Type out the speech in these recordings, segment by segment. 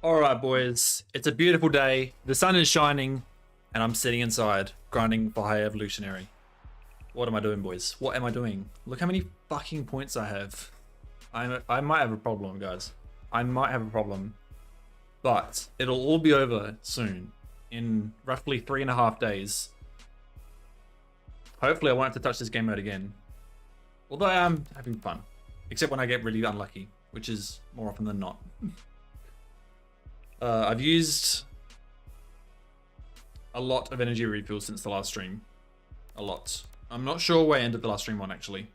All right, boys. It's a beautiful day. The sun is shining, and I'm sitting inside, grinding for high evolutionary. What am I doing, boys? What am I doing? Look how many fucking points I have. I might have a problem, guys. I might have a problem. But it'll all be over soon. In roughly 3.5 days. Hopefully I won't have to touch this game mode again. Although I am having fun. Except when I get really unlucky, which is more often than not. I've used a lot of energy refills since the last stream. A lot. I'm not sure where I ended the last stream on, actually.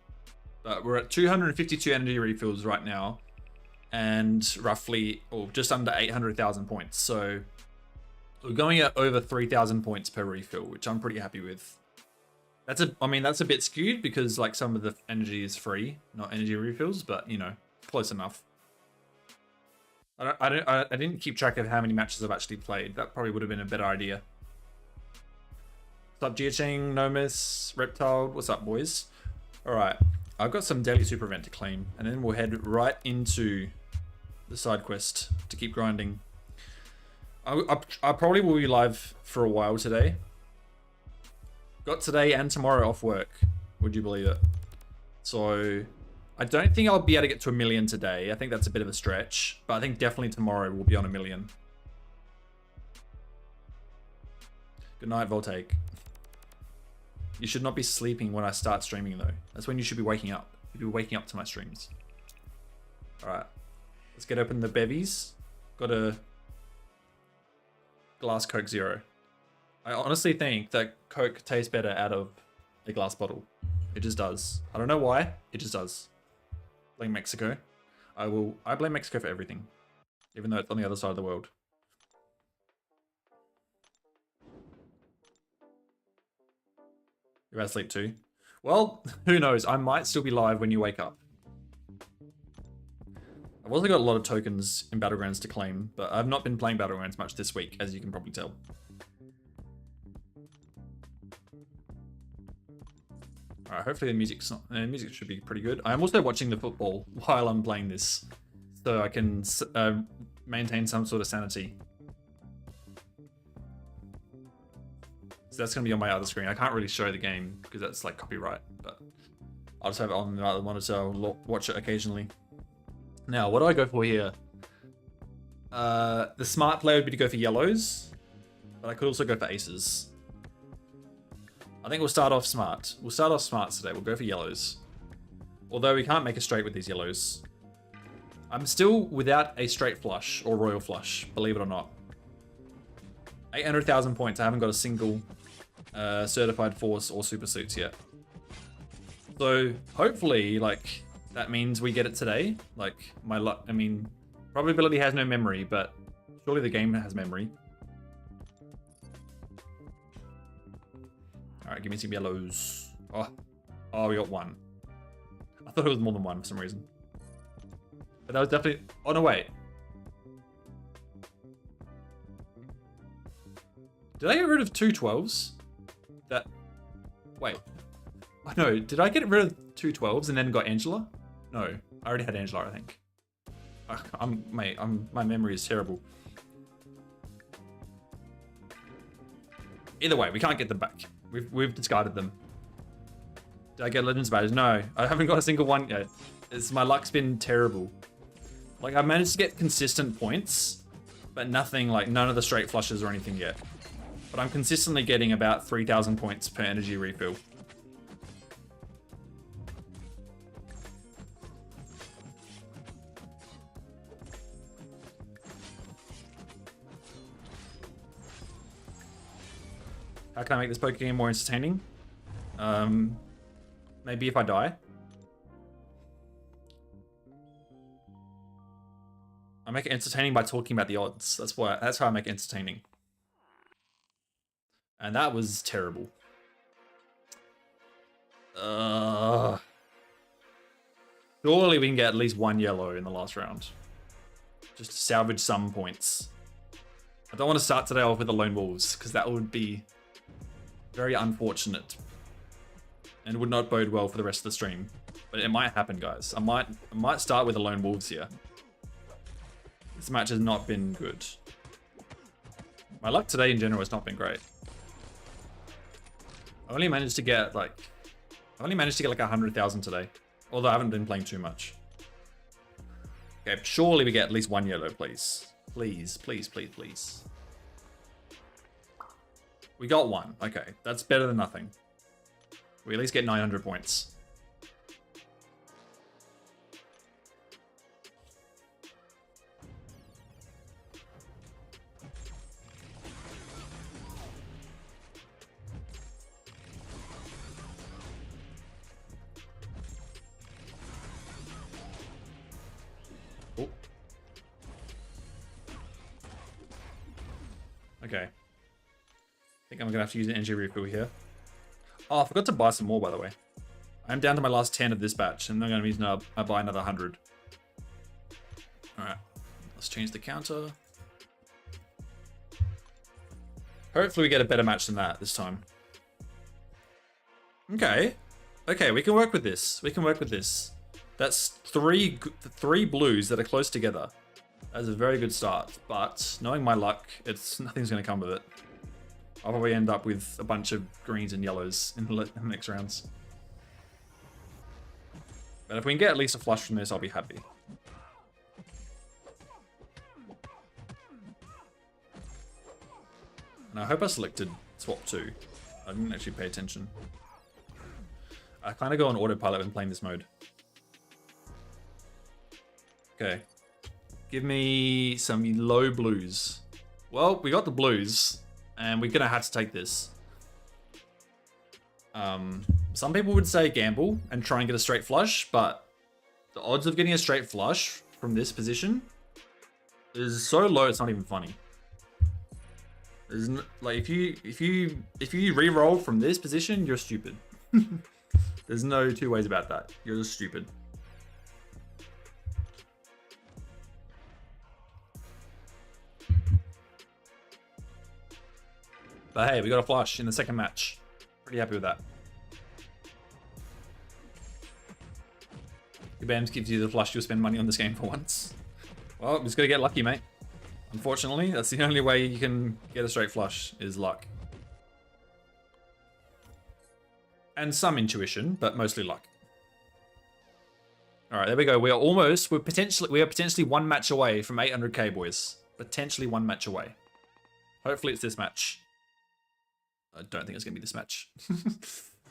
But we're at 252 energy refills right now. And roughly, or just under 800,000 points. So we're going at over 3,000 points per refill, which I'm pretty happy with. I mean, that's a bit skewed because like some of the energy is free, not energy refills, but you know, close enough. I didn't keep track of how many matches I've actually played. That probably would have been a better idea. What's up, Jiacheng, Nomis, Reptile? What's up, boys? All right. I've got some daily super event to claim, and then we'll head right into the side quest to keep grinding. I probably will be live for a while today. Got today and tomorrow off work. Would you believe it? So I don't think I'll be able to get to 1 million today. I think that's a bit of a stretch, but I think definitely tomorrow we'll be on 1 million. Good night, Voltaic. You should not be sleeping when I start streaming though. That's when you should be waking up. You'll be waking up to my streams. All right, let's get open the bevies. Got a glass Coke Zero. I honestly think that Coke tastes better out of a glass bottle. It just does. I don't know why. It just does. Blame Mexico. I blame Mexico for everything, even though it's on the other side of the world. You're about to sleep too? Well, who knows? I might still be live when you wake up. I've also got a lot of tokens in Battlegrounds to claim, but I've not been playing Battlegrounds much this week, as you can probably tell. Alright, hopefully the music should be pretty good. I'm also watching the football while I'm playing this, so I can maintain some sort of sanity. So that's going to be on my other screen. I can't really show the game because that's like copyright, but I'll just have it on the other monitor. I'll watch it occasionally. Now, what do I go for here? The smart play would be to go for yellows, but I could also go for aces. I think we'll start off smart. We'll start off smart today. We'll go for yellows. Although we can't make a straight with these yellows. I'm still without a straight flush or royal flush, believe it or not. 800,000 points. I haven't got a single certified force or super suits yet. So hopefully, like, that means we get it today. Like, my luck, I mean, probability has no memory, but surely the game has memory. All right, give me some yellows. Oh, we got one. I thought it was more than one for some reason. But that was definitely, oh no, wait. Did I get rid of 2 12s? Wait. Oh no, did I get rid of 2 12s and then got Angela? No, I already had Angela, I think. My memory is terrible. Either way, we can't get them back. We've discarded them. Did I get Legends badges? No, I haven't got a single one yet. My luck's been terrible. Like, I've managed to get consistent points, but nothing, like, none of the straight flushes or anything yet. But I'm consistently getting about 3,000 points per energy refill. How can I make this poker game more entertaining? Maybe if I die. I make it entertaining by talking about the odds. That's how I make it entertaining. And that was terrible. Surely we can get at least 1 yellow in the last round. Just to salvage some points. I don't want to start today off with the Lone Wolves, because that would be very unfortunate. And would not bode well for the rest of the stream. But it might happen, guys. I might start with the Lone Wolves here. This match has not been good. My luck today in general has not been great. I only managed to get like 100,000 today. Although I haven't been playing too much. Okay, surely we get at least 1 yellow, please. Please, please, please, please. We got 1. Okay, that's better than nothing. We at least get 900 points. Oh. Okay. I think I'm gonna have to use an energy refill here. Oh, I forgot to buy some more, by the way. I'm down to my last 10 of this batch, and I'm gonna use I buy another 100. Alright, let's change the counter. Hopefully we get a better match than that this time. Okay. Okay, we can work with this. We can work with this. That's three blues that are close together. That's a very good start. But knowing my luck, nothing's going to come of it. I'll probably end up with a bunch of greens and yellows in the next rounds. But if we can get at least a flush from this, I'll be happy. And I hope I selected swap 2. I didn't actually pay attention. I kind of go on autopilot when playing this mode. Okay. Give me some low blues. Well, we got the blues, and we're going to have to take this. Some people would say gamble and try and get a straight flush, but the odds of getting a straight flush from this position is so low it's not even funny. Like if you re-roll from this position, you're stupid. There's no two ways about that. You're just stupid. But hey, we got a flush in the second match. Pretty happy with that. Bams gives you the flush, you'll spend money on this game for once. Well, I'm just gonna get lucky, mate. Unfortunately, that's the only way you can get a straight flush, is luck. And some intuition, but mostly luck. All right, there we go. We are potentially one match away from 800k, boys. Potentially one match away. Hopefully it's this match. I don't think it's gonna be this match.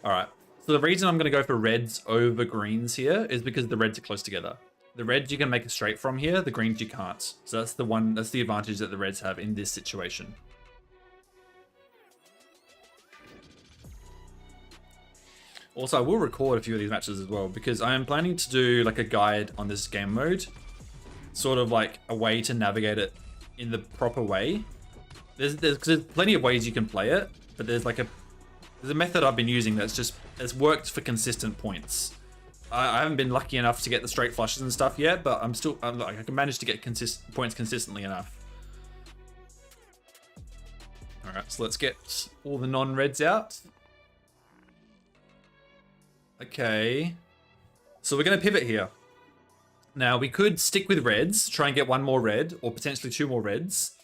All right. So the reason I'm gonna go for reds over greens here is because the reds are close together. The reds you can make a straight from here, the greens you can't. So that's the advantage that the reds have in this situation. Also, I will record a few of these matches as well because I am planning to do like a guide on this game mode. Sort of like a way to navigate it in the proper way. There's plenty of ways you can play it, but there's a method I've been using that's worked for consistent points. I haven't been lucky enough to get the straight flushes and stuff yet, but I can manage to get points consistently enough. All right, so let's get all the non-reds out. Okay, so we're going to pivot here. Now, we could stick with reds, try and get one more red, or potentially two more reds.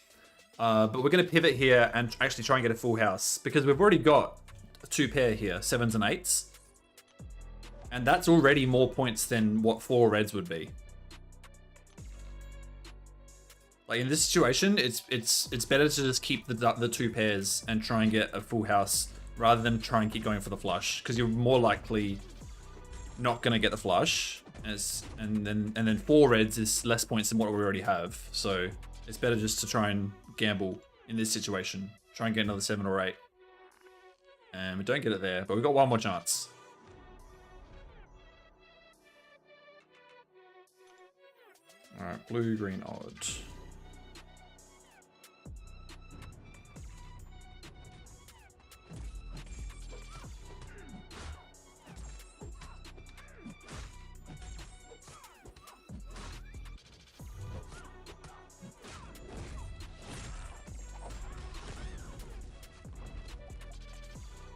But we're going to pivot here and actually try and get a full house, because we've already got a two pair here, 7s and 8s. And that's already more points than what 4 reds would be. Like in this situation, it's better to just keep the two pairs and try and get a full house rather than try and keep going for the flush, because you're more likely not going to get the flush. And then 4 reds is less points than what we already have. So it's better just to try and gamble in this situation. Try and get another 7 or 8. And we don't get it there, but we've got one more chance. Alright, blue, green, odd.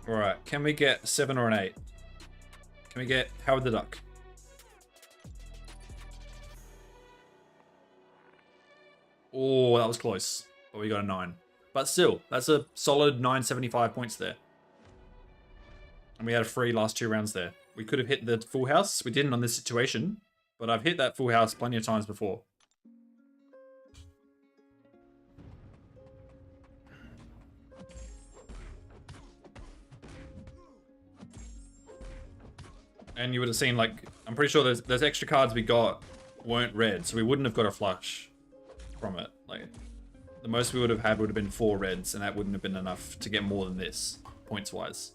Alright, can we get 7 or an 8? Can we get Howard the Duck? Oh, that was close. But we got a 9. But still, that's a solid 975 points there. And we had a free last 2 rounds there. We could have hit the full house. We didn't on this situation. But I've hit that full house plenty of times before. And you would have seen, like, I'm pretty sure those extra cards we got weren't red, so we wouldn't have got a flush from it. Like, the most we would have had would have been 4 reds, and that wouldn't have been enough to get more than this, points-wise.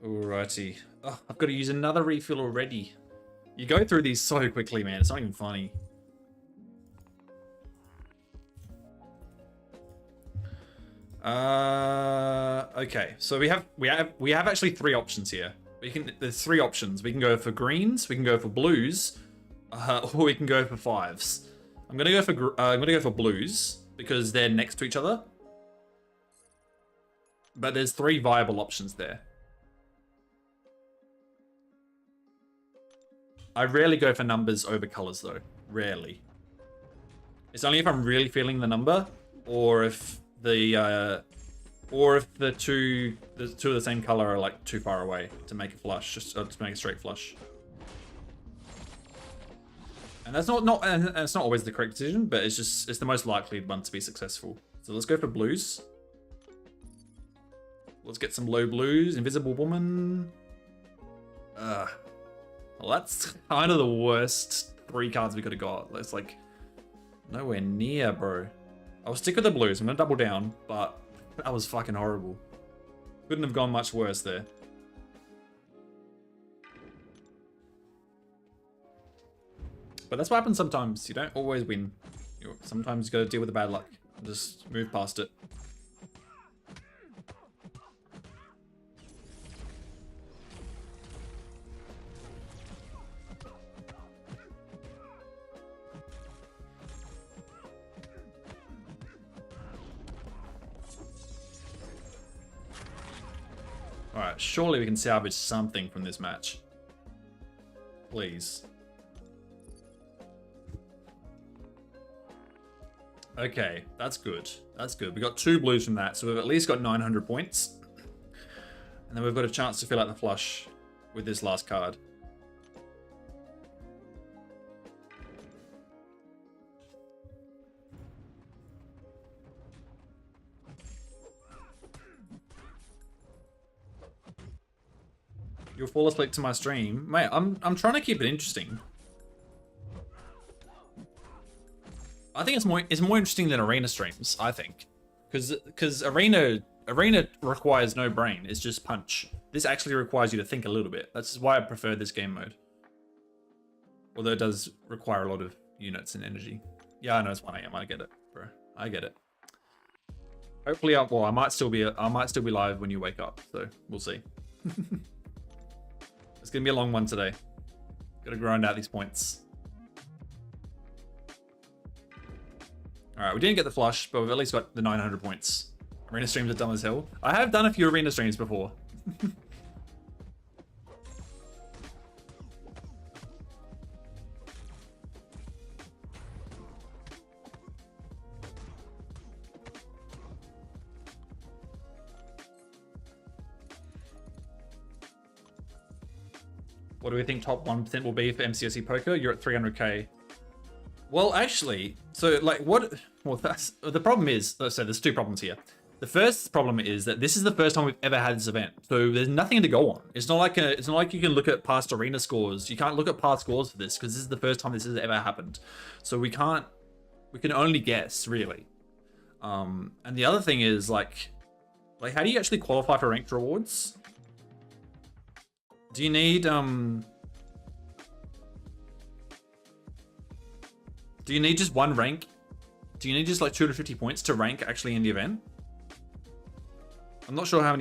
Alrighty. Oh, I've got to use another refill already. You go through these so quickly, man. It's not even funny. Okay, so we have actually 3 options here. There's 3 options. We can go for greens, we can go for blues, or we can go for 5s. I'm gonna go for blues because they're next to each other. But there's 3 viable options there. I rarely go for numbers over colors though. Rarely. It's only if I'm really feeling the number, or if the two of the same color are like too far away to make a flush, just to make a straight flush. And that's not and it's not always the correct decision, but it's the most likely one to be successful. So let's go for blues. Let's get some low blues. Invisible Woman. Well, that's kind of the worst 3 cards we could have got. It's like nowhere near, bro. I'll stick with the blues. I'm gonna double down, but that was fucking horrible. Couldn't have gone much worse there. But that's what happens sometimes. You don't always win. Sometimes you gotta deal with the bad luck. Just move past it. Alright, surely we can salvage something from this match. Please. Okay, that's good. That's good. We got 2 blues from that, so we've at least got 900 points. And then we've got a chance to fill out the flush with this last card. You'll fall asleep to my stream. Mate, I'm trying to keep it interesting. I think it's more interesting than arena streams, I think. Cause arena requires no brain, it's just punch. This actually requires you to think a little bit. That's why I prefer this game mode. Although it does require a lot of units and energy. Yeah, I know it's 1 AM, I get it, bro. I get it. Hopefully I might still be live when you wake up, so we'll see. It's gonna be a long one today. Gotta grind out these points. Alright, we didn't get the flush, but we've at least got the 900 points. Arena streams are dumb as hell. I have done a few arena streams before. What do we think top 1% will be for MCSC Poker? You're at 300k. Well, actually, so like what? Well, that's the problem is. So there's 2 problems here. The first problem is that this is the first time we've ever had this event, so there's nothing to go on. It's not like you can look at past arena scores. You can't look at past scores for this because this is the first time this has ever happened. So we can only guess really. And the other thing is like how do you actually qualify for ranked rewards? Do you need do you need just 1 rank? Do you need just like 250 points to rank actually in the event? I'm not sure how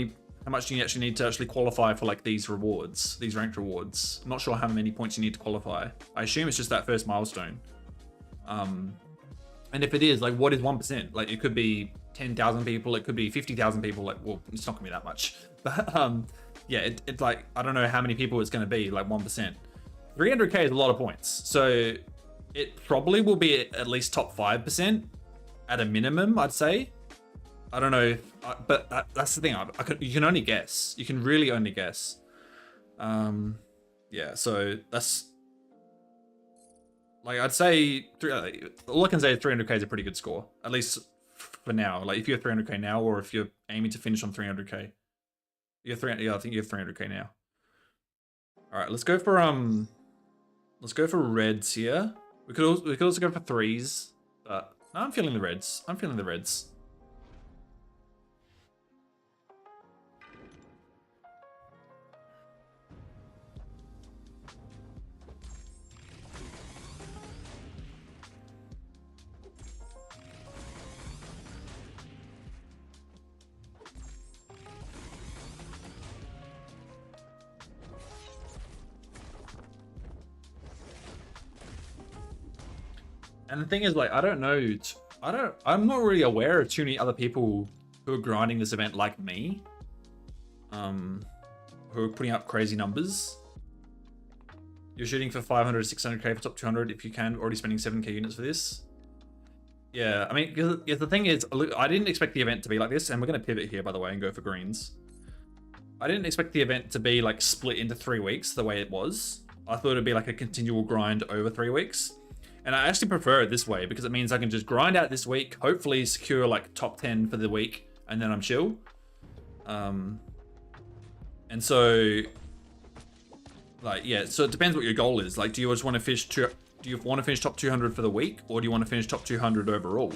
much you actually need to actually qualify for like these rewards, these ranked rewards. I'm not sure how many points you need to qualify. I assume it's just that first milestone. And if it is, like, what is 1%? Like, it could be 10,000 people, it could be 50,000 people. Like, well, it's not gonna be that much. But yeah, it's like, I don't know how many people it's gonna be, like 1%. 300k is a lot of points. So it probably will be at least top 5% at a minimum, I'd say. I don't know, but that's the thing. You can only guess. You can really only guess. Yeah, so that's like I'd say. All I can say is 300k is a pretty good score, at least for now. Like if you're 300k now, or if you're aiming to finish on 300k, you're 300. Yeah, I think you have 300k now. All right, let's go for reds here. We could also go for 3s, but no, I'm feeling the reds. I'm feeling the reds. And the thing is, like, I'm not really aware of too many other people who are grinding this event like me, who are putting up crazy numbers. You're shooting for 500 to 600k for top 200 if you can, already spending 7k units for this. Yeah, I mean, the thing is, look, I didn't expect the event to be like this, and we're going to pivot here, by the way, and go for greens. I didn't expect the event to be like split into 3 weeks the way it was. I thought it'd be like a continual grind over 3 weeks. And I actually prefer it this way because it means I can just grind out this week, hopefully secure like top 10 for the week, and then I'm chill. And so, like, yeah, so it depends what your goal is. Like, do you just want to finish top 200 for the week, or do you want to finish top 200 overall?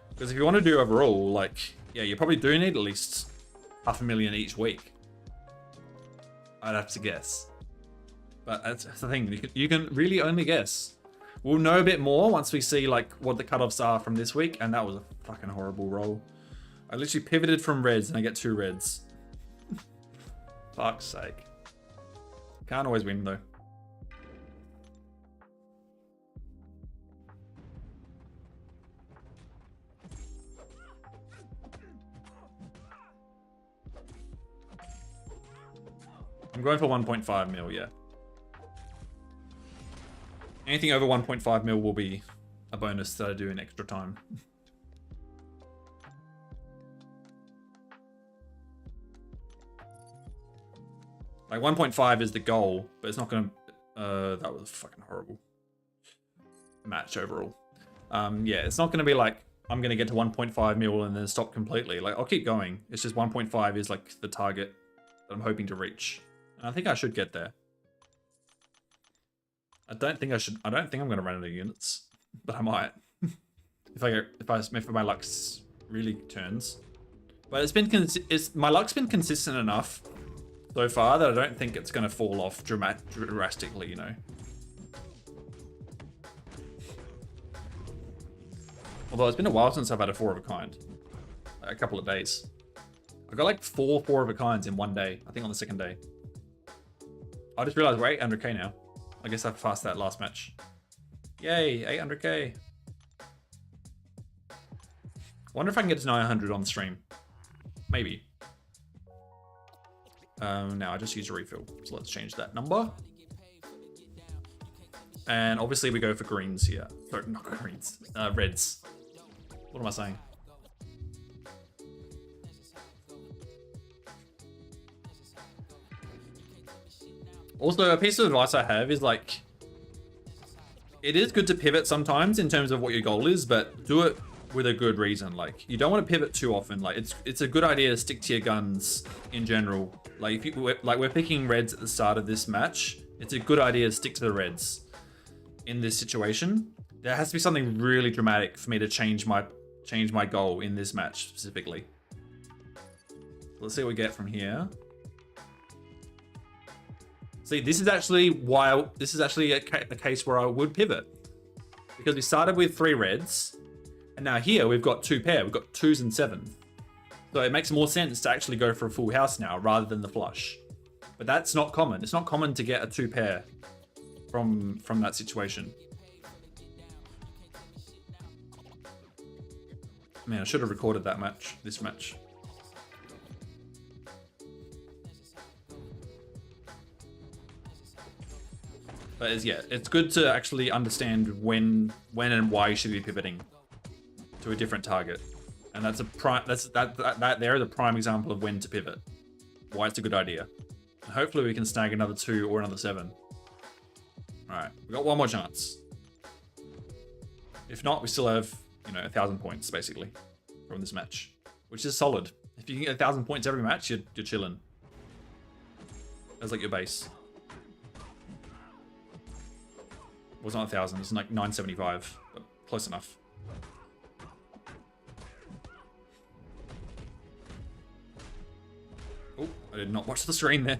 Because if you want to do overall, like, yeah, you probably do need at least 500,000 each week. I'd have to guess. But that's the thing, you can really only guess. We'll know a bit more once we see like what the cutoffs are from this week, and that was a fucking horrible roll. I literally pivoted from reds and I get 2 reds. Fuck's sake. Can't always win though. I'm going for 1.5 mil, yeah. Anything over 1.5 mil will be a bonus that I do in extra time. Like 1.5 is the goal, but it's not gonna, that was fucking horrible match overall. Yeah, it's not gonna be like, I'm gonna get to 1.5 mil and then stop completely. Like, I'll keep going. It's just 1.5 is like the target that I'm hoping to reach. And I think I should get there. I don't think I'm gonna run out of units, but I might. if my luck really turns. But my luck's been consistent enough so far that I don't think it's gonna fall off drastically, you know. Although it's been a while since I've had a 4 of a kind. Like a couple of days. I got like 4 of a kinds in one day. I think on the 2nd day. I just realized we're 800k now. I guess I passed that last match. Yay, 800k. Wonder if I can get to 900 on the stream. Maybe. Now I just use a refill. So let's change that number. And obviously we go for greens here. Sorry, not greens. Reds. What am I saying? Also, a piece of advice I have is like, it is good to pivot sometimes in terms of what your goal is, but do it with a good reason. Like, you don't want to pivot too often. Like, it's a good idea to stick to your guns in general. Like, we're picking reds at the start of this match. It's a good idea to stick to the reds in this situation. There has to be something really dramatic for me to change my goal in this match specifically. Let's see what we get from here. See, this is actually a case where I would pivot, because we started with 3 reds, and now here we've got 2 pair. We've got 2s and 7s, so it makes more sense to actually go for a full house now rather than the flush. But that's not common. It's not common to get a 2 pair from that situation. Man, I should have recorded that match. This match. But it's good to actually understand when and why you should be pivoting to a different target, and that's that there is a prime example of when to pivot, why it's a good idea. And hopefully we can snag another 2 or another 7. All right, we got one more chance. If not, we still have 1,000 points basically from this match, which is solid. If you can get 1,000 points every match, you're chilling. That's like your base. Well, it's not 1,000, it's like 975, but close enough. Oh, I did not watch the screen there.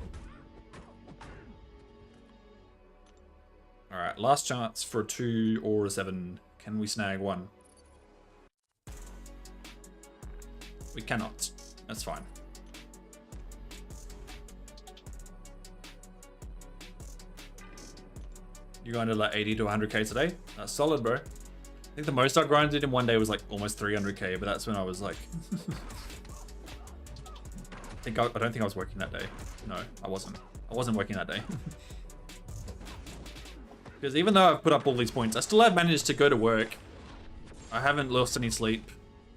Alright, last chance for a 2 or a 7. Can we snag 1? We cannot. That's fine. You're going to like 80 to 100k today? That's solid, bro. I think the most I grinded in one day was like almost 300k, but that's when I was like don't think I was working that day. No, I wasn't. I wasn't working that day. Because even though I've put up all these points, I still have managed to go to work. I haven't lost any sleep.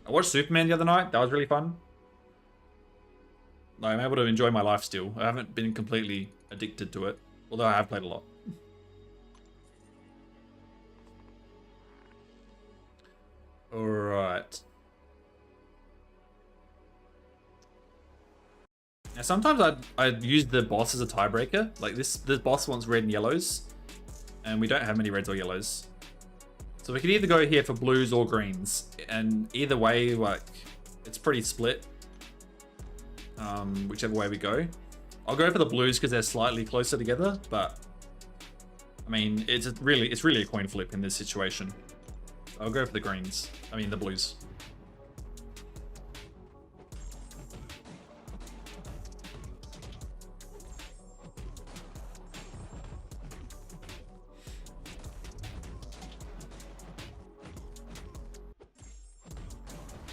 I watched Superman the other night. That was really fun. Like, I'm able to enjoy my life still. I haven't been completely addicted to it, although I have played a lot. Alright. Now sometimes I'd use the boss as a tiebreaker. Like this boss wants red and yellows, and we don't have many reds or yellows. So we could either go here for blues or greens, and either way, like, it's pretty split. Whichever way we go. I'll go for the blues because they're slightly closer together, but I mean, it's really a coin flip in this situation. I'll go for the greens. I mean, the blues.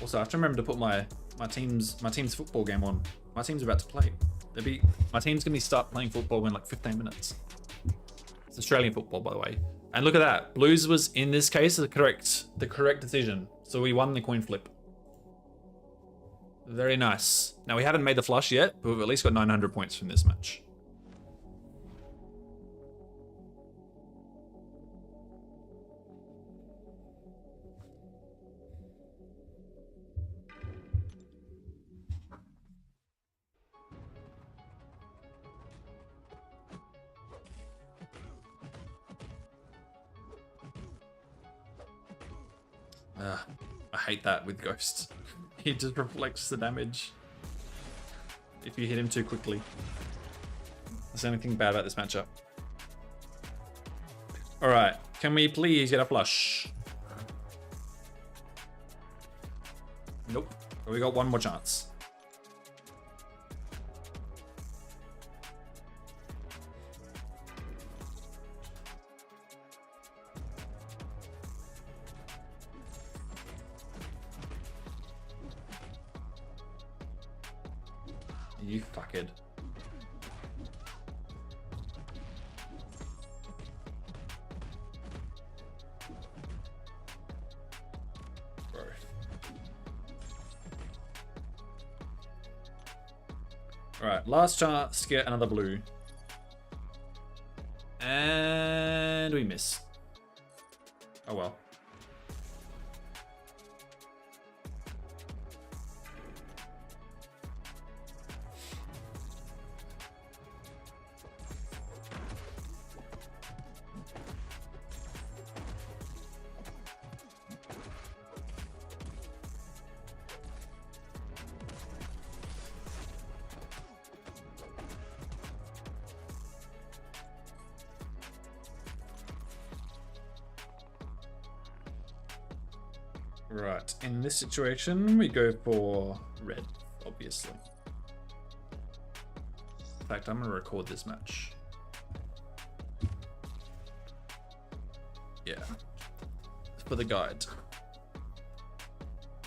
Also, I have to remember to put my team's football game on. My team's about to play. My team's gonna start playing football in like 15 minutes. It's Australian football, by the way. And look at that. Blues was, in this case, the correct decision. So we won the coin flip. Very nice. Now, we haven't made the flush yet, but we've at least got 900 points from this match. I hate that with Ghost. He just reflects the damage if you hit him too quickly. That's the only thing bad about this matchup. Alright, can we please get a flush? Nope. But we got one more chance. You fuckhead. Bro. Alright, last chance to get another blue. And we miss. Oh well. Right, in this situation, we go for red, obviously. In fact, I'm going to record this match. Yeah, for the guide.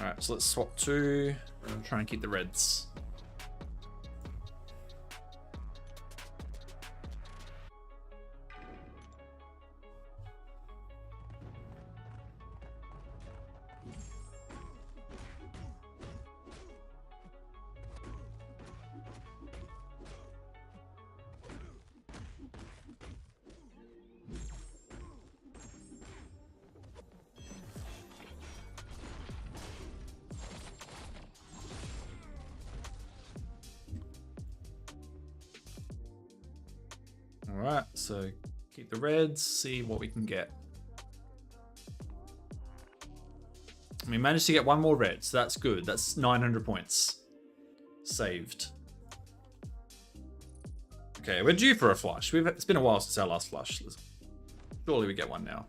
Alright, so let's swap to, try and keep the reds. Alright, so keep the reds, see what we can get. We managed to get one more red, so that's good. That's 900 points saved. Okay, we're due for a flush. It's been a while since our last flush. Surely we get one now.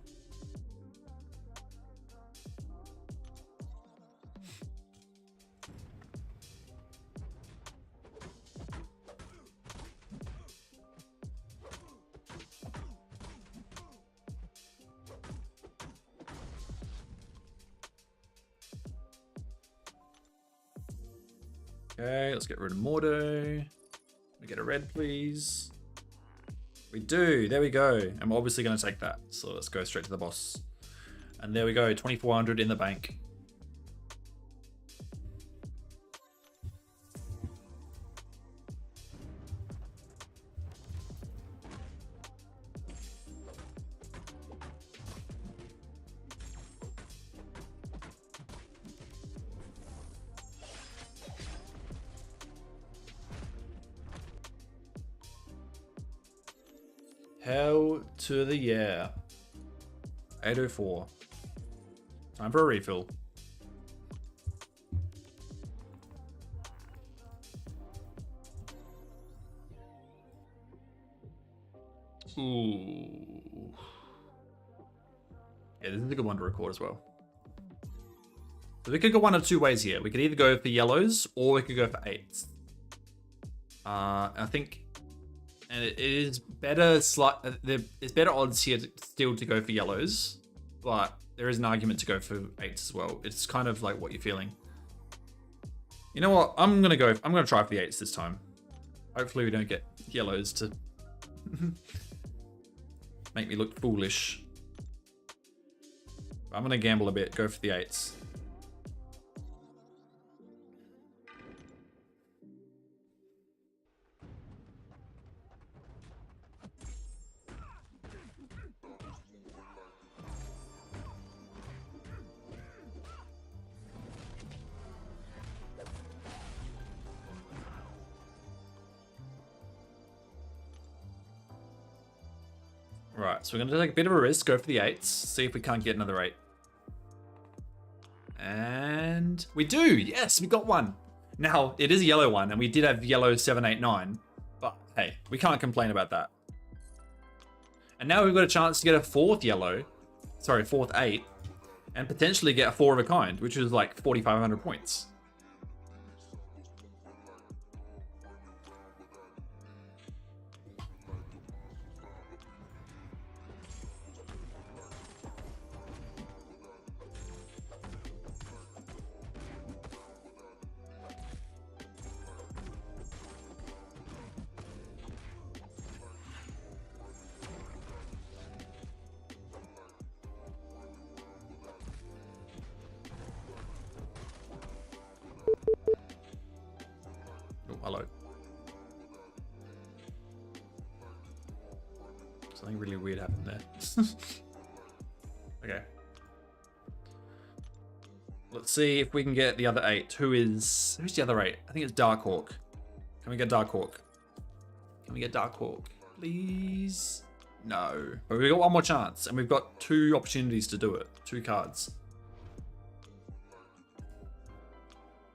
Okay, let's get rid of Mordo. We get a red, please. We do. There we go. And we're obviously going to take that. So let's go straight to the boss. And there we go. 2,400 in the bank. Hell to the yeah. 804. Time for a refill. Ooh. Yeah, this is a good one to record as well. So we could go one of two ways here. We could either go for yellows or we could go for 8s. I think, and it is better. It's better odds here still to go for yellows, but there is an argument to go for 8s as well. It's kind of like what you're feeling. You know what? I'm gonna try for the 8s this time. Hopefully we don't get yellows to make me look foolish. I'm gonna gamble a bit. Go for the 8s. Right, so we're going to take a bit of a risk, go for the 8s, see if we can't get another 8. And we do! Yes, we got one! Now, it is a yellow one, and we did have yellow 7, 8, 9. But, hey, we can't complain about that. And now we've got a chance to get a 4th yellow, sorry, 4th 8, and potentially get a 4 of a kind, which is like 4,500 points. Hello. Something really weird happened there. Okay. Let's see if we can get the other 8. Who's the other 8? I think it's Darkhawk. Can we get Darkhawk? Can we get Darkhawk? Please? No. But we've got one more chance, and we've got 2 opportunities to do it. 2 cards.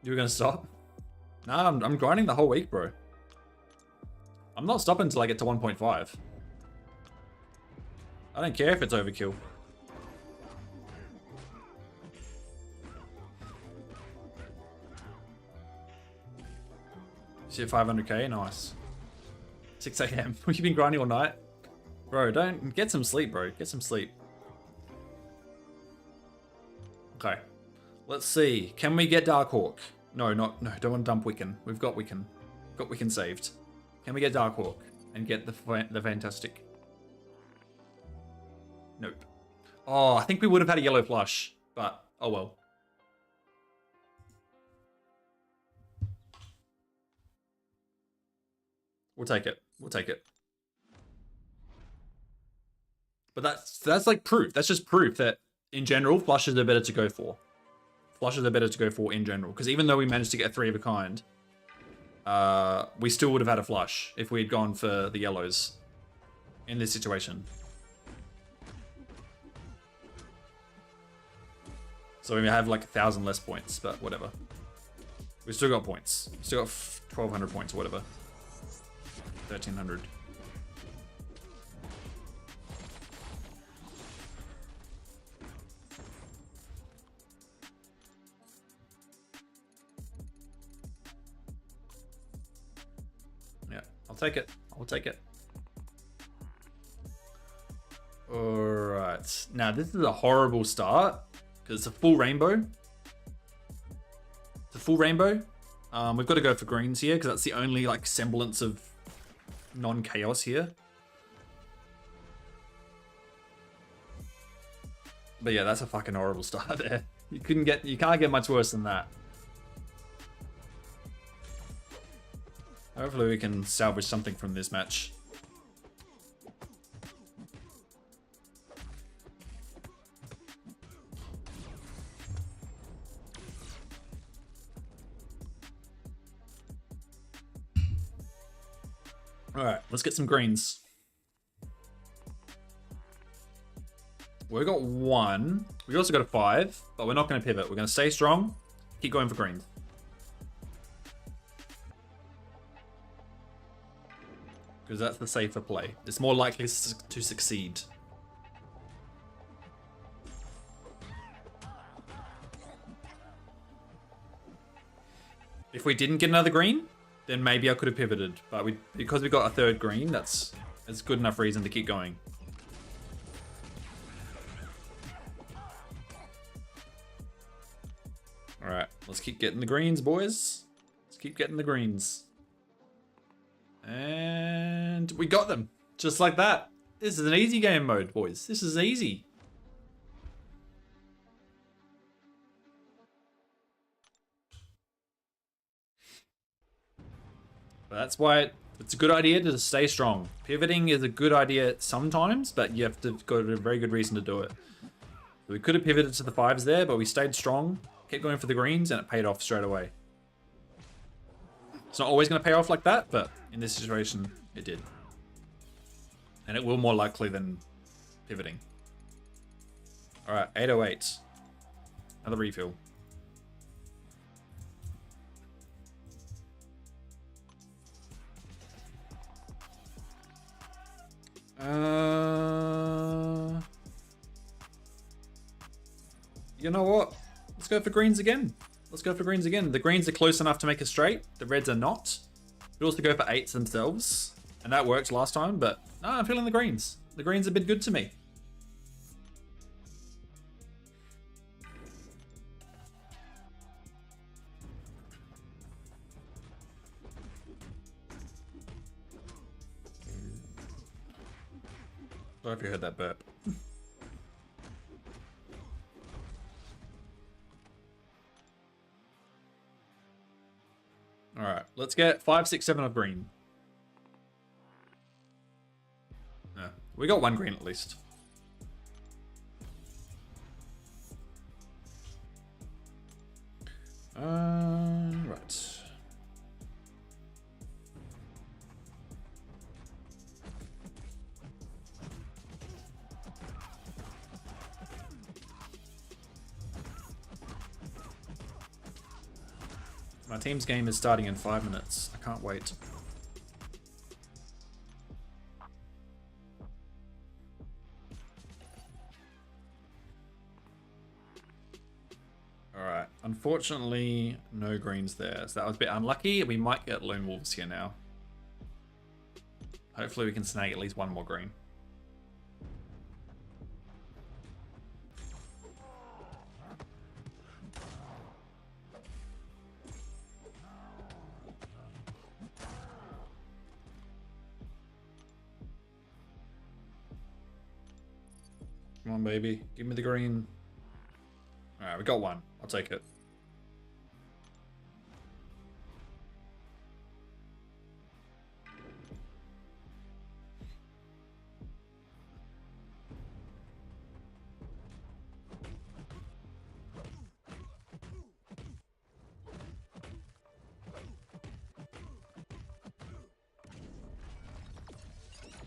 You were gonna stop? Nah, I'm grinding the whole week, bro. I'm not stopping until I get to 1.5. I don't care if it's overkill. See 500k? Nice. 6 a.m. You've been grinding all night? Bro, don't... Get some sleep, bro. Get some sleep. Okay. Let's see. Can we get Darkhawk? No, don't want to dump Wiccan. We've got Wiccan. Got Wiccan saved. Can we get Darkhawk and get the fantastic? Nope. Oh, I think we would have had a yellow flush, but oh well. We'll take it. We'll take it. But that's like proof. That's just proof that in general, flushes are better to go for. Flushes are better to go for in general, because even though we managed to get a 3 of a kind, we still would have had a flush if we had gone for the yellows in this situation. So we have like 1,000 less points, but whatever. We've still got points. Still got 1,200 points or whatever. 1,300. Yeah, I'll take it. I'll take it. Alright. Now, this is a horrible start, because it's a full rainbow. It's a full rainbow. We've got to go for greens here because that's the only like semblance of non-chaos here. But yeah, that's a fucking horrible start there. You can't get much worse than that. Hopefully we can salvage something from this match. Alright, let's get some greens. We've got 1. We also got a 5, but we're not going to pivot. We're going to stay strong, keep going for greens. Because that's the safer play. It's more likely to succeed. If we didn't get another green, then maybe I could have pivoted. But because we got a 3rd green, that's good enough reason to keep going. Alright, let's keep getting the greens, boys. Let's keep getting the greens. And we got them. Just like that. This is an easy game mode, boys. This is easy. That's why it's a good idea to stay strong. Pivoting is a good idea sometimes, but you have to go to a very good reason to do it. So we could have pivoted to the 5s there, but we stayed strong, kept going for the greens, and it paid off straight away. It's not always going to pay off like that, but in this situation, it did. And it will more likely than pivoting. Alright, 808. Another refill. You know what? Let's go for greens again. Let's go for greens again. The greens are close enough to make a straight. The reds are not. We also go for 8s themselves. And that worked last time, but no, I'm feeling the greens. The greens have been good to me. Sorry if you heard that burp. Alright, let's get 5, 6, 7 of green. Yeah, we got 1 green at least. Right. My team's game is starting in 5 minutes. I can't wait. Alright, unfortunately, no greens there. So that was a bit unlucky. We might get lone wolves here now. Hopefully we can snag at least 1 more green. Come on, baby. Give me the green. Alright, we got 1. I'll take it.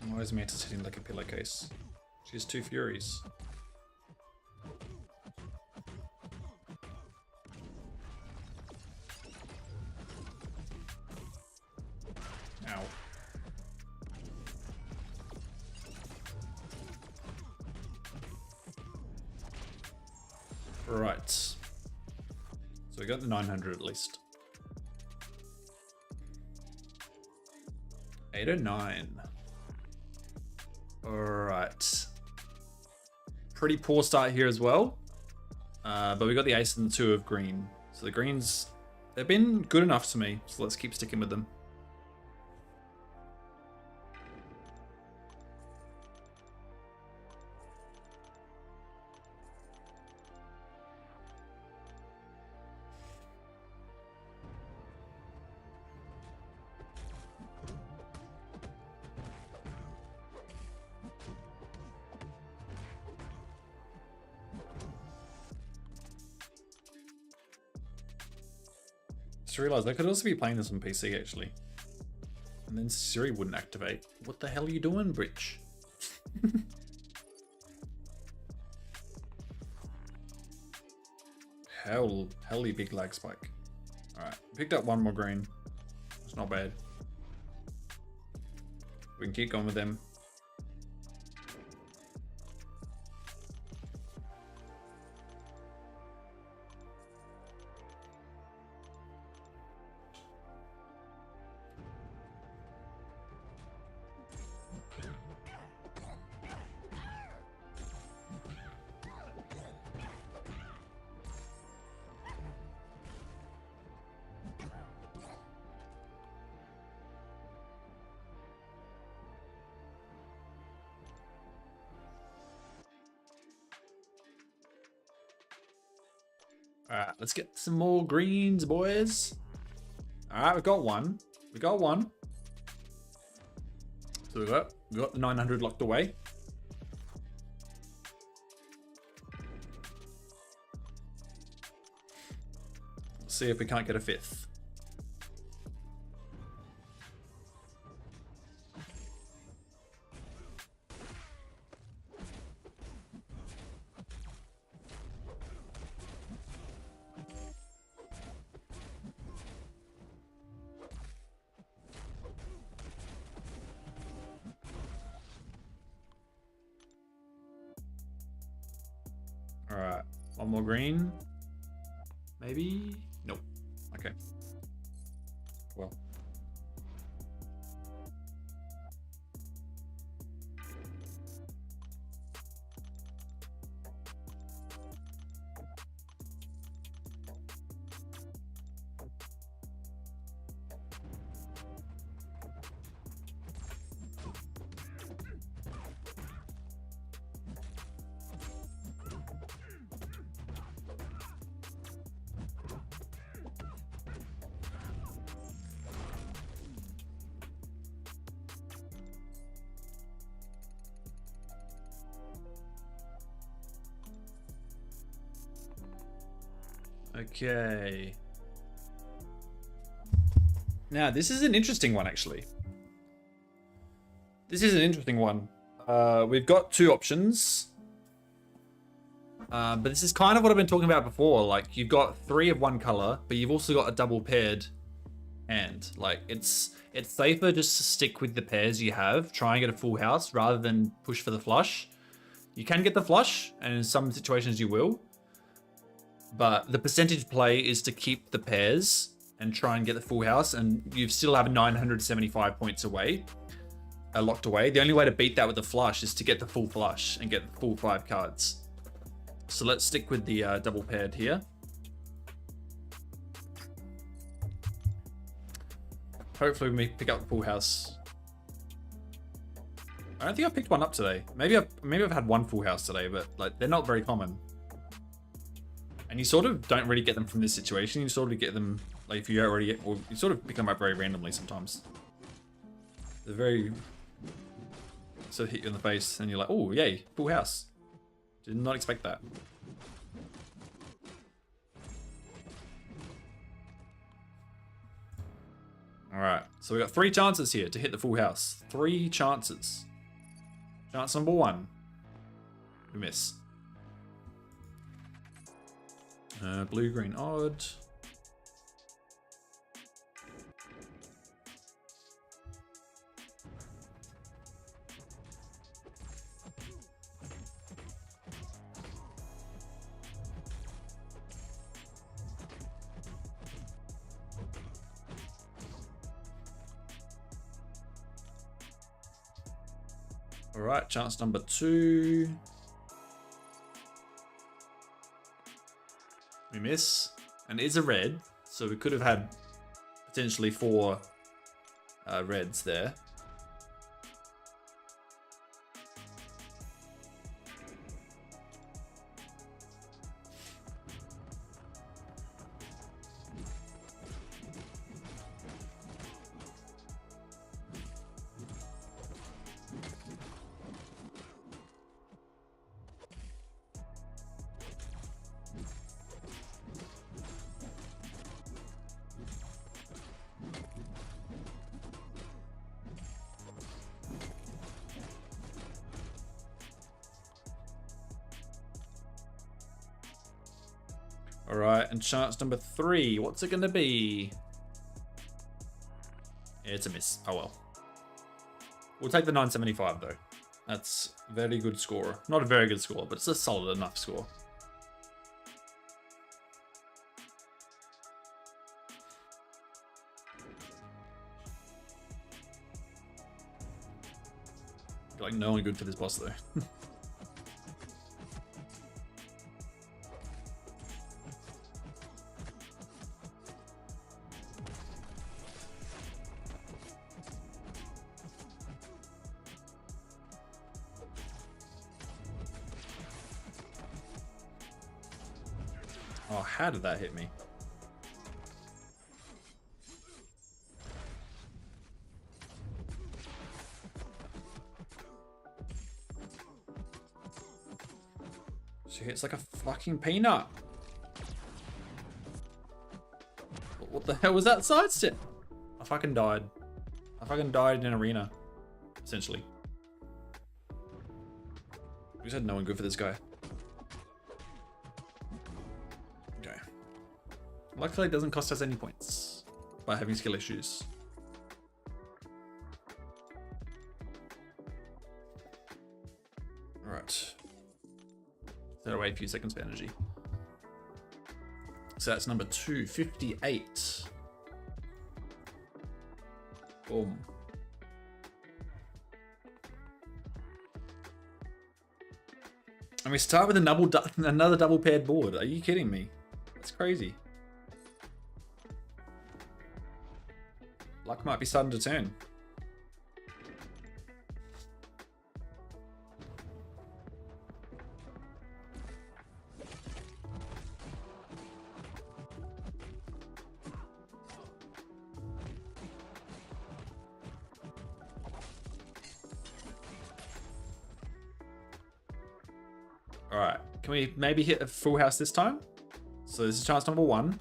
Why is Manta sitting like a pillowcase? She has 2 Furies. Ow. Right. So we got the 900 at least. 809. Alright. Pretty poor start here as well. But we got the ace and the 2 of green. So the greens They've been good enough to me, so let's keep sticking with them. Just realized I could also be playing this on PC actually. And then Siri wouldn't activate. What the hell are you doing, Bridge? Helly big lag spike. Alright, picked up one more green. It's not bad. We can keep going with them. Alright, let's get some more greens, boys. Alright, we got one. We got one. So we got the 900 locked away. Let's see if we can't get a fifth. All right, one more green. Maybe? Nope. Okay. Well. Okay. Now, this is an interesting one, actually. This is an interesting one. We've got two options. But this is kind of what I've been talking about before. Like, you've got three of one color, but you've also got a double paired hand. Like, it's safer just to stick with the pairs you have, try and get a full house, rather than push for the flush. You can get the flush, and in some situations you will. But the percentage play is to keep the pairs and try and get the full house, and you still have 975 points away, locked away. The only way to beat that with the flush is to get the full flush and get the full 5 cards. So let's stick with the double paired here. Hopefully we pick up the full house. I don't think I picked one up today. Maybe I've had one full house today, but like they're not very common. And you sort of don't really get them from this situation. You sort of get them, like if you already get, or you sort of pick them up very randomly sometimes. They're very, sort of hit you in the face and you're like, oh yay, full house. Did not expect that. All right, so we got 3 chances here to hit the full house. 3 chances. Chance number 1. We miss. Blue, green, odd. All right, chance number 2. We miss, and it is a red, So we could have had potentially 4 reds there. All right, and chance number 3. What's it gonna be? It's a miss. Oh well. We'll take the 975 though. That's a very good score. Not a very good score, but it's a solid enough score. Like no one good for this boss though. Oh, how did that hit me? She hits like a fucking peanut. What the hell was that sidestep? I fucking died. I fucking died in an arena, essentially. We just had no one good for this guy. Okay. Luckily, it doesn't cost us any points by having skill issues. Alright. Set away a few seconds for energy. So that's number 258. Boom. And we start with another double paired board. Are you kidding me? That's crazy. Luck might be starting to turn. All right, can we maybe hit a full house this time? So this is chance number 1.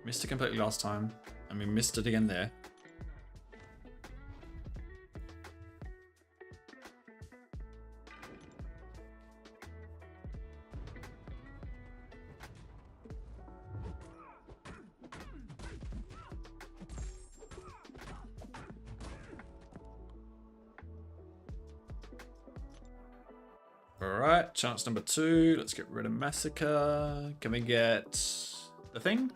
Missed it completely last time, and we missed it again there. Alright, chance number 2. Let's get rid of Massacre. Can we get the thing?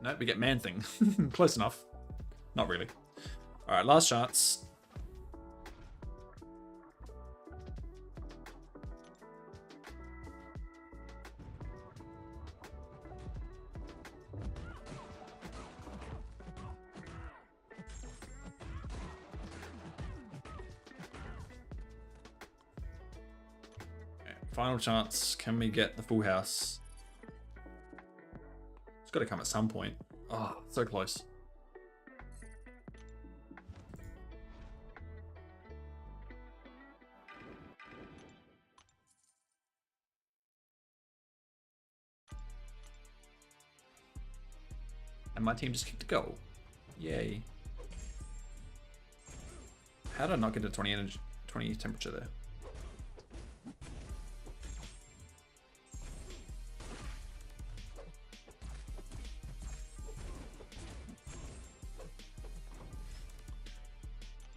No, we get Man-Thing. Close enough. Not really. Alright, last chance. Final chance. Can we get the full house? It's got to come at some point. Oh, so close. And my team just kicked a goal. Yay. How did I not get a 20 energy, 20 temperature there?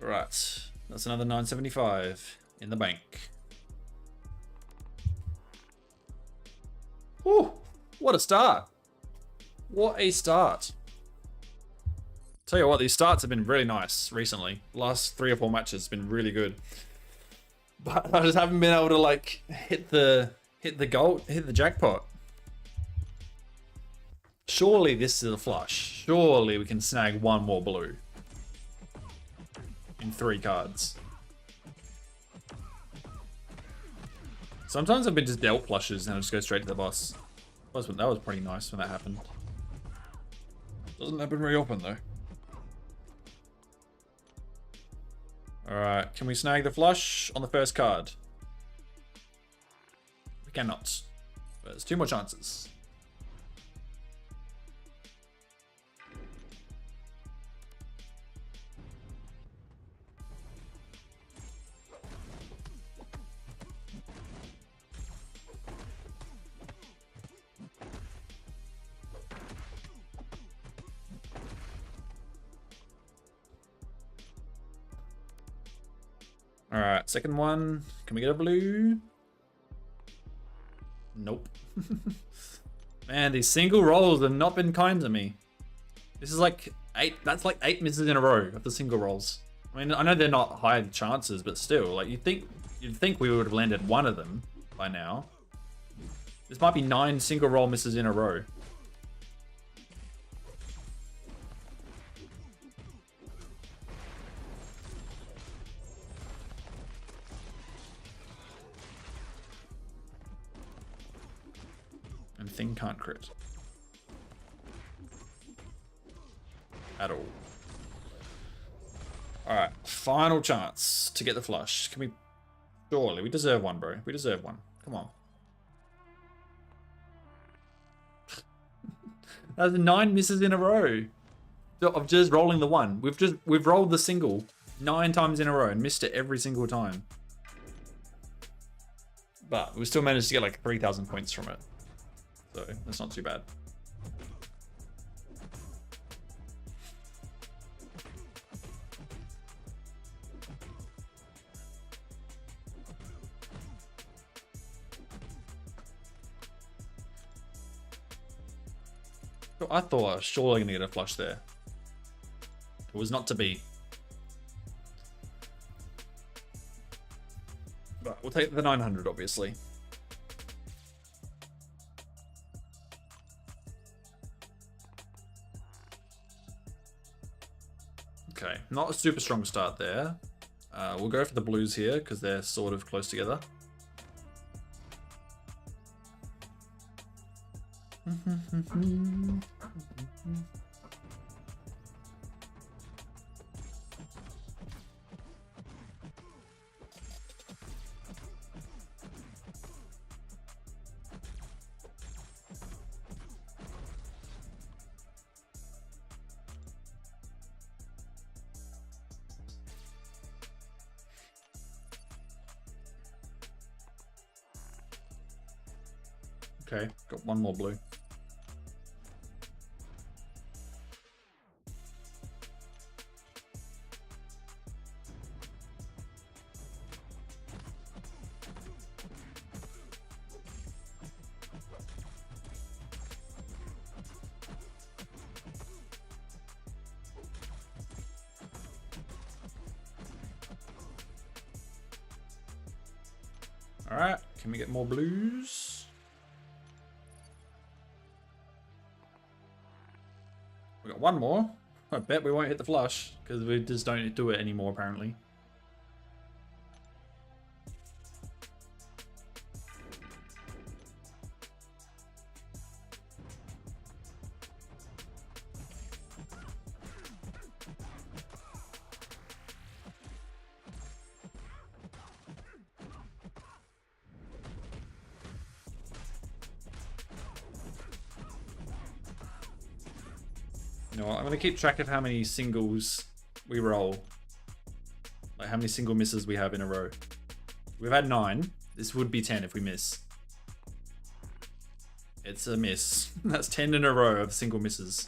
Right, that's another 975 in the bank. Whew, what a start. What a start. Tell you what, these starts have been really nice recently. Last 3 or 4 matches have been really good. But I just haven't been able to like hit the jackpot. Surely this is a flush. Surely we can snag one more blue. In 3 cards. Sometimes I've been just dealt flushes and I just go straight to the boss. That was pretty nice when that happened. Doesn't happen very often though. Alright, can we snag the flush on the first card? We cannot. But there's 2 more chances. Alright, second one. Can we get a blue? Nope. Man, these single rolls have not been kind to me. This is like 8, that's like 8 misses in a row of the single rolls. I mean, I know they're not high chances, but still, like you'd think we would have landed one of them by now. This might be 9 single roll misses in a row. And thing can't crit. At all. Alright, final chance to get the flush. Can we... Surely, we deserve one, bro. We deserve one. Come on. That's 9 misses in a row. Of just rolling the one. We've rolled the single 9 times in a row and missed it every single time. But we still managed to get like 3,000 points from it. So that's not too bad. So I thought I was surely gonna get a flush there. It was not to be. But we'll take the 900, obviously. Okay, not a super strong start there. We'll go for the blues here because they're sort of close together. Okay, got one more blue. All right, can we get more blues? We got one more. I bet we won't hit the flush because we just don't do it anymore apparently. You know what, I'm going to keep track of how many singles we roll. Like how many single misses we have in a row. We've had 9. This would be 10 if we miss. It's a miss. That's 10 in a row of single misses.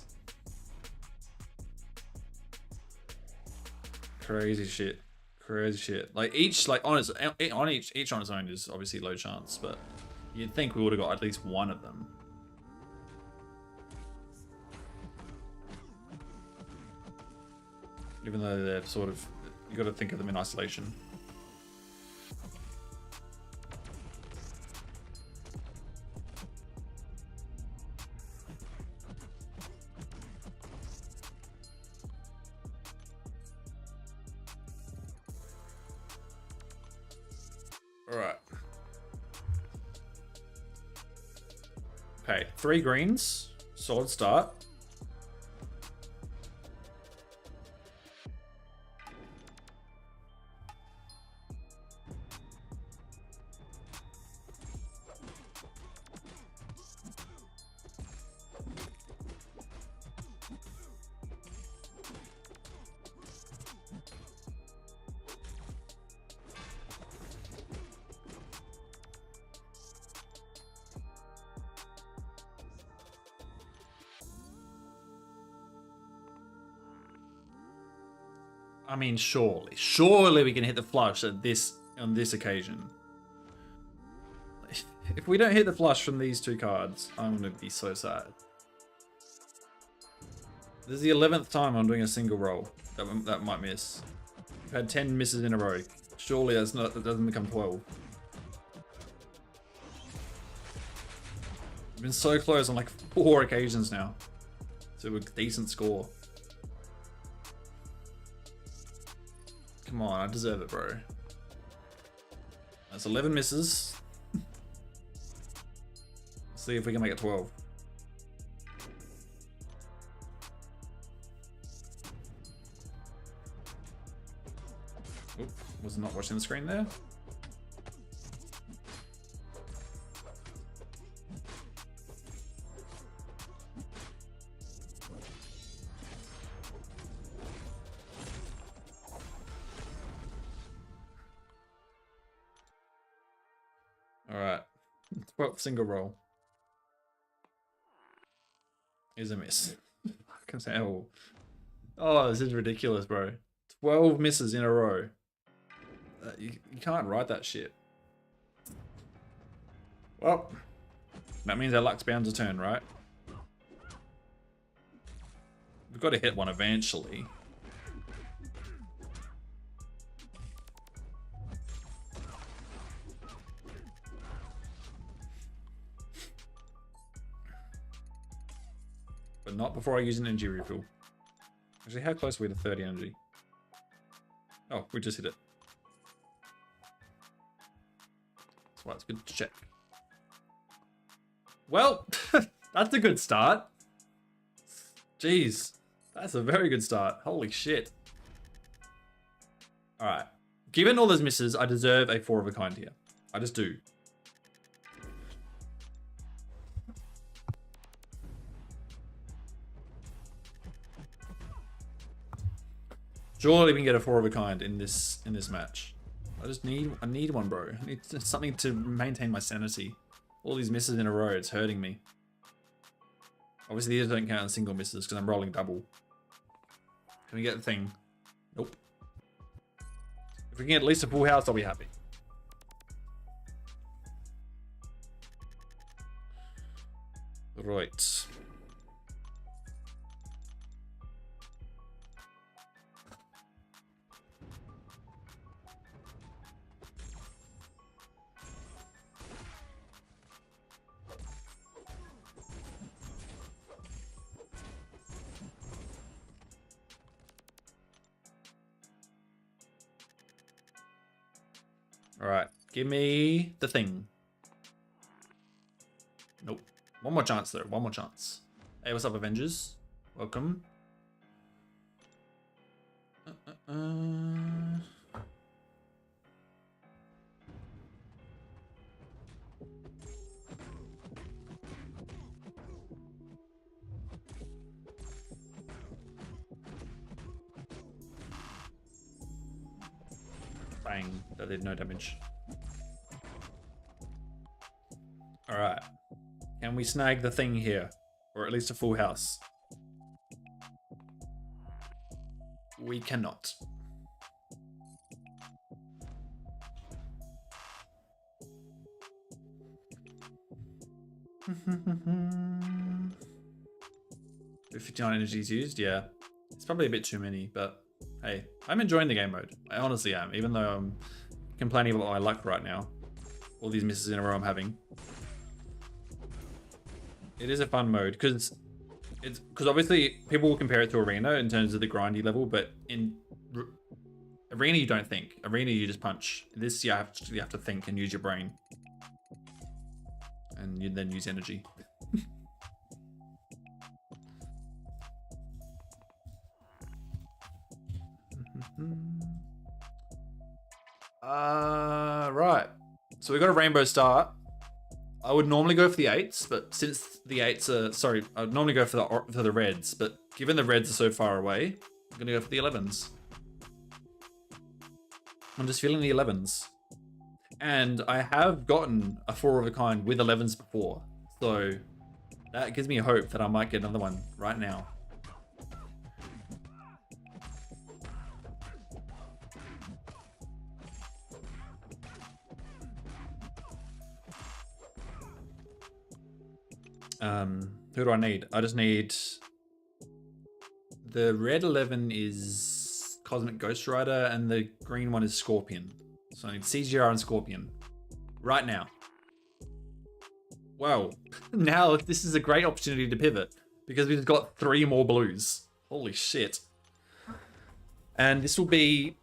Crazy shit. Crazy shit. Like each, like on its on its own is obviously low chance, but you'd think we would have got at least one of them. Even though they're sort of, you got to think of them in isolation. All right. Okay, 3 greens. Solid start. I mean, surely we can hit the flush on this occasion. If we don't hit the flush from these 2 cards, I'm gonna be so sad. This is the 11th time I'm doing a single roll that might miss. I've had 10 misses in a row. Surely that doesn't become 12. I've been so close on like 4 occasions now to a decent score. Come on, I deserve it, bro. That's 11 misses. Let's see if we can make it 12. Oop, was not watching the screen there. Alright. 12th single roll. Is a miss. Fucking hell. Oh, this is ridiculous, bro. 12 misses in a row. You can't write that shit. Well, that means our luck's bound to turn, right? We've got to hit one eventually. But not before I use an energy refill. Actually, how close are we to 30 energy? Oh, we just hit it. That's why it's good to check. Well, that's a good start. Jeez, that's a very good start. Holy shit. Alright. Given all those misses, I deserve a 4 of a kind here. I just do. Surely we can get a 4 of a kind in this match. I need one, bro. I need something to maintain my sanity. All these misses in a row, it's hurting me. Obviously these don't count as single misses because I'm rolling double. Can we get the thing? Nope. If we can get at least a full house, I'll be happy. Right. Alright, give me the thing. Nope. One more chance though, one more chance. Hey, what's up, Avengers? Welcome. Bang, that did no damage. Alright. Can we snag the thing here? Or at least a full house? We cannot. With 59 energies used, yeah. It's probably a bit too many, but hey, I'm enjoying the game mode. I honestly am, even though I'm complaining about my luck right now. All these misses in a row I'm having. It is a fun mode, because obviously people will compare it to Arena in terms of the grindy level, but in Arena, you don't think. Arena, you just punch. This, you have to think and use your brain. And you then use energy. Right. So we got a rainbow star. I would normally go for the 8s, but since the 8s are... Sorry, I'd normally go for the reds, but given the reds are so far away, I'm going to go for the 11s. I'm just feeling the 11s. And I have gotten a 4 of a kind with 11s before, so that gives me hope that I might get another one right now. Who do I need? I just need... The red 11 is Cosmic Ghost Rider, and the green one is Scorpion. So I need CGR and Scorpion. Right now. Wow. Now this is a great opportunity to pivot, because we've got 3 more blues. Holy shit. And this will be...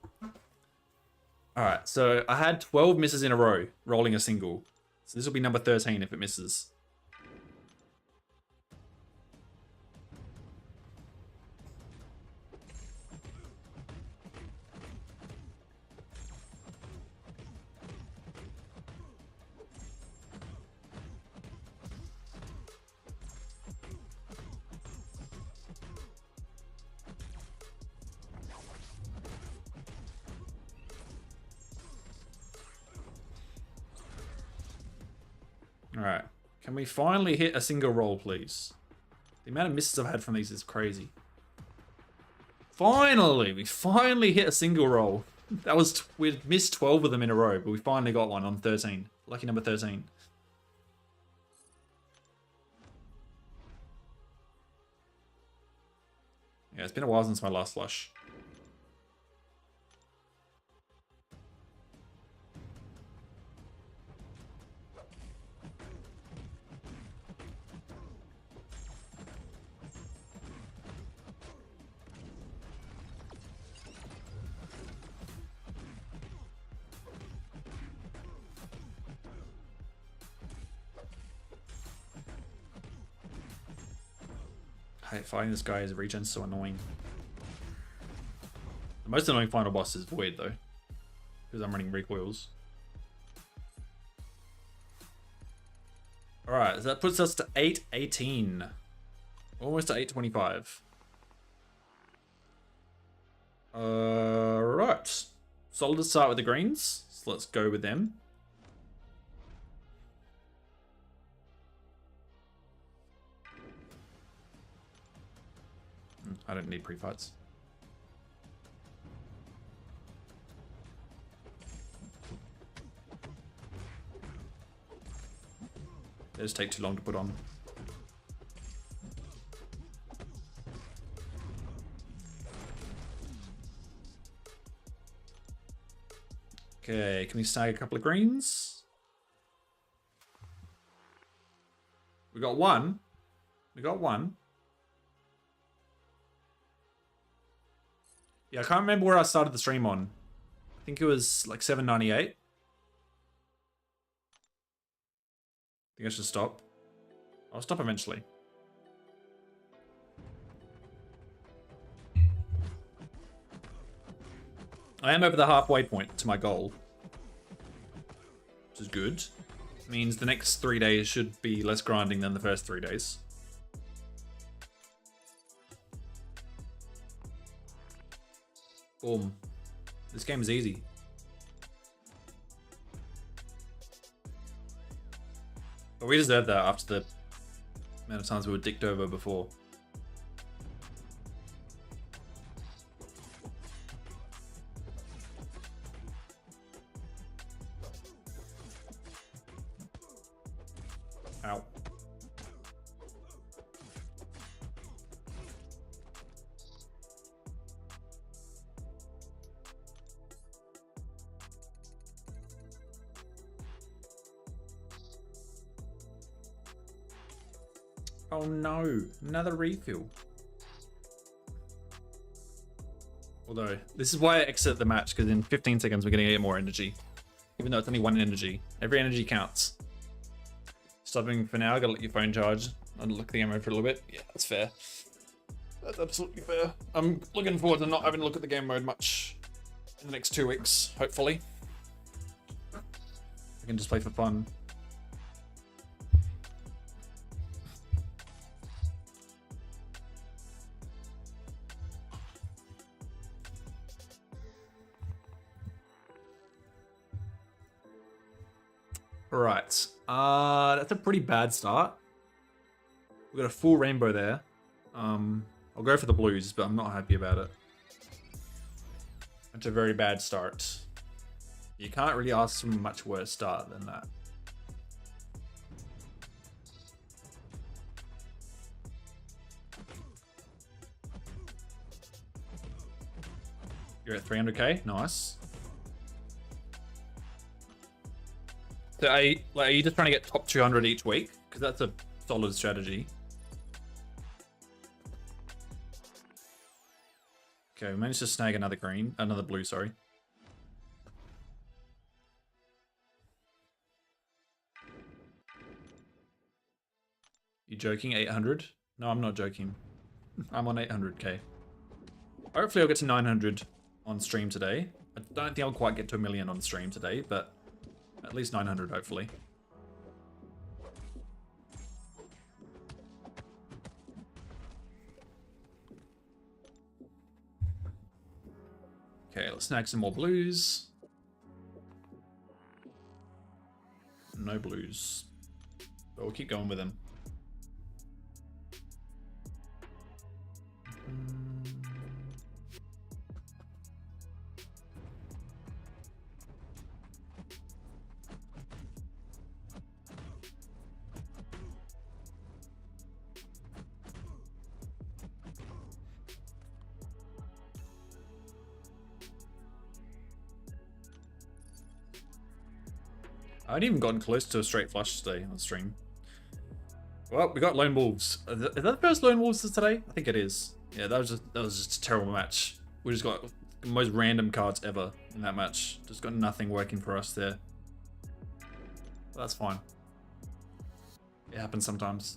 Alright, so I had 12 misses in a row, rolling a single. So this will be number 13 if it misses. Alright. Can we finally hit a single roll, please? The amount of misses I've had from these is crazy. Finally! We finally hit a single roll. That was... We'd missed 12 of them in a row, but we finally got one on 13. Lucky number 13. Yeah, it's been a while since my last flush. I hate fighting this guy as a regen, so annoying. The most annoying final boss is Void, though, because I'm running recoils. Alright, so that puts us to 818. Almost to 825. Right. Solid to start with the greens, so let's go with them. I don't need pre-fights. They just take too long to put on. Okay, can we snag a couple of greens? We got one. We got one. Yeah, I can't remember where I started the stream on. I think it was like 798. I think I should stop. I'll stop eventually. I am over the halfway point to my goal, which is good. It means the next 3 days should be less grinding than the first 3 days. Boom. This game is easy. But we deserve that after the amount of times we were dicked over before. Ow. Oh no, another refill. Although, this is why I exit the match, because in 15 seconds we're going to get more energy. Even though it's only 1 energy. Every energy counts. Stopping for now, gotta let your phone charge. I'll look at the game mode for a little bit. Yeah, that's fair. That's absolutely fair. I'm looking forward to not having to look at the game mode much in the next 2 weeks, hopefully. I can just play for fun. Right. That's a pretty bad start. We've got a full rainbow there. I'll go for the blues, but I'm not happy about it. It's a very bad start. You can't really ask for a much worse start than that. You're at 300k, nice. So are you just trying to get top 200 each week? Because that's a solid strategy. Okay, we managed to snag another blue, sorry. You joking? 800? No, I'm not joking. I'm on 800k. Hopefully I'll get to 900 on stream today. I don't think I'll quite get to 1 million on stream today, but at least 900 hopefully. Okay, let's snag some more blues. No blues. But we'll keep going with them. I hadn't even gotten close to a straight flush today on stream. Well, we got Lone Wolves. Is that the first Lone Wolves today? I think it is. Yeah, that was just a terrible match. We just got the most random cards ever in that match. Just got nothing working for us there. But that's fine. It happens sometimes.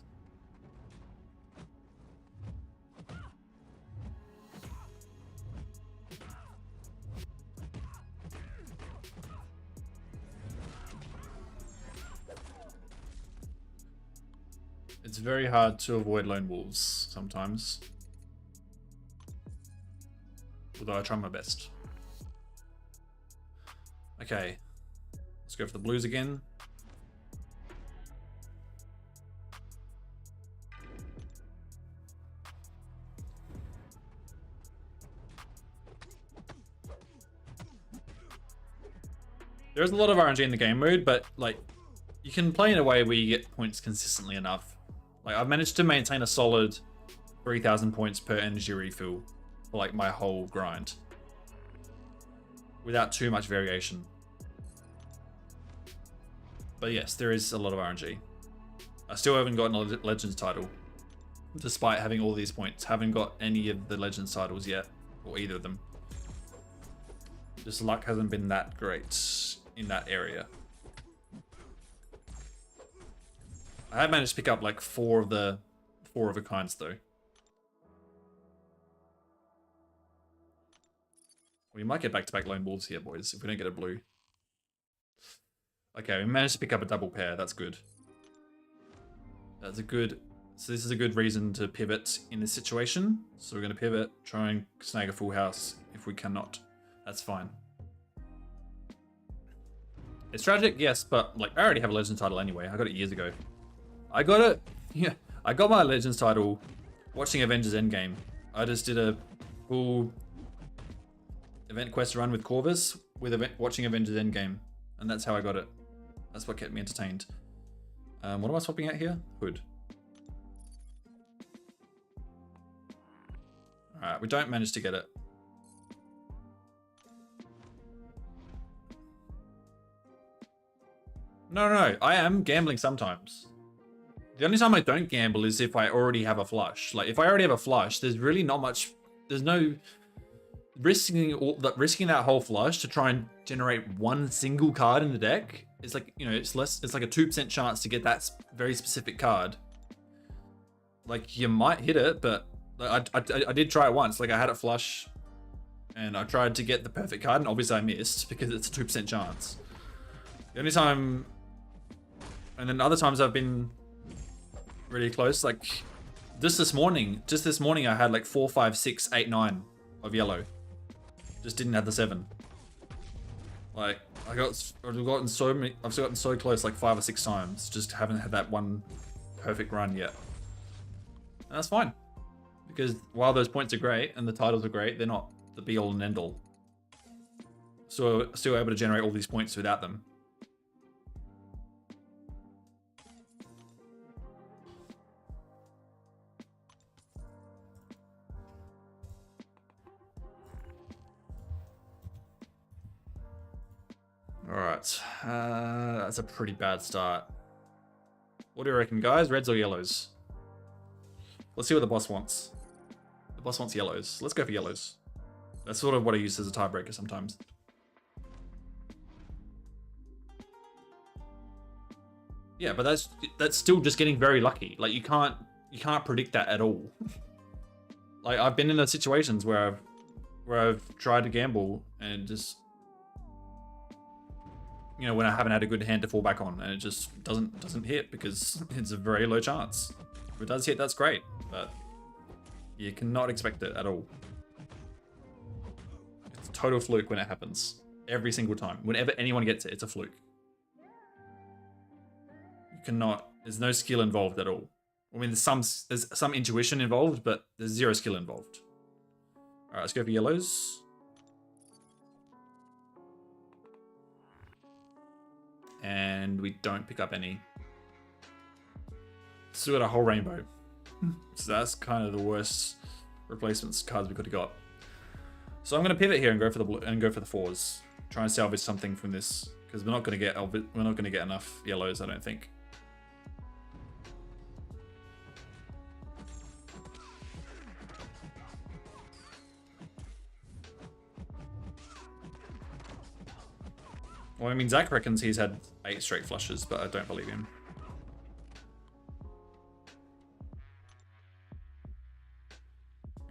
It's very hard to avoid Lone Wolves sometimes. Although I try my best. Okay. Let's go for the blues again. There's a lot of RNG in the game mode, but like you can play in a way where you get points consistently enough. Like I've managed to maintain a solid 3,000 points per energy refill for like my whole grind without too much variation. But yes, there is a lot of RNG. I still haven't gotten a Legends title, despite having all these points. Haven't got any of the Legends titles yet, or either of them. Just luck hasn't been that great in that area. I have managed to pick up like four of the kinds though. We might get back-to-back Lone Wolves here, boys, if we don't get a blue. Okay, we managed to pick up a double pair. That's good. That's a good... So this is a good reason to pivot in this situation. So we're going to pivot, try and snag a full house. If we cannot, that's fine. It's tragic, yes, but like I already have a Legends title anyway. I got it years ago. I got it... Yeah, I got my Legends title watching Avengers Endgame. I just did a full event quest run with Corvus with watching Avengers Endgame. And that's how I got it. That's what kept me entertained. What am I swapping out here? Hood. Alright, we don't manage to get it. No, I am gambling sometimes. The only time I don't gamble is if I already have a flush. Like, if I already have a flush, there's really not much... There's no risking that whole flush to try and generate one single card in the deck is like, you know, it's like a 2% chance to get that very specific card. Like, you might hit it, but I did try it once. Like, I had it flush and I tried to get the perfect card, and obviously I missed because it's a 2% chance. The only time, and then other times I've been really close, like just this morning I had like 4, 5, 6, 8, 9 of yellow. Just didn't have the 7. Like, I've gotten so close like 5 or 6 times, just haven't had that one perfect run yet. And that's fine, because while those points are great and the titles are great, they're not the be all and end all. So still able to generate all these points without them. Alright, that's a pretty bad start. What do you reckon, guys? Reds or yellows? Let's see what the boss wants. The boss wants yellows. Let's go for yellows. That's sort of what I use as a tiebreaker sometimes. Yeah, but that's still just getting very lucky. Like, you can't predict that at all. Like, I've been in those situations where I've tried to gamble and just, you know, when I haven't had a good hand to fall back on, and it just doesn't hit because it's a very low chance. If it does hit, that's great, but you cannot expect it at all. It's a total fluke when it happens. Every single time. Whenever anyone gets it, it's a fluke. You cannot, there's no skill involved at all. I mean, there's some intuition involved, but there's zero skill involved. Alright, let's go for yellows. And we don't pick up any. Still got a whole rainbow. So that's kind of the worst replacements cards we could have got. So I'm going to pivot here and go for the blue, and go for the 4s. Try and salvage something from this, because we're not going to get enough yellows, I don't think. Well, I mean, Zach reckons he's had 8 straight flushes, but I don't believe him.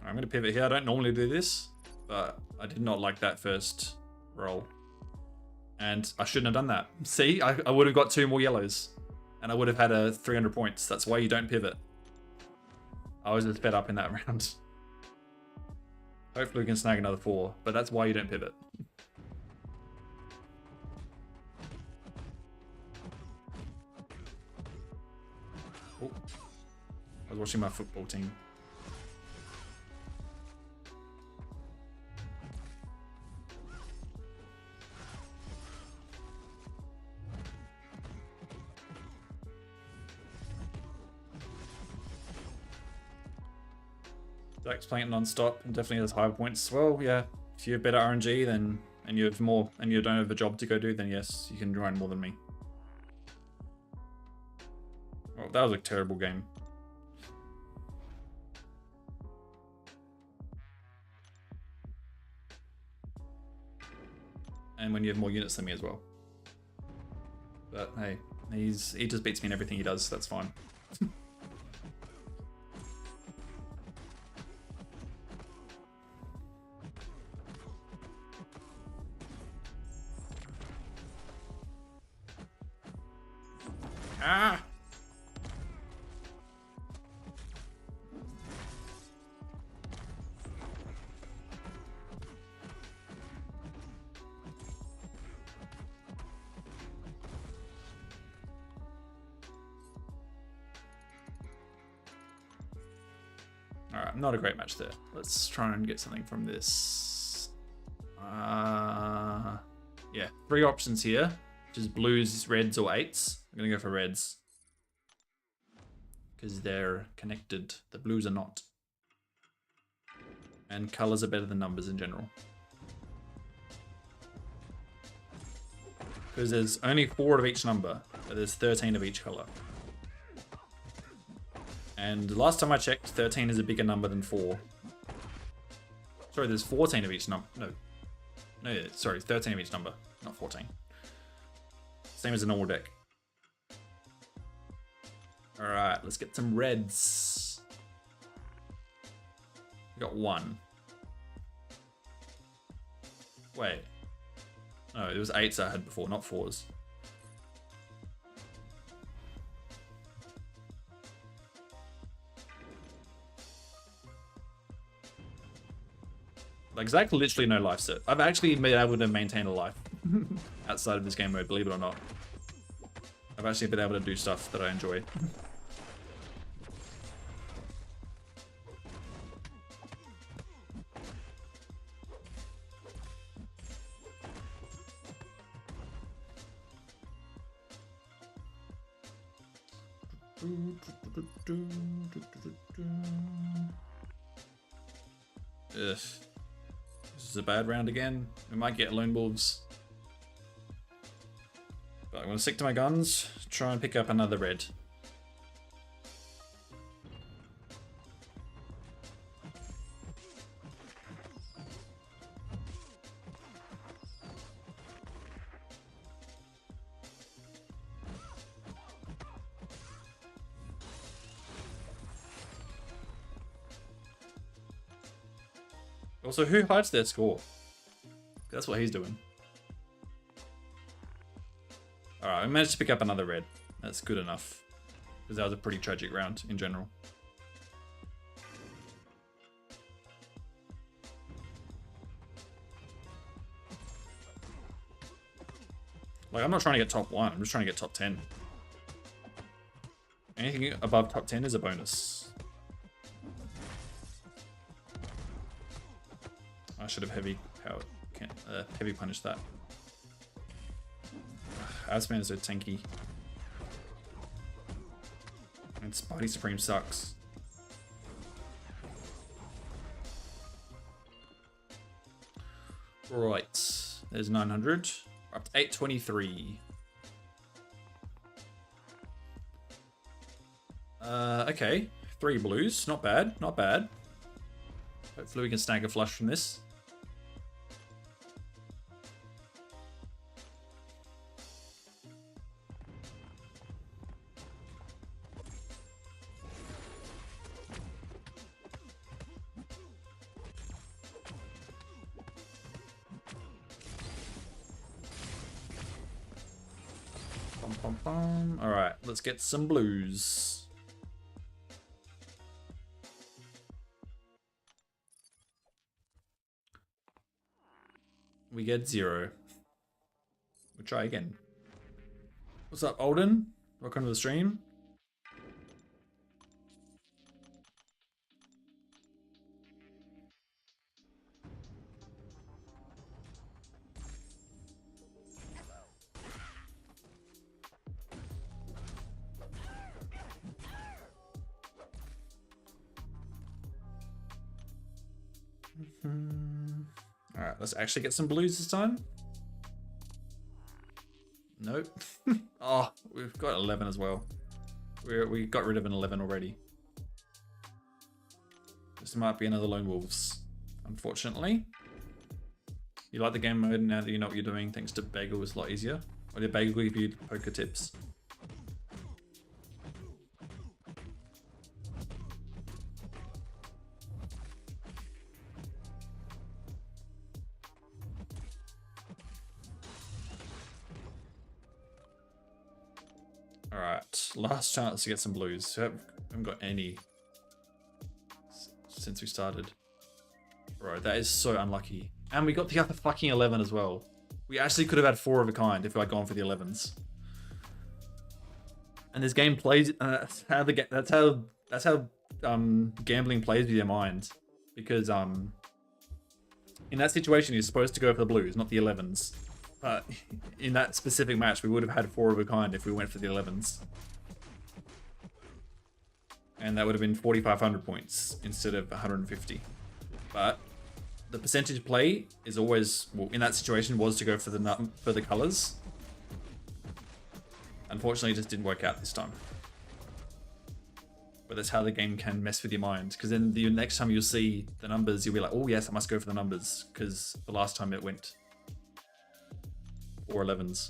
I'm going to pivot here. I don't normally do this, but I did not like that first roll. And I shouldn't have done that. See, I would have got 2 more yellows, and I would have had a 300 points. That's why you don't pivot. I was just fed up in that round. Hopefully we can snag another 4, but that's why you don't pivot. Oh, I was watching my football team. Zach's playing it non-stop and definitely has higher points. Well, yeah, if you have better RNG then, and you have more, and you don't have a job to go do, then yes, you can grind more than me. Oh, that was a terrible game. And when you have more units than me as well. But hey, he just beats me in everything he does, so that's fine. Ah! Alright, not a great match there. Let's try and get something from this. Yeah, 3 options here, which is blues, reds, or 8s. I'm gonna go for reds, because they're connected. The blues are not. And colors are better than numbers in general. Because there's only 4 of each number, but there's 13 of each color. And last time I checked, 13 is a bigger number than 4. Sorry, there's 14 of each number. No, sorry, 13 of each number, not 14. Same as a normal deck. All right, let's get some reds. We got one. Wait. No, it was 8s I had before, not 4s. Like, Zach literally no life set. I've actually been able to maintain a life outside of this game mode, believe it or not. I've actually been able to do stuff that I enjoy. Ugh. This is a bad round again. We might get Lone Wolves. But I'm going to stick to my guns, try and pick up another red. Also, who hides their score? That's what he's doing. Alright, I managed to pick up another red. That's good enough. Because that was a pretty tragic round in general. Like, I'm not trying to get top 1, I'm just trying to get top 10. Anything above top 10 is a bonus. I should have heavy punished that. Asman is so tanky. And Spidey Supreme sucks. Right. There's 900. We're up to 823. Okay. 3 blues. Not bad. Not bad. Hopefully we can snag a flush from this. Alright, let's get some blues. We get 0. We'll try again. What's up, Alden? Welcome to the stream. Alright, let's actually get some blues this time. Nope. Oh, we've got 11 as well. We got rid of an 11 already. This might be another Lone Wolves, unfortunately. You like the game mode now that you know what you're doing, thanks to Bagel, was a lot easier. Or did Bagel give you poker tips? Alright, last chance to get some blues. I haven't got any since we started. Bro, that is so unlucky. And we got the other fucking 11 as well. We actually could have had 4 of a kind if I'd gone for the 11s. And this game plays. That's how gambling plays with your mind. Because in that situation you're supposed to go for the blues, not the 11s. But in that specific match, we would have had 4 of a kind if we went for the 11s. And that would have been 4,500 points instead of 150. But the percentage play is always, well, in that situation, was to go for the colors. Unfortunately, it just didn't work out this time. But But that's how the game can mess with your mind. Because then the next time you'll see the numbers, you'll be like, oh yes, I must go for the numbers. Because the last time it went 4 11s.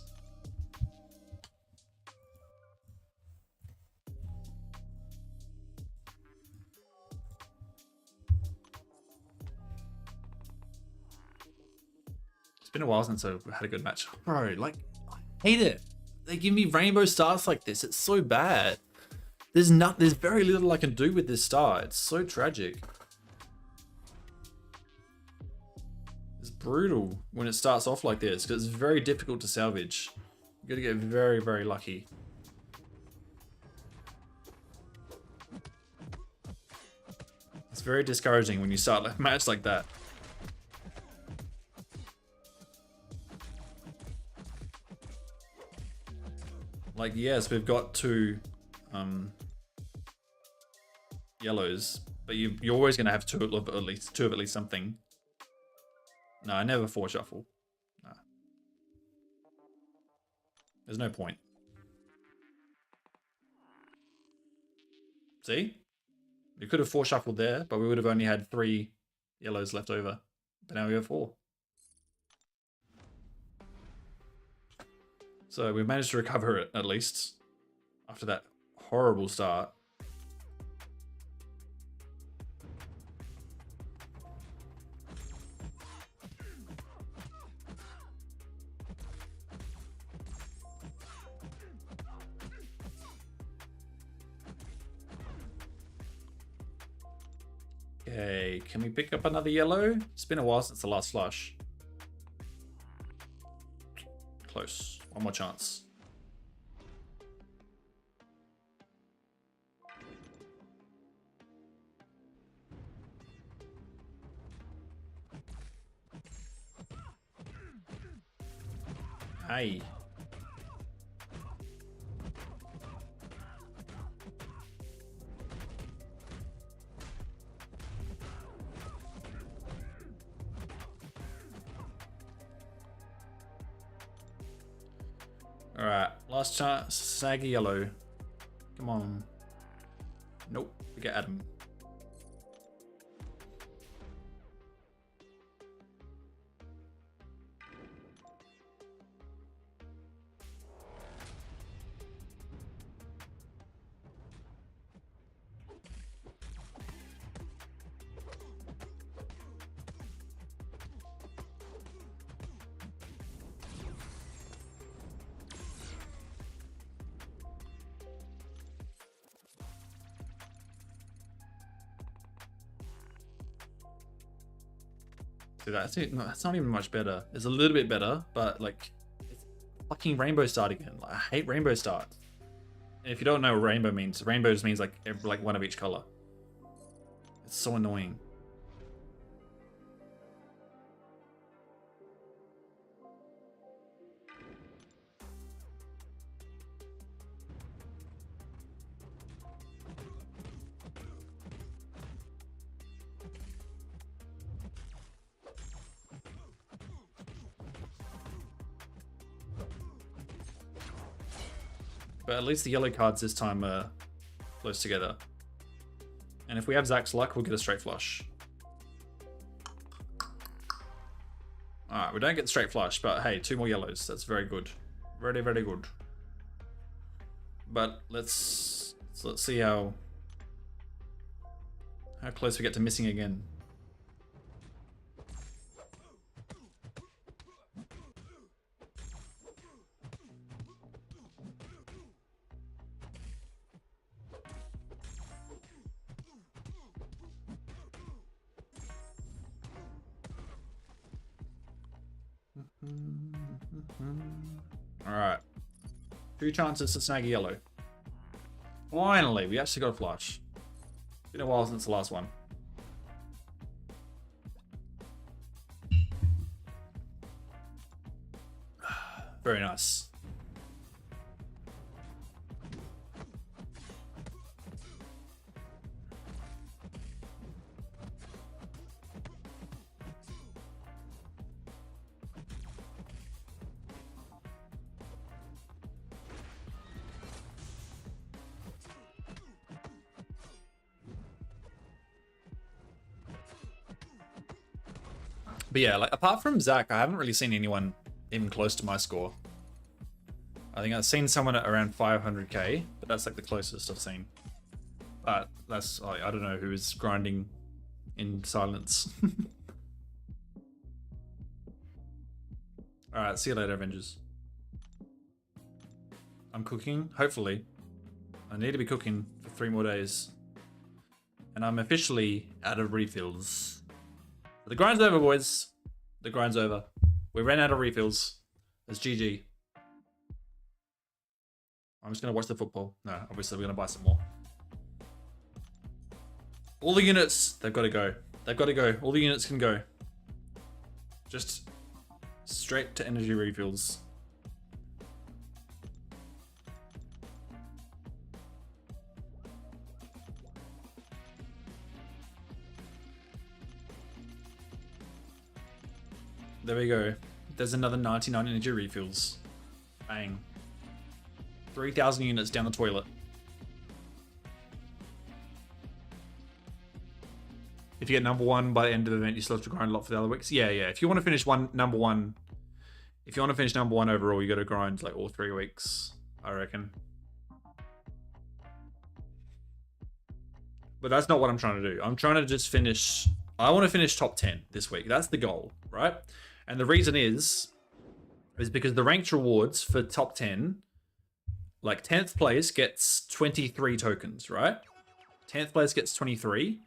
It's been a while since I've had a good match. Bro, like, I hate it. They give me rainbow stars like this. It's so bad. There's very little I can do with this star. It's so tragic. It's brutal when it starts off like this because it's very difficult to salvage. You gotta get very, very lucky. It's very discouraging when you start a match like that. Like, yes, we've got 2 yellows, but you're always going to have two of at least something. No, I never 4 shuffle. No. There's no point. See? We could have 4 shuffled there, but we would have only had 3 yellows left over. But now we have 4. So we managed to recover it, at least, after that horrible start. Okay, can we pick up another yellow? It's been a while since the last flush. Close. One more chance. Hey. Alright, last chance, saggy yellow. Come on. Nope, we get Adam. See, that's not even much better. It's a little bit better, but like, it's fucking rainbow start again. Like, I hate rainbow start. And if you don't know what rainbow means, rainbow just means like one of each color. It's so annoying. But at least the yellow cards this time are close together. And if we have Zach's luck, we'll get a straight flush. Alright, we don't get the straight flush, but hey, 2 more yellows. That's very good. Very, very good. But let's see how close we get to missing again. Alright. 2 chances to snag a yellow. Finally, we actually got a flush. Been a while since the last one. Very nice. But yeah, like apart from Zach, I haven't really seen anyone even close to my score. I think I've seen someone at around 500k, but that's like the closest I've seen. But that's, I don't know who is grinding in silence. Alright, see you later, Avengers. I'm cooking, hopefully. I need to be cooking for 3 more days. And I'm officially out of refills. But the grind's over, boys. The grind's over. We ran out of refills. It's GG. I'm just going to watch the football. No, obviously we're going to buy some more. All the units, they've got to go. They've got to go. All the units can go. Just straight to energy refills. There we go. There's another 99 energy refills. Bang. 3,000 units down the toilet. If you get number 1 by the end of the event, you still have to grind a lot for the other weeks. Yeah. If you want to finish number one overall, you got to grind like all 3 weeks, I reckon. But that's not what I'm trying to do. I'm trying to just finish. I want to finish top 10 this week. That's the goal, right? And the reason is because the ranked rewards for top 10, like 10th place gets 23 tokens, right? 10th place gets 23.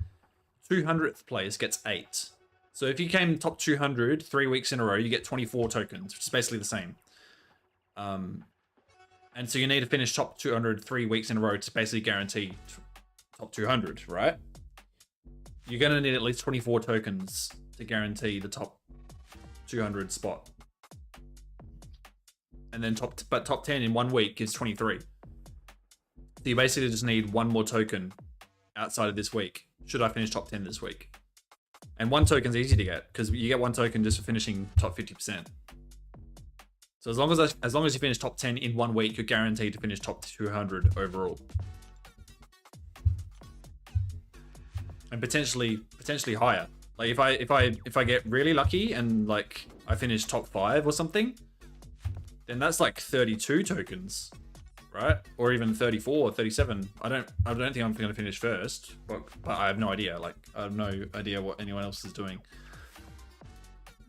200th place gets 8. So if you came top 200 3 weeks in a row, you get 24 tokens, which is basically the same. And so you need to finish top 200 3 weeks in a row to basically guarantee top 200, right? You're going to need at least 24 tokens to guarantee the top 200 spot. And then top 10 in 1 week is 23. So you basically just need 1 more token outside of this week. Should I finish top 10 this week? And 1 token's easy to get because you get 1 token just for finishing top 50%. So as long as you finish top 10 in 1 week, you're guaranteed to finish top 200 overall. And potentially higher. Like if I get really lucky and like I finish top 5 or something, then that's like 32 tokens, right? Or even 34 or 37. I don't think I'm going to finish first, but I have no idea. Like I have no idea what anyone else is doing.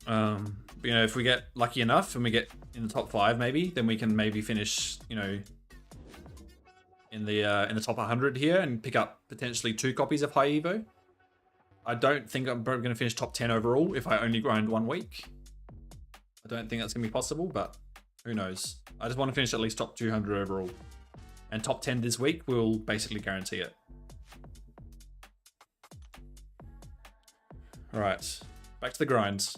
You know, if we get lucky enough and we get in the top 5 maybe, then we can maybe finish, you know, in the top 100 here and pick up potentially 2 copies of High Evo. I don't think I'm probably going to finish top 10 overall if I only grind 1 week. I don't think that's going to be possible, but who knows? I just want to finish at least top 200 overall. And top 10 this week will basically guarantee it. All right, back to the grinds.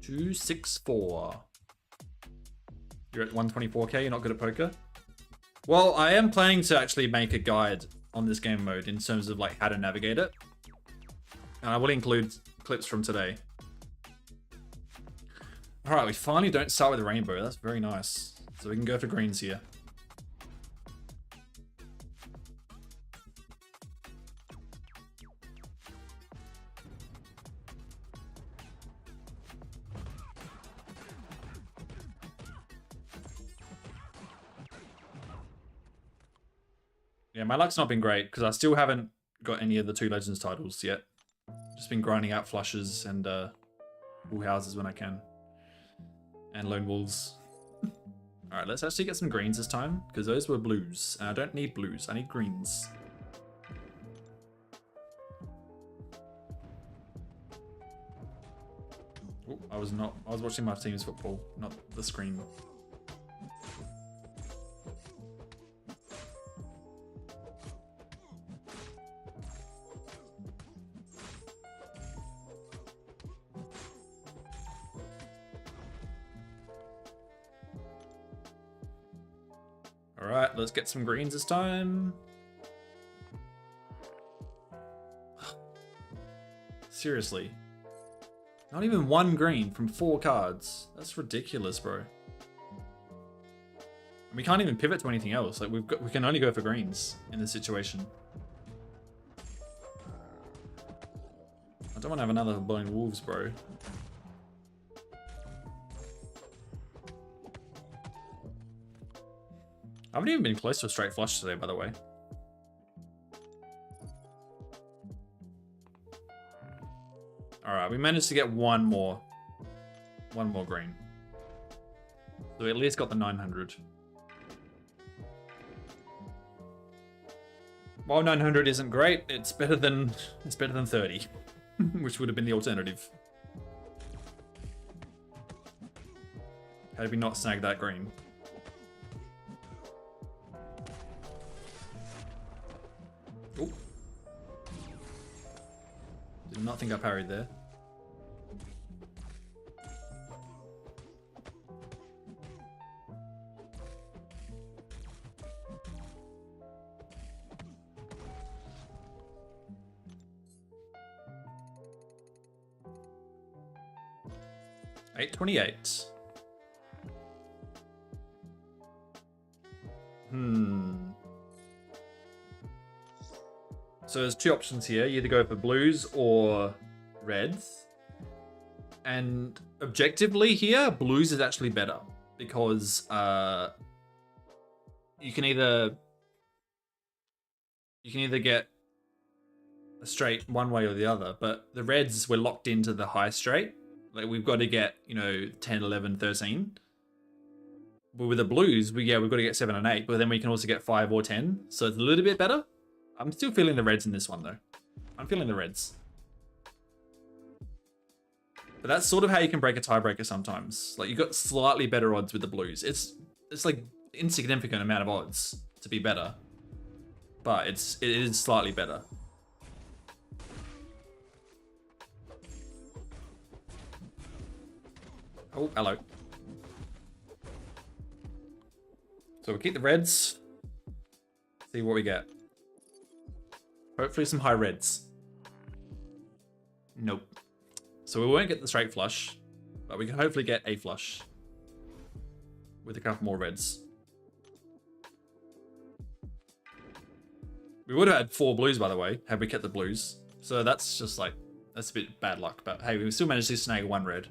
$264. You're at 124k, you're not good at poker? Well, I am planning to actually make a guide on this game mode in terms of like how to navigate it. And I will include clips from today. All right, we finally don't start with a rainbow. That's very nice. So we can go for greens here. Yeah, my luck's not been great because I still haven't got any of the 2 Legends titles yet. Just been grinding out flushes and bull houses when I can. And lone wolves. Alright, let's actually get some greens this time because those were blues. And I don't need blues, I need greens. Oh, I was watching my team's football, not the screen. Alright, let's get some greens this time. Seriously. Not even 1 green from 4 cards. That's ridiculous, bro. We can't even pivot to anything else. Like we can only go for greens in this situation. I don't want to have another Blowing Wolves, bro. I haven't even been close to a straight flush today, by the way. All right, we managed to get one more green. So we at least got the 900. While 900 isn't great, it's better than 30, which would have been the alternative. Had we not snagged that green. Oh. Did not think I parried there. $8.28. So there's two options here. You either go for blues or reds. And objectively here, blues is actually better because you can either get a straight one way or the other, but the reds, we're locked into the high straight. Like we've got to get, 10, 11, 13. But with the blues, we've got to get 7 and 8, but then we can also get 5 or 10. So it's a little bit better. I'm still feeling the reds in this one though. I'm feeling the reds. But that's sort of how you can break a tiebreaker sometimes. Like you got slightly better odds with the blues. It's like insignificant amount of odds to be better. But it is slightly better. Oh, hello. So we'll keep the reds. See what we get. Hopefully some high reds. Nope. So we won't get the straight flush, but we can hopefully get a flush with a couple more reds. We would have had 4 blues, by the way, had we kept the blues. So that's just like, that's a bit bad luck, but hey, we still managed to snag 1 red.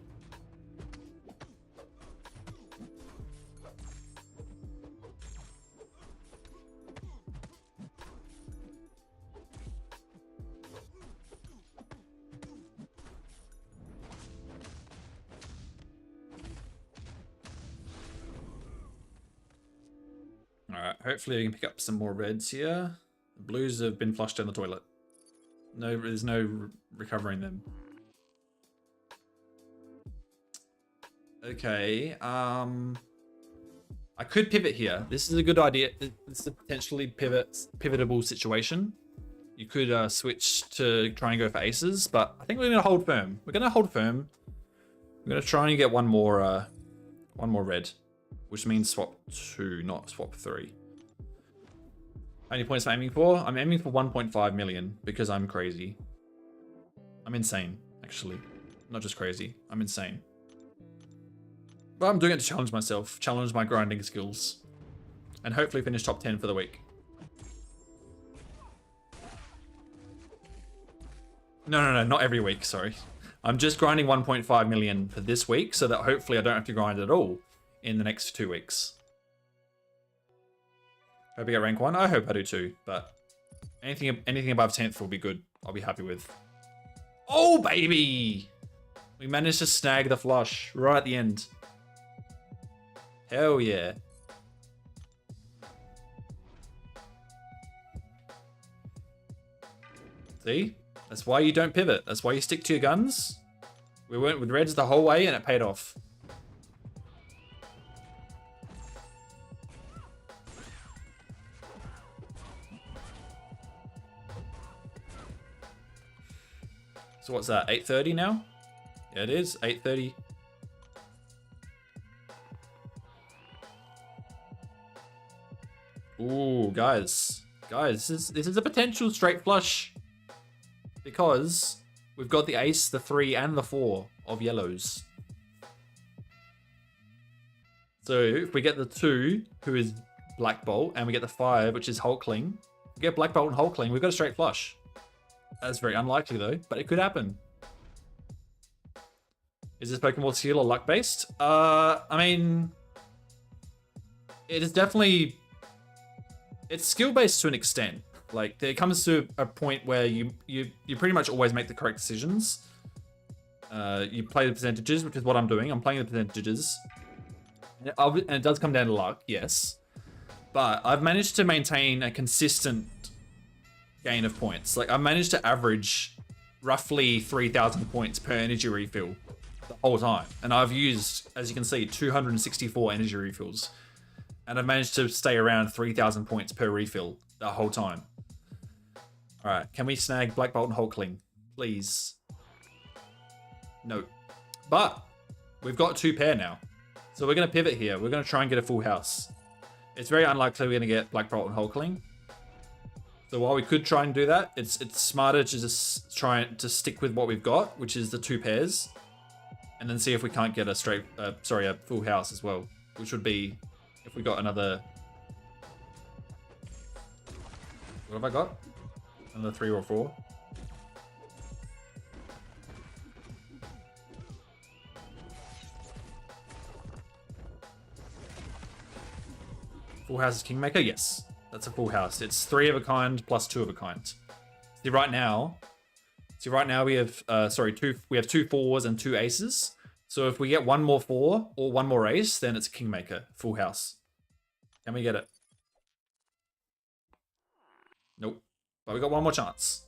Alright, hopefully we can pick up some more reds here. The blues have been flushed down the toilet. No, there's no recovering them. Okay, I could pivot here. This is a good idea. This is a potentially pivotable situation. You could switch to try and go for aces, but I think we're gonna hold firm. We're gonna hold firm. We're gonna try and get one more red, which means swap 2, not swap 3. How many points am I aiming for? I'm aiming for 1.5 million because I'm crazy. I'm insane, actually. Not just crazy, I'm insane. But I'm doing it to challenge myself, challenge my grinding skills, and hopefully finish top 10 for the week. No, not every week, sorry. I'm just grinding 1.5 million for this week so that hopefully I don't have to grind at all in the next 2 weeks. Hope I get rank 1. I hope I do too, but anything above 10th will be good. I'll be happy with. Oh, baby! We managed to snag the flush right at the end. Hell yeah. See? That's why you don't pivot. That's why you stick to your guns. We went with reds the whole way and it paid off. So what's that, 8:30 now? Yeah, it is, 8:30. Ooh, guys, this is a potential straight flush because we've got the ace, the 3, and the 4 of yellows. So if we get the 2, who is Black Bolt, and we get the 5, which is Hulkling, we get Black Bolt and Hulkling, we've got a straight flush. That's very unlikely though, but it could happen. Is this Pokemon skill or luck based? I mean, it is definitely, it's skill based to an extent. Like there comes to a point where you pretty much always make the correct decisions. You play the percentages, which is what I'm doing. I'm playing the percentages. And it does come down to luck, yes. But I've managed to maintain a consistent gain of points. Like I've managed to average roughly 3,000 points per energy refill the whole time. And I've used, as you can see, 264 energy refills. And I've managed to stay around 3,000 points per refill the whole time. All right, can we snag Black Bolt and Hulkling, please? No. But we've got 2 pair now. So we're going to pivot here. We're going to try and get a full house. It's very unlikely we're going to get Black Bolt and Hulkling. So while we could try and do that, it's smarter to just try to stick with what we've got, which is the 2 pairs. And then see if we can't get a a full house as well. Which would be if we got another... What have I got? Another 3 or 4. Full house is Kingmaker? Yes. That's a full house. It's 3 of a kind plus 2 of a kind. See right now we have we have 2 4s and 2 aces. So if we get 1 more 4 or 1 more ace, then it's a Kingmaker, full house. Can we get it? Nope. But we got 1 more chance.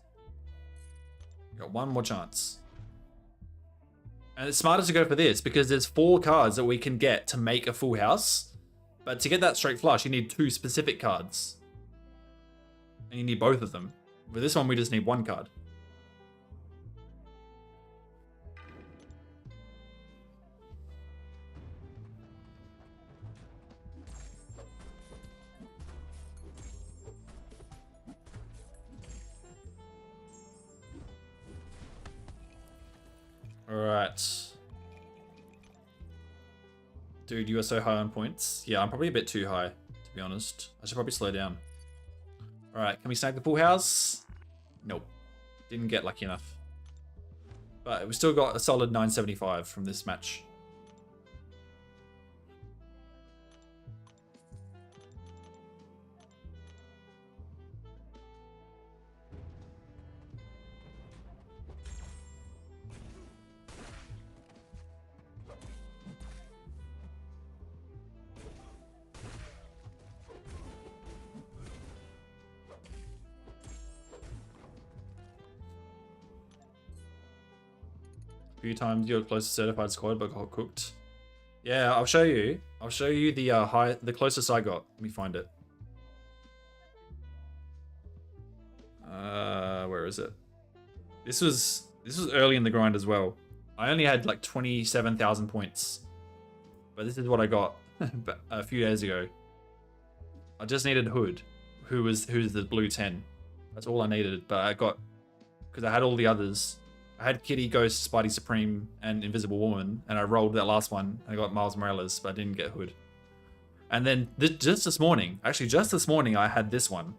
We got 1 more chance. And it's smarter to go for this because there's 4 cards that we can get to make a full house. But to get that straight flush, you need 2 specific cards. And you need both of them. With this one, we just need 1 card. Alright. Dude, you are so high on points. Yeah, I'm probably a bit too high, to be honest. I should probably slow down. Alright, can we snag the full house? Nope. Didn't get lucky enough. But we still got a solid 975 from this match. Few times you're close to certified squad but got cooked. Yeah, I'll show you. I'll show you the closest I got. Let me find it. Where is it? This was early in the grind as well. I only had like 27,000 points. But this is what I got a few days ago. I just needed Hood, who's the blue 10. That's all I needed, but I got, because I had all the others. I had Kitty, Ghost, Spidey Supreme, and Invisible Woman, and I rolled that last one. I got Miles Morales, but I didn't get Hood. And then just this morning, I had this one.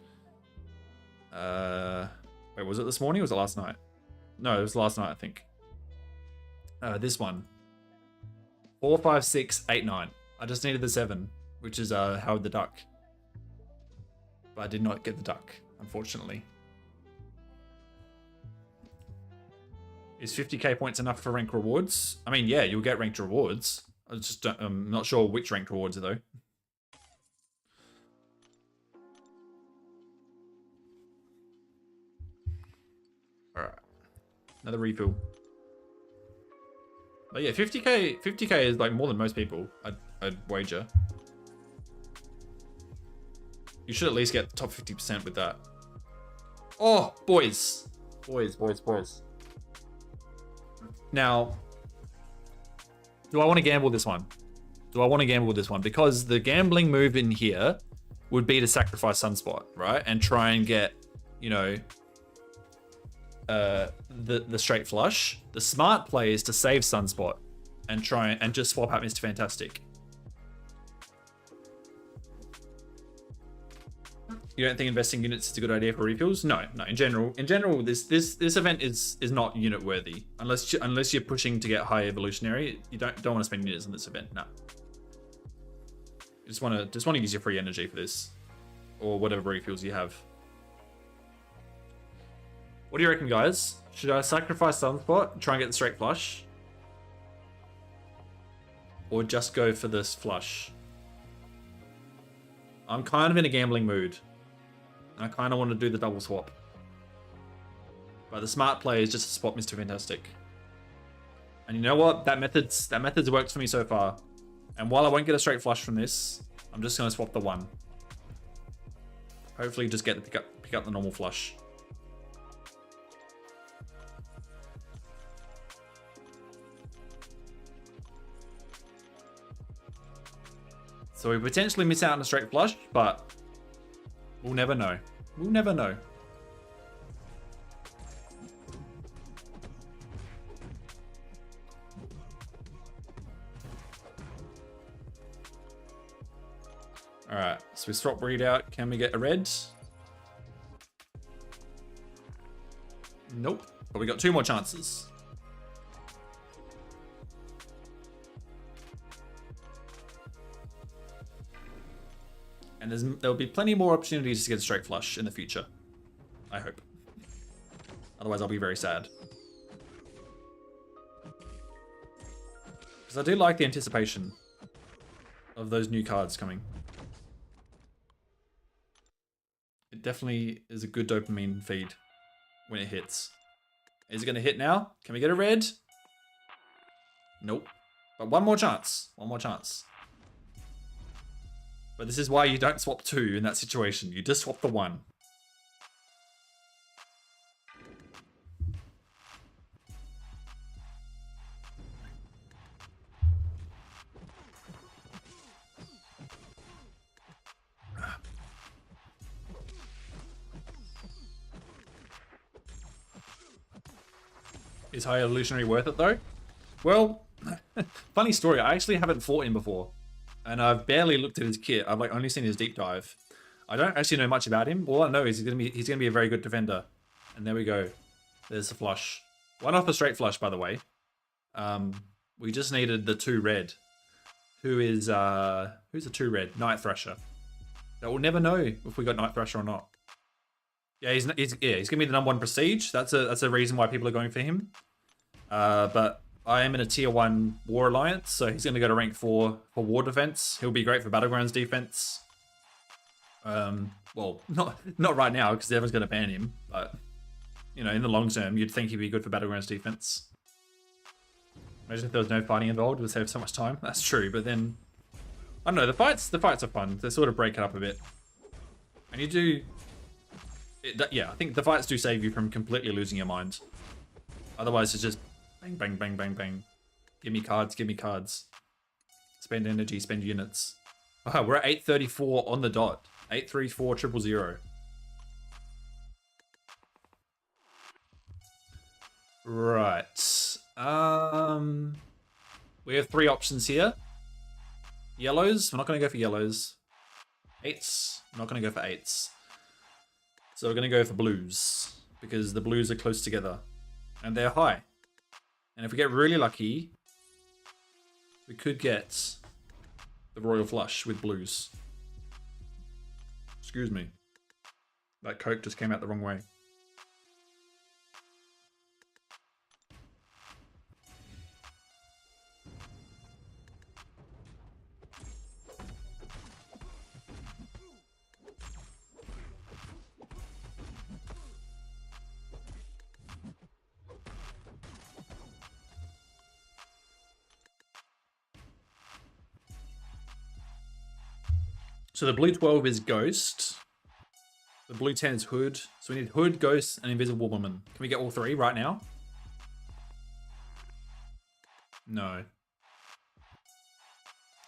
Wait, was it this morning or was it last night? No, it was last night, I think. This one. 4, 5, 6, 8, 9. I just needed the 7, which is Howard the Duck. But I did not get the duck, unfortunately. Is 50k points enough for rank rewards? I mean, yeah, you'll get ranked rewards. I'm not sure which ranked rewards though. Alright. Another refill. But yeah, 50k is like more than most people, I'd wager. You should at least get top 50% with that. Oh, boys. Boys. Now, do I want to gamble this one? Because the gambling move in here would be to sacrifice Sunspot, right? And try and get, you know, the straight flush. The smart play is to save Sunspot and try and just swap out Mr. Fantastic. You don't think investing units is a good idea for refills? No. In general, this event is not unit worthy unless you're pushing to get high evolutionary. You don't want to spend units on this event. No. You just want to use your free energy for this, or whatever refills you have. What do you reckon, guys? Should I sacrifice Sunspot and try and get the straight flush, or just go for this flush? I'm kind of in a gambling mood. I kind of want to do the double swap. But the smart play is just to swap Mr. Fantastic. And you know what? That method's worked for me so far. And while I won't get a straight flush from this, I'm just going to swap the 1. Hopefully just get the pick up the normal flush. So we potentially miss out on a straight flush, but we'll never know. We'll never know. Alright, so we swap breed out. Can we get a red? Nope. But we got 2 more chances. And there'll be plenty more opportunities to get a straight flush in the future. I hope. Otherwise, I'll be very sad. Because I do like the anticipation of those new cards coming. It definitely is a good dopamine feed when it hits. Is it going to hit now? Can we get a red? Nope. But one more chance. One more chance. But this is why you don't swap 2 in that situation. You just swap the 1. Is High Evolutionary worth it though? Well, funny story. I actually haven't fought him before. And I've barely looked at his kit. I've only seen his deep dive. I don't actually know much about him. All I know is he's gonna be a very good defender. And there we go. There's the flush. 1 off a straight flush, by the way. We just needed the 2 red. Who's the 2 red? Night Thrasher. That we'll never know if we got Night Thrasher or not. Yeah, he's gonna be the #1 prestige. That's a reason why people are going for him. But I am in a tier 1 War Alliance, so he's going to go to rank 4 for War Defense. He'll be great for Battlegrounds defense. Well, not right now, because everyone's going to ban him. But, you know, in the long term, you'd think he'd be good for Battlegrounds defense. Imagine if there was no fighting involved, it would save so much time. That's true, but then... I don't know, the fights are fun. They sort of break it up a bit. And you do... yeah, I think the fights do save you from completely losing your mind. Otherwise, it's just... Bang, bang, bang, bang, bang. Give me cards, give me cards. Spend energy, spend units. Oh, we're at 834 on the dot. 834 000. Right. We have 3 options here. Yellows, we're not going to go for yellows. 8s, we're not going to go for 8s. So we're going to go for blues. Because the blues are close together. And they're high. And if we get really lucky, we could get the Royal Flush with blues. Excuse me. That Coke just came out the wrong way. So the blue 12 is Ghost. The blue 10 is Hood. So we need Hood, Ghost, and Invisible Woman. Can we get all 3 right now? No.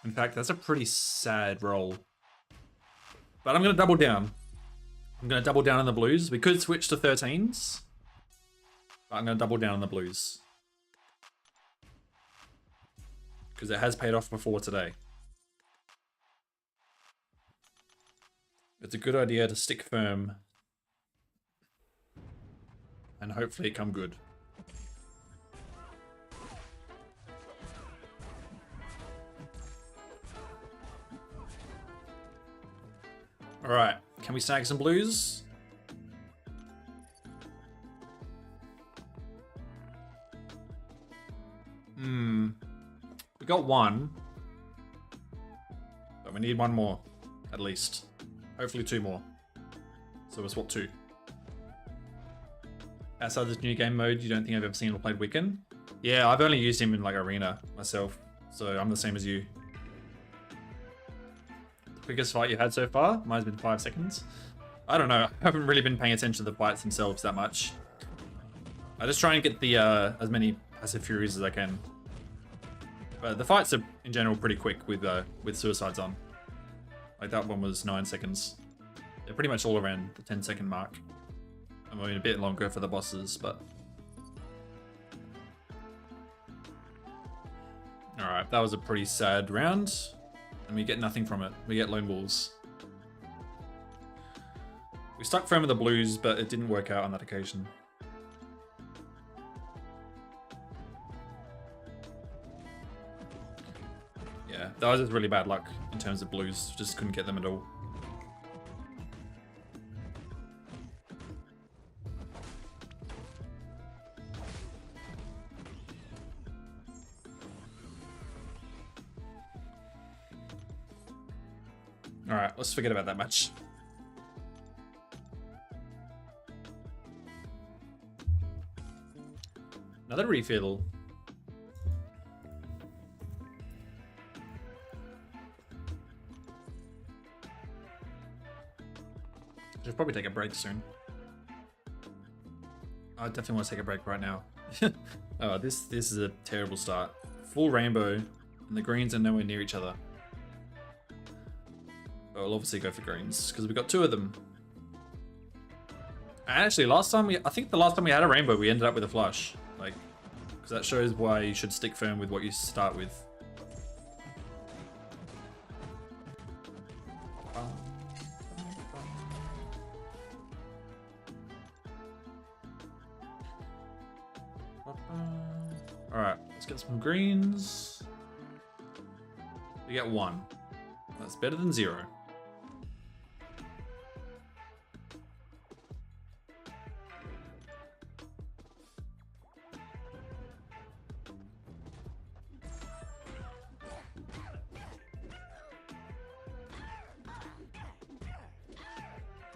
In fact, that's a pretty sad roll. But I'm going to double down. I'm going to double down on the blues. We could switch to 13s. But I'm going to double down on the blues. Because it has paid off before today. it's a good idea to stick firm. And hopefully it come good. Alright, can we snag some blues? We got one. But we need one more, at least. Hopefully 2 more. So we'll swap 2. Outside this new game mode, you don't think I've ever seen or played Wiccan? Yeah, I've only used him in like Arena myself, so I'm the same as you. Quickest fight you had so far? Mine's been 5 seconds. I don't know, I haven't really been paying attention to the fights themselves that much. I just try and get the as many passive furies as I can. But the fights are in general pretty quick with suicides on. Like that one was 9 seconds. They're pretty much all around the 10-second mark. I mean, a bit longer for the bosses, but... Alright, that was a pretty sad round. And we get nothing from it. We get lone wolves. We stuck firm with the blues, but it didn't work out on that occasion. Yeah, that was just really bad luck in terms of blues. Just couldn't get them at all. Alright, let's forget about that match. Another refill. Should probably take a break soon. I definitely want to take a break right now. Oh, this is a terrible start. Full rainbow, and the greens are nowhere near each other. But we'll obviously go for greens because we got 2 of them. And actually, I think the last time we had a rainbow, we ended up with a flush. Like, because that shows why you should stick firm with what you start with. Alright, let's get some greens. We get 1. That's better than 0.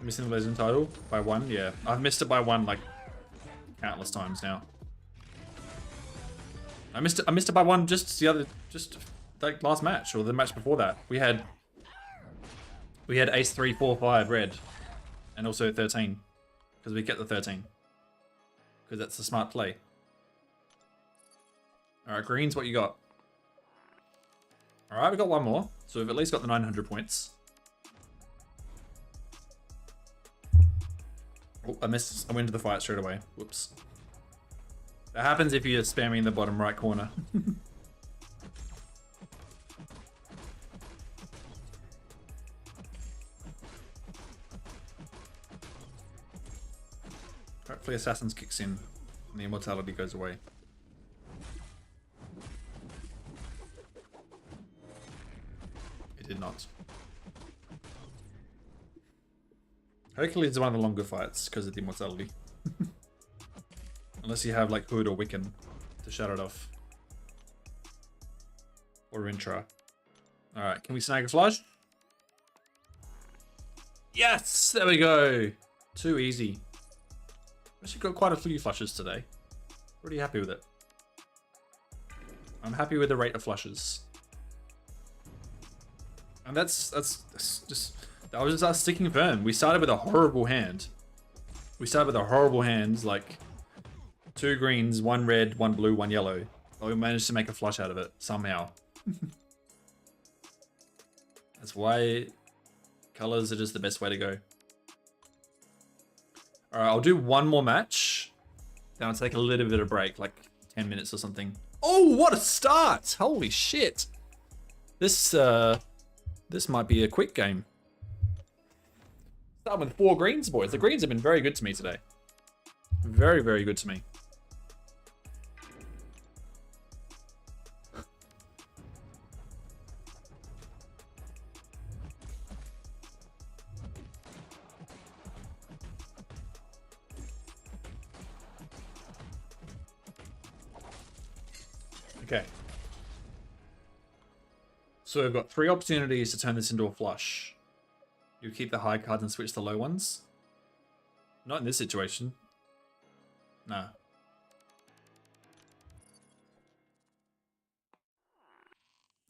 Missing the legend title by 1? Yeah, I've missed it by 1 like countless times now. I missed it by 1 just like last match or the match before that. We had ace 3, 4, 5 red, and also 13 because we get the 13 because that's the smart play. All right, greens, what you got? All right, we got 1 more, so we've at least got the 900 points. Oh, I missed. I went into the fight straight away. Whoops. That happens if you're spamming in the bottom right corner. Hopefully Assassins kicks in and the immortality goes away. It did not. Hercules is one of the longer fights because of the immortality. Unless you have like Hood or Wiccan to shut it off. Or Intra. Alright, can we snag a flush? Yes! There we go! Too easy. Actually got quite a few flushes today. Pretty happy with it. I'm happy with the rate of flushes. And that's just... That was just us sticking firm. We started with a horrible hand. Like 2 greens, 1 red, 1 blue, 1 yellow. But we managed to make a flush out of it, somehow. That's why colors are just the best way to go. Alright, I'll do 1 more match. Then I'll take a little bit of break, like 10 minutes or something. Oh, what a start! Holy shit! This might be a quick game. Start with 4 greens, boys. The greens have been very good to me today. Very, very good to me. Okay. So we've got 3 opportunities to turn this into a flush. You keep the high cards and switch the low ones? Not in this situation. Nah.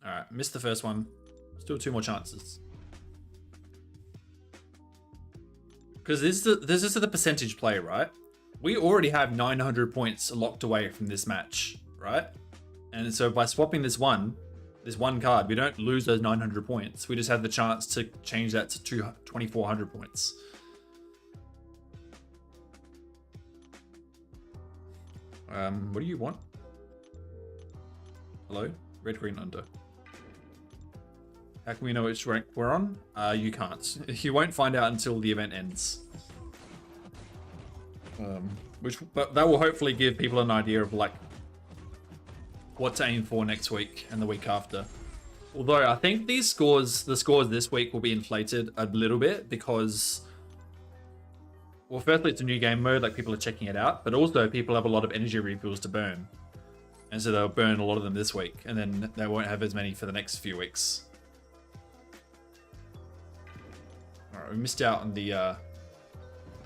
Alright, missed the first one. Still 2 more chances. Because this is the percentage play, right? We already have 900 points locked away from this match, right? And so by swapping this one card, we don't lose those 900 points. We just have the chance to change that to 2,400 points. What do you want? Hello? Red, green, under. How can we know which rank we're on? You can't. You won't find out until the event ends. But that will hopefully give people an idea of like what to aim for next week and the week after. Although I think the scores this week will be inflated a little bit because, well, firstly it's a new game mode, like people are checking it out, but also people have a lot of energy refills to burn. And so they'll burn a lot of them this week, and then they won't have as many for the next few weeks. Alright, we missed out on the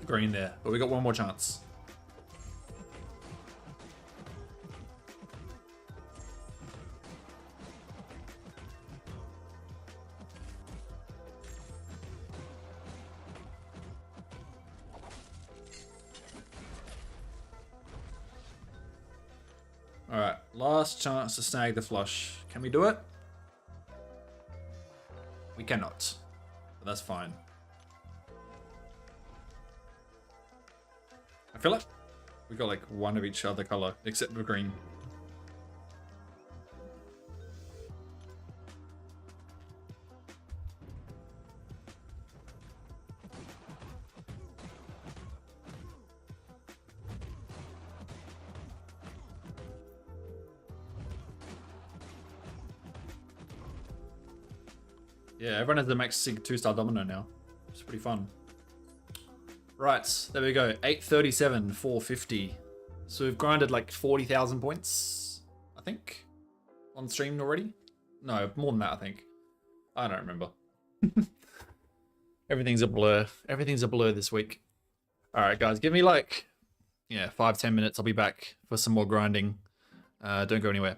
green there, but we got one more chance. Alright, last chance to snag the flush. Can we do it? We cannot, but that's fine. I feel like we got like one of each other color, except for green. Yeah, everyone has the max sig 2-star domino now. It's pretty fun. Right, there we go. 837, 450. So we've grinded like 40,000 points, I think, on stream already. No, more than that, I think. I don't remember. Everything's a blur. Everything's a blur this week. All right, guys, give me like, 5-10 minutes. I'll be back for some more grinding. Don't go anywhere.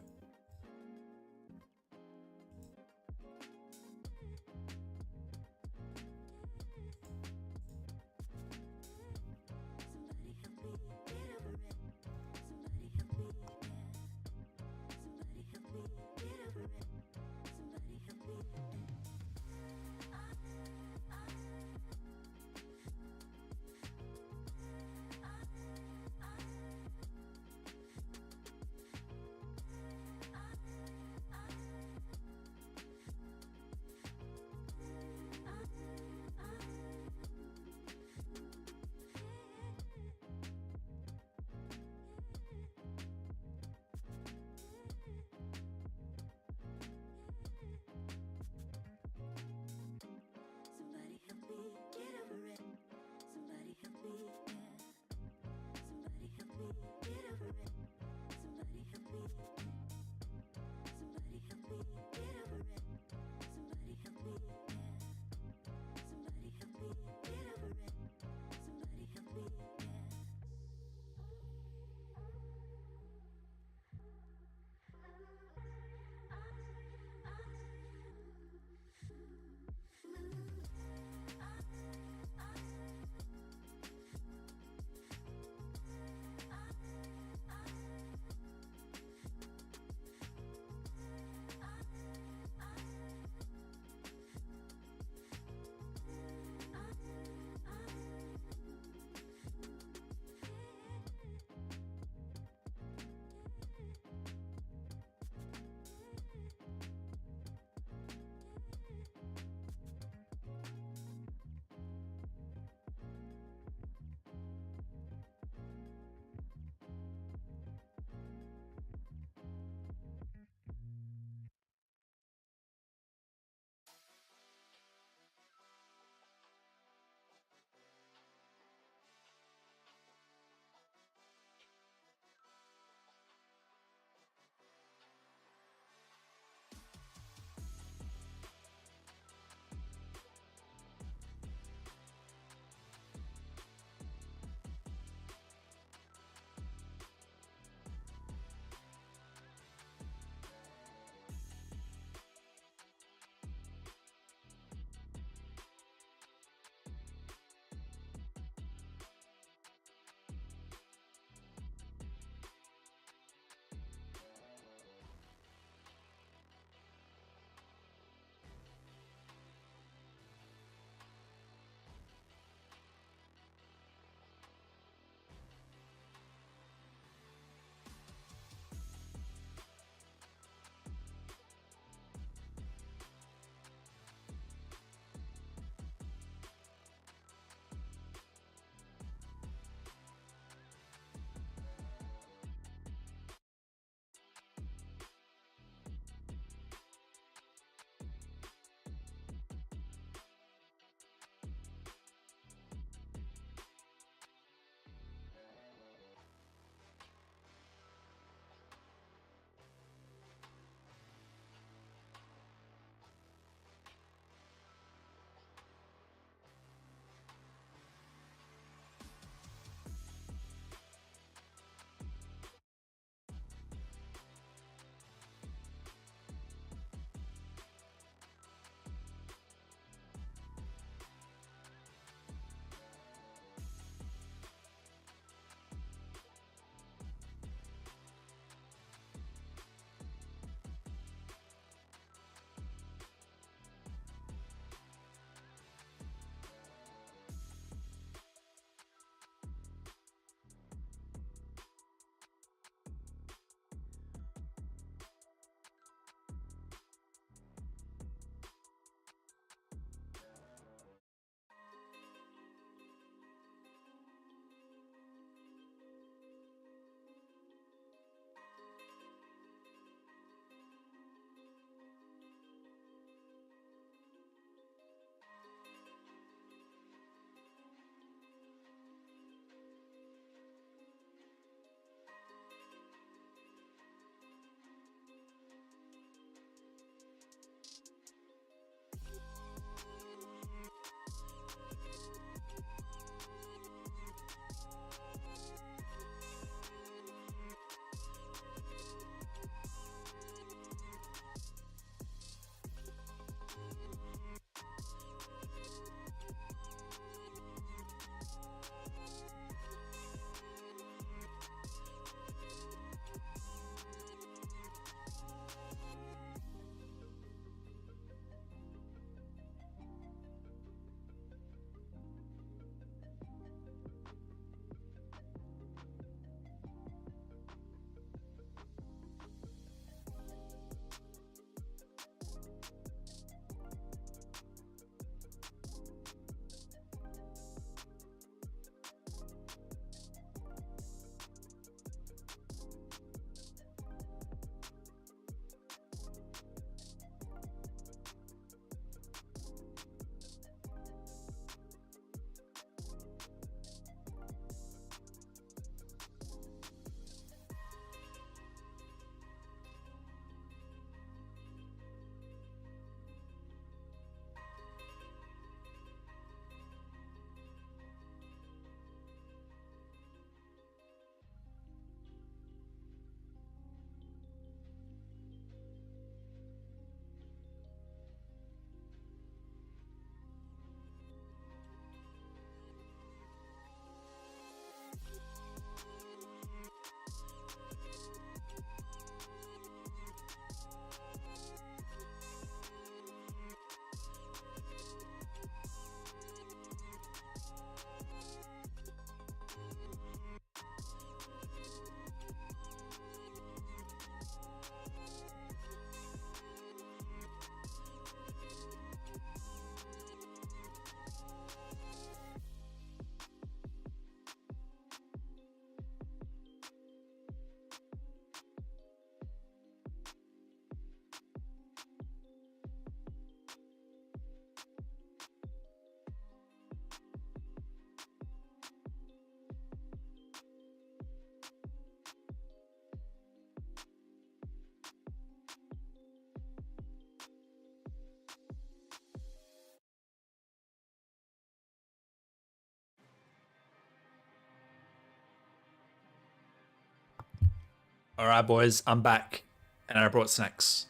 All right, boys, I'm back, and I brought snacks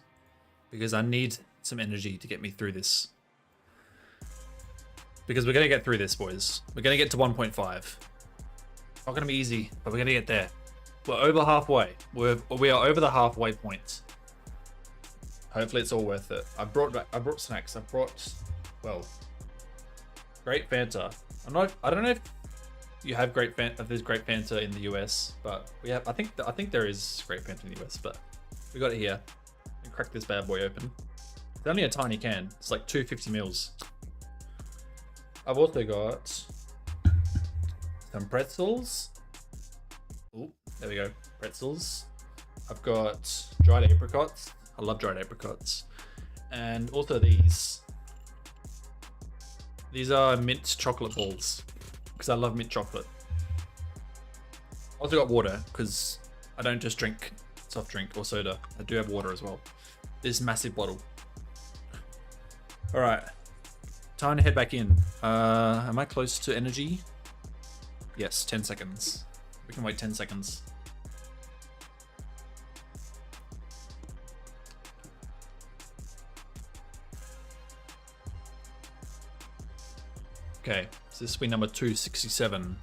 because I need some energy to get me through this. Because we're gonna get through this, boys. We're gonna get to 1.5. Not gonna be easy, but we're gonna get there. We're over halfway. We are over the halfway point. Hopefully, it's all worth it. I brought snacks. I brought, well, Great Fanta. I don't know if you have Great Fanta. If there's Great Fanta in the US, but we have. I think there is Great Fanta in the US, but we got it here. And crack this bad boy open. It's only a tiny can. It's like 250 mils. I've also got some pretzels. Oh, there we go. Pretzels. I've got dried apricots. I love dried apricots. And also these. These are mint chocolate balls because I love mint chocolate. Also got water because I don't just drink soft drink or soda. I do have water as well. This massive bottle. All right, time to head back in. Am I close to energy? Yes, 10 seconds. We can wait 10 seconds. Okay, so this will be number 267.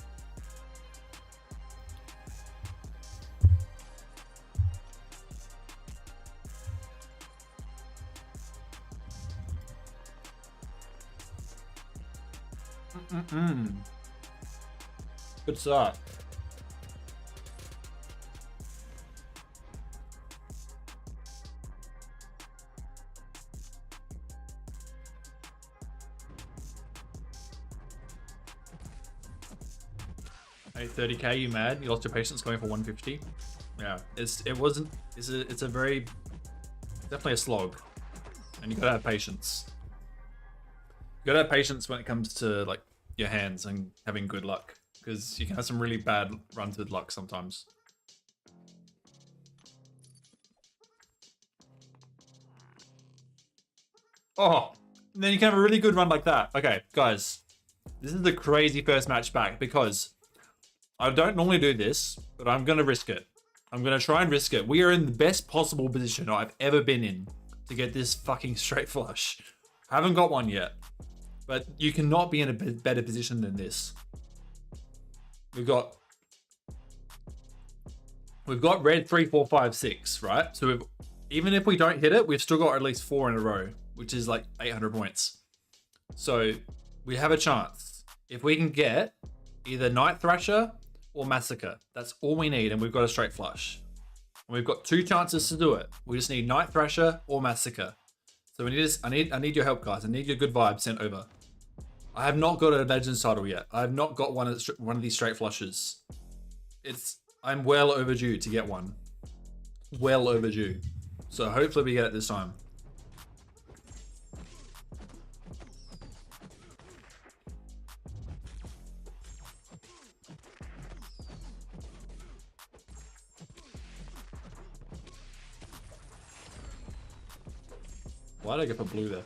Good start. Hey, 30k, you mad? You lost your patience going for 150? Yeah, it's a very, definitely a slog. And you gotta have patience. You gotta have patience when it comes to like your hands and having good luck. Because you can have some really bad runs with luck sometimes. Oh, and then you can have a really good run like that. Okay, guys, this is the crazy first match back because I don't normally do this, but I'm going to risk it. I'm going to try and risk it. We are in the best possible position I've ever been in to get this fucking straight flush. I haven't got one yet, but you cannot be in a better position than this. We've got red 3, 4, 5, 6, right? So even if we don't hit it, we've still got at least 4 in a row, which is like 800 points. So we have a chance. If we can get either Night Thrasher or Massacre, that's all we need, and we've got a straight flush. And we've got 2 chances to do it. We just need Night Thrasher or Massacre. So we need this. I need your help, guys. I need your good vibes sent over. I have not got a Legends title yet. I have not got one of these straight flushes. I'm well overdue to get one. Well overdue. So hopefully we get it this time. Why did I get for blue there?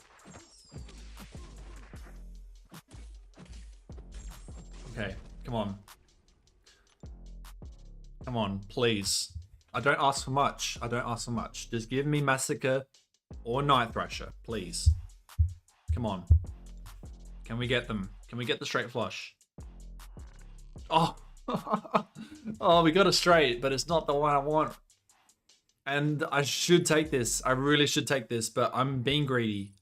Okay, come on. Come on, please. I don't ask for much. I don't ask for much. Just give me Massacre or Night Thrasher, please. Come on. Can we get them? Can we get the straight flush? Oh. Oh, we got a straight, but it's not the one I want. And I should take this. I really should take this, but I'm being greedy.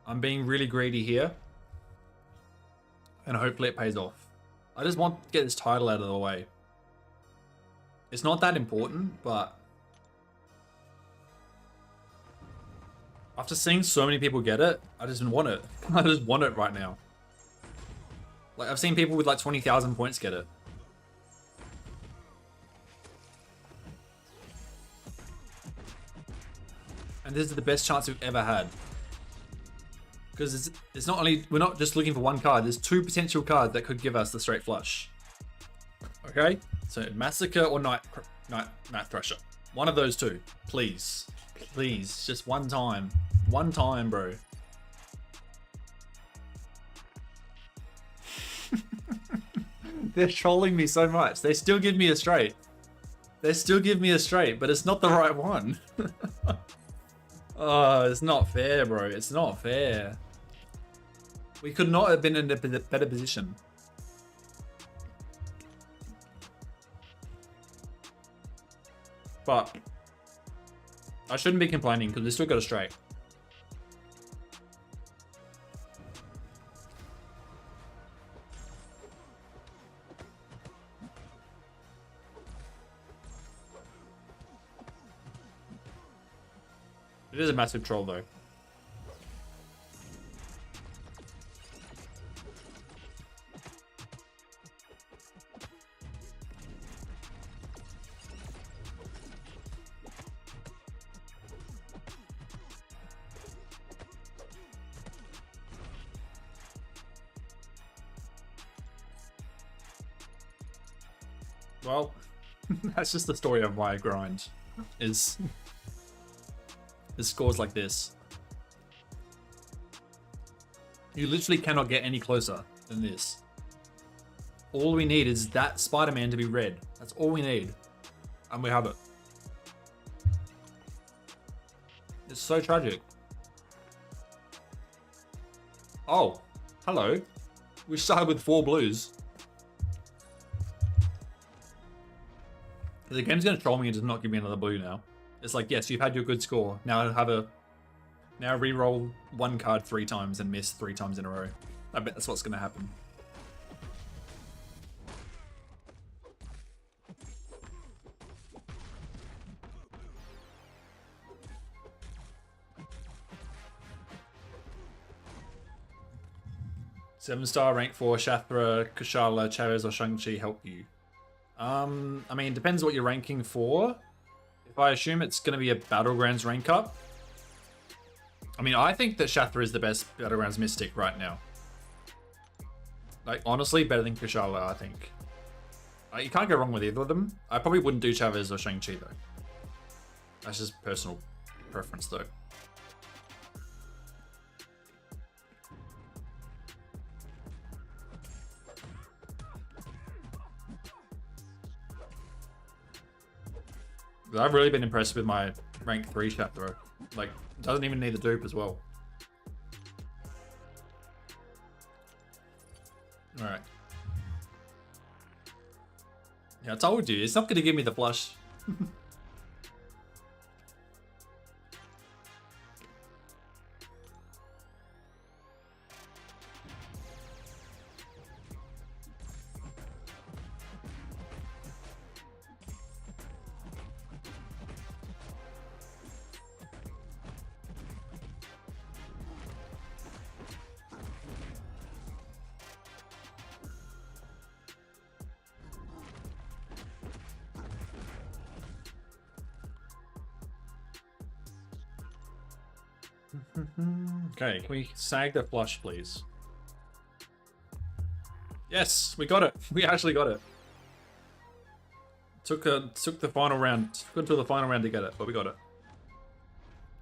I'm being really greedy here. And hopefully it pays off. I just want to get this title out of the way. It's not that important, but after seeing so many people get it, I just want it. I just want it right now. Like, I've seen people with like 20,000 points get it. And this is the best chance we've ever had. Because it's not only, we're not just looking for one card, there's 2 potential cards that could give us the straight flush. Okay, so Massacre or Night Thrasher. One of those 2, please. Please, just one time. One time, bro. They're trolling me so much. They still give me a straight. They still give me a straight, but it's not the right one. Oh, it's not fair, bro. It's not fair. We could not have been in a better position. But I shouldn't be complaining because we still got a straight. It is a massive troll though. Well, that's just the story of why I grind. Is scores like this. You literally cannot get any closer than this. All we need is that Spider-Man to be red. That's all we need. And we have it. It's so tragic. Oh, hello. We started with 4 blues. The game's gonna troll me and just not give me another blue now. It's like, yes, you've had your good score. Now re-roll 1 card 3 times and miss 3 times in a row. I bet that's what's gonna happen. Seven-star, rank 4, Shathra, Kushala, Chavez, or Shang-Chi help you. I mean, it depends what you're ranking for. If I assume it's going to be a Battlegrounds rank up. I mean, I think that Shathra is the best Battlegrounds Mystic right now. Like, honestly, better than Kushala, I think. You can't go wrong with either of them. I probably wouldn't do Chavez or Shang-Chi, though. That's just personal preference, though. I've really been impressed with my rank 3 Shathra. Like, doesn't even need the dupe as well. Alright. Yeah, I told you, it's not going to give me the flush. Okay, can we sag the flush, please? Yes, we got it. We actually got it. Took the final round. Took until the final round to get it, but we got it.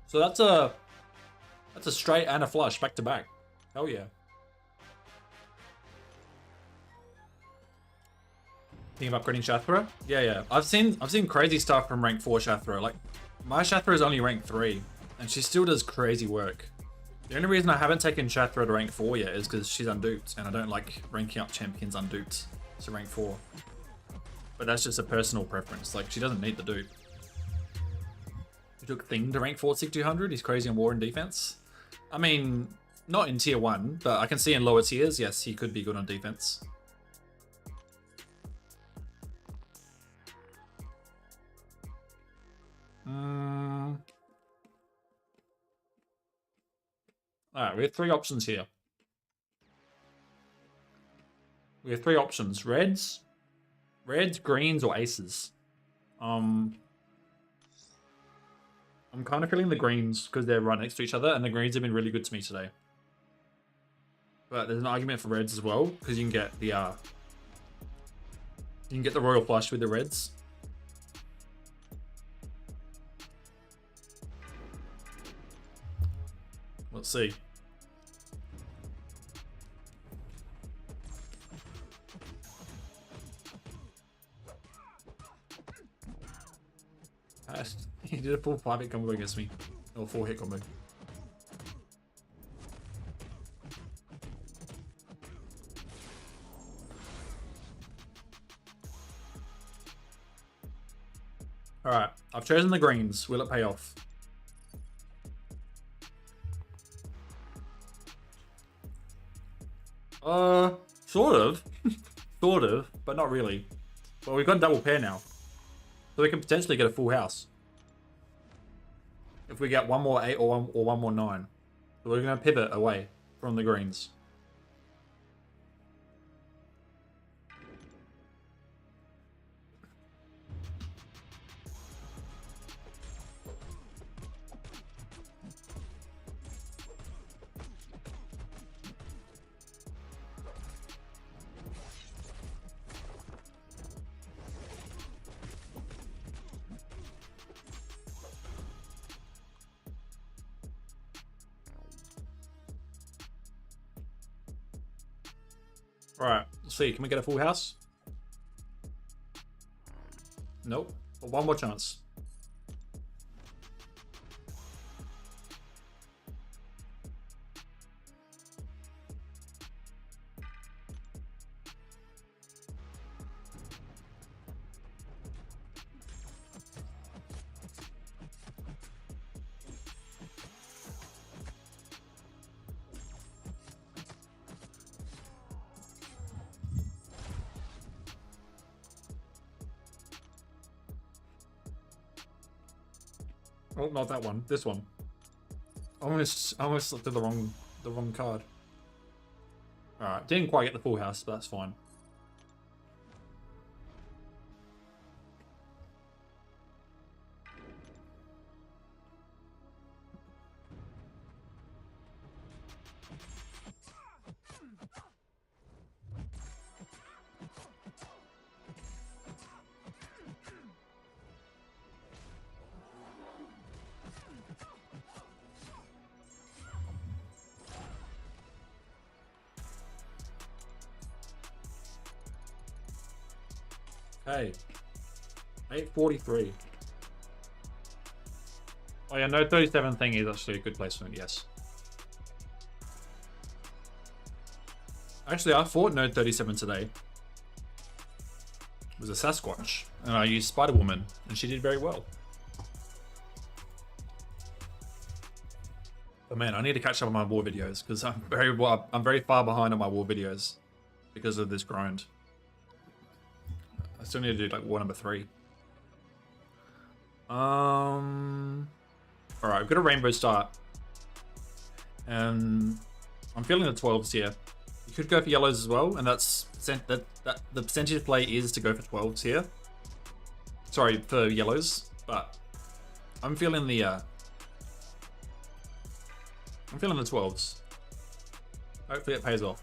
So that's a straight and a flush back to back. Hell yeah. Thinking of upgrading Shathra? Yeah. I've seen crazy stuff from rank 4 Shathra. Like, my Shathra is only rank 3, and she still does crazy work. The only reason I haven't taken Shathra to rank 4 yet is because she's unduped, and I don't like ranking up champions unduped to rank 4. But that's just a personal preference. Like, she doesn't need the dupe. We took Thing to rank 4 at 6200. He's crazy in war and defense. I mean, not in tier 1, but I can see in lower tiers, yes, he could be good on defense. Alright, we have 3 options here. We have 3 options. Reds, greens, or aces. I'm kind of feeling the greens because they're right next to each other, and the greens have been really good to me today. But there's an argument for reds as well, because you can get the royal flush with the reds. Let's see. did a full 5-hit combo against me. Or 4-hit combo. Alright, I've chosen the greens. Will it pay off? Sort of. Sort of, but not really. Well, we've got a double pair now. So we can potentially get a full house. If we get one more 8 or one more 9. So we're going to pivot away from the greens. Alright, let's see. Can we get a full house? Nope. But one more chance. Oh, not that one. This one. I almost selected the wrong card. Alright, didn't quite get the full house, but that's fine. Hey, 843. Oh yeah, Node 37 thing is actually a good placement, yes. Actually, I fought Node 37 today. It was a Sasquatch, and I used Spider-Woman, and she did very well. But man, I need to catch up on my war videos, because I'm very far behind on my war videos because of this grind. I still need to do like war number 3. Alright, I've got a rainbow start. And I'm feeling the 12s here. You could go for yellows as well, and that's the percentage play is to go for 12s here. Sorry, for yellows, but I'm feeling the 12s. Hopefully it pays off.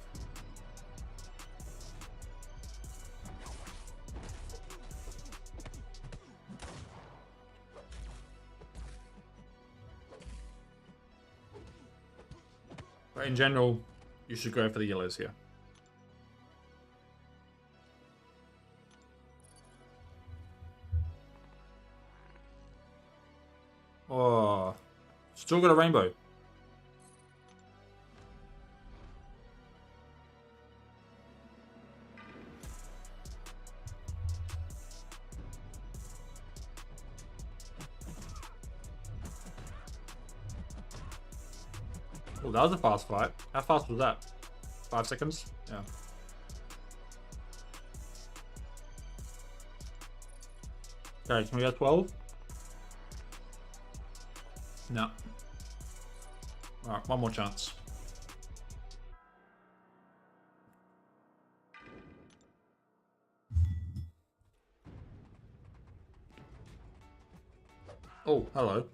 But in general, you should go for the yellows here. Oh, still got a rainbow. Oh, that was a fast fight. How fast was that? 5 seconds? Yeah. Okay, can we get 12? No. Alright, one more chance. Oh, hello.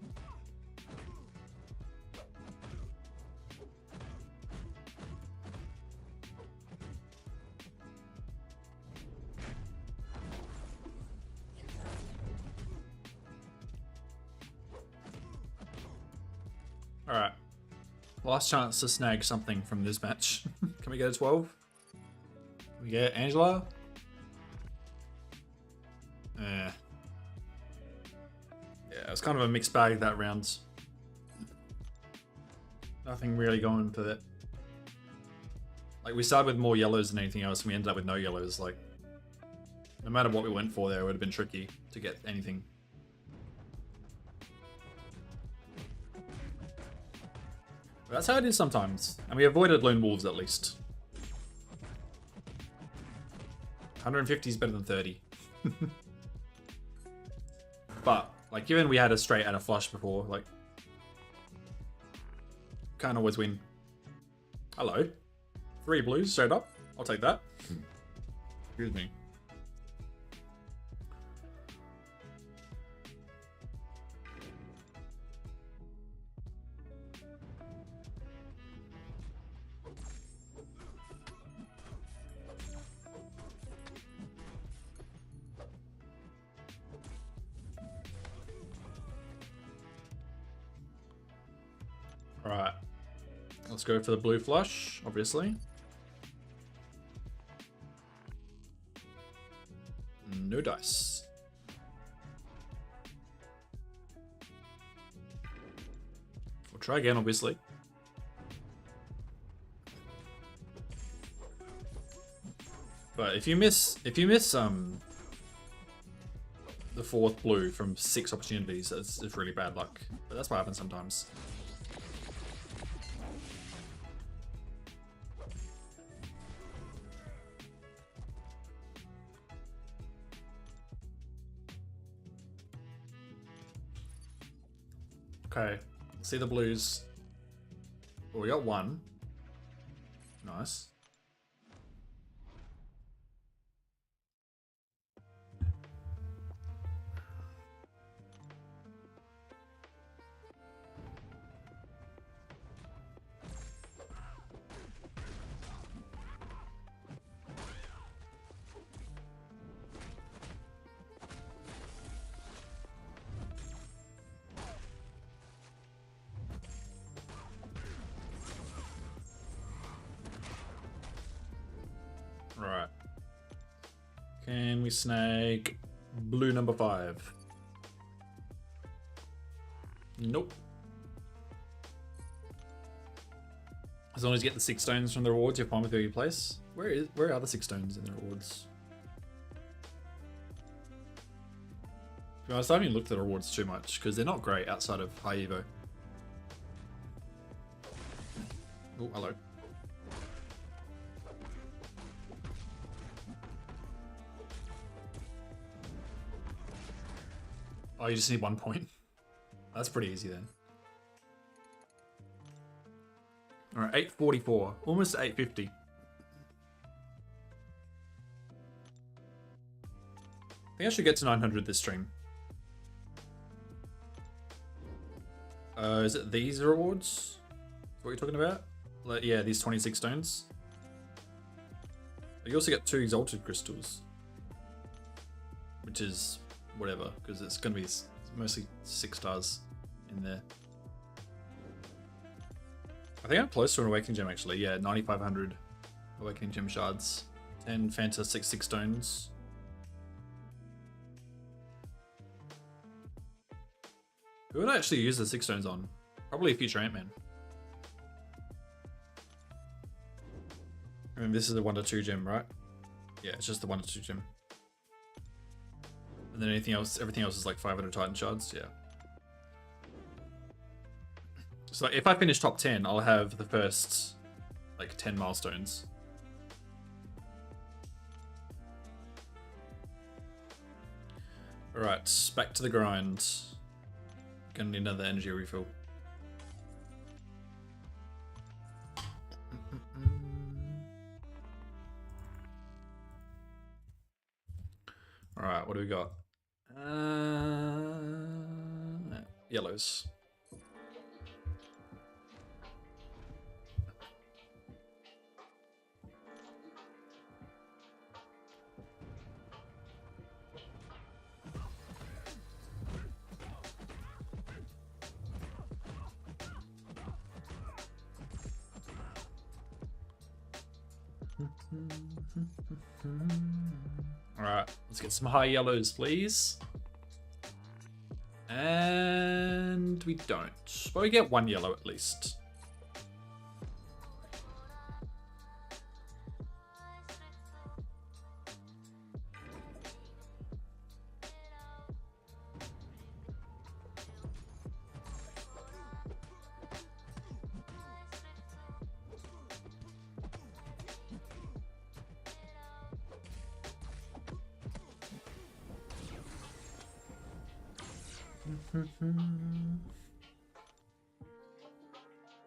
Alright. Last chance to snag something from this match. Can we get a 12? Can we get Angela? Yeah, Yeah, it's kind of a mixed bag that round. Nothing really going for that. Like, we started with more yellows than anything else, and we ended up with no yellows. Like, no matter what we went for there, it would have been tricky to get anything. But that's how it is sometimes. And we avoided lone wolves at least. 150 is better than 30. But, like, given we had a straight and a flush before, like, can't always win. Hello. 3 blues straight up. I'll take that. Excuse me. Alright. Let's go for the blue flush, obviously. No dice. We'll try again, obviously. But if you miss the 4th blue from 6 opportunities, it's really bad luck. But that's what happens sometimes. Okay, see the blues. Oh, we got 1. Nice. Right. Can we snag blue number 5? Nope. As long as you get the 6 stones from the rewards, you're fine with where you place. Where are the 6 stones in the rewards? To be honest, I haven't even looked at the rewards too much because they're not great outside of high evo. Oh, hello. Oh, you just need 1 point. That's pretty easy then. Alright, 844. Almost 850. I think I should get to 900 this stream. Is it these rewards? What are you talking about? Like, yeah, these 26 stones. You also get 2 exalted crystals. Which is whatever, because it's going to be mostly 6 stars in there. I think I'm close to an Awakening Gem actually. Yeah, 9,500 Awakening Gem shards. 10 Fantastic 6 stones. Who would I actually use the 6 stones on? Probably future Ant-Man. I mean, this is a 1 to 2 gem, right? Yeah, it's just the 1 to 2 gem. And then everything else is like 500 Titan shards, yeah. So if I finish top 10, I'll have the first like 10 milestones. Alright, back to the grind. Gonna need another energy refill. Alright, what do we got? Yellows. Alright, let's get some high yellows, please. And we don't. But we get 1 yellow at least.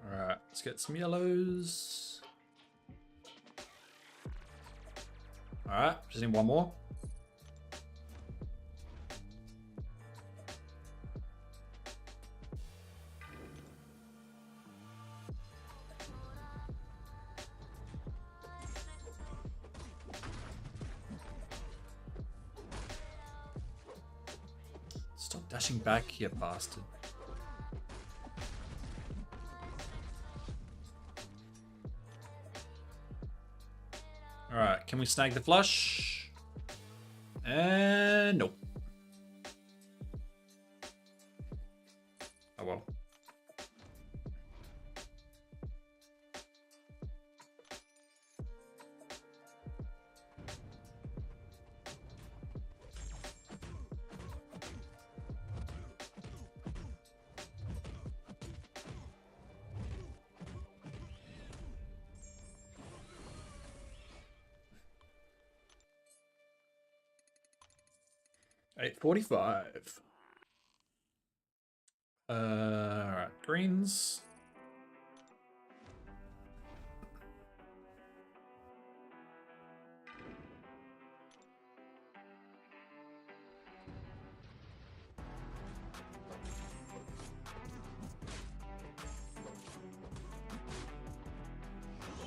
Alright, let's get some yellows. Alright, just need one more. Stop dashing back, you bastard. Alright, can we snag the flush? And nope. Oh well. $8.45. Alright, greens.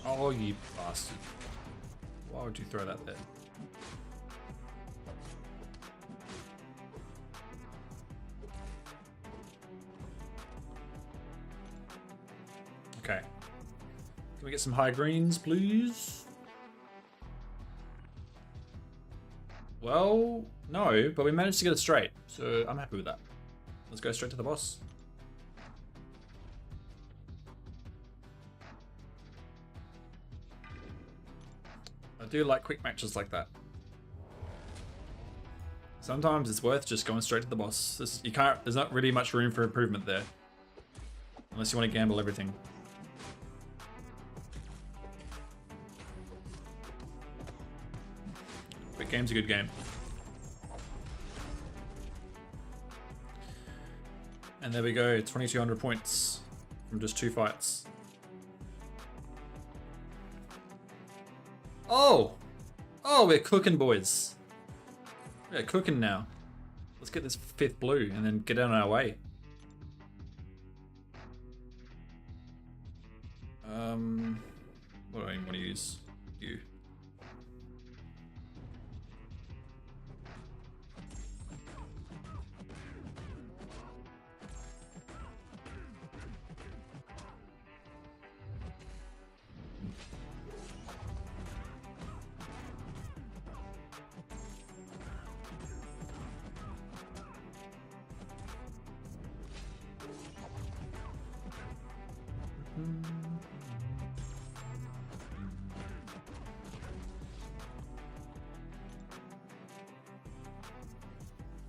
Oh, you bastard. Why would you throw that there? Okay. Can we get some high greens, please? Well, no, but we managed to get it straight, so I'm happy with that. Let's go straight to the boss. I do like quick matches like that. Sometimes it's worth just going straight to the boss. There's not really much room for improvement there. Unless you want to gamble everything. Quick game's a good game. And there we go, 2,200 points from just 2 fights. Oh! Oh, we're cooking, boys. We're cooking now. Let's get this 5th blue and then get on our way. What do I want to use? You.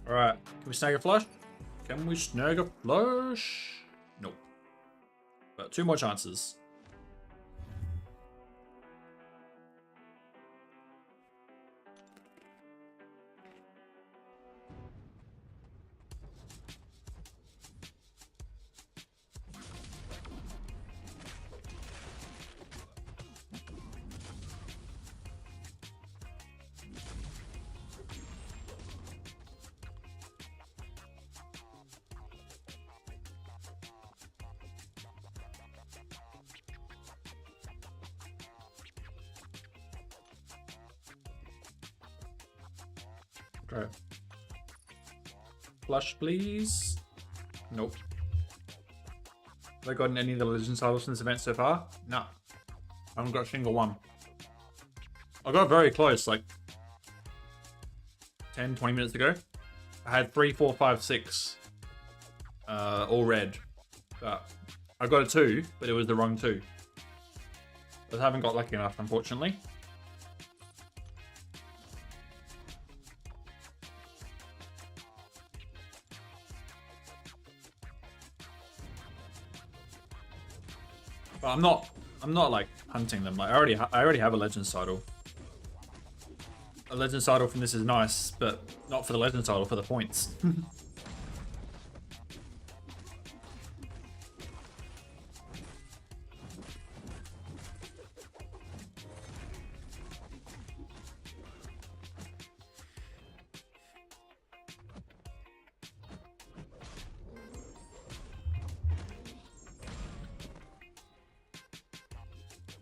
Alright, can we snag a flush? Can we snag a flush? Nope. But 2 more chances. Okay. Flush, please. Nope. Have I gotten any of the Legends titles in this event so far? No. I haven't got a single one. I got very close, like 10, 20 minutes ago. I had 3, 4, 5, 6 all red. But I got a 2, but it was the wrong 2. I haven't got lucky enough, unfortunately. But I'm not like hunting them. Like I already have a Legends title. A Legends title from this is nice, but not for the Legends title, for the points.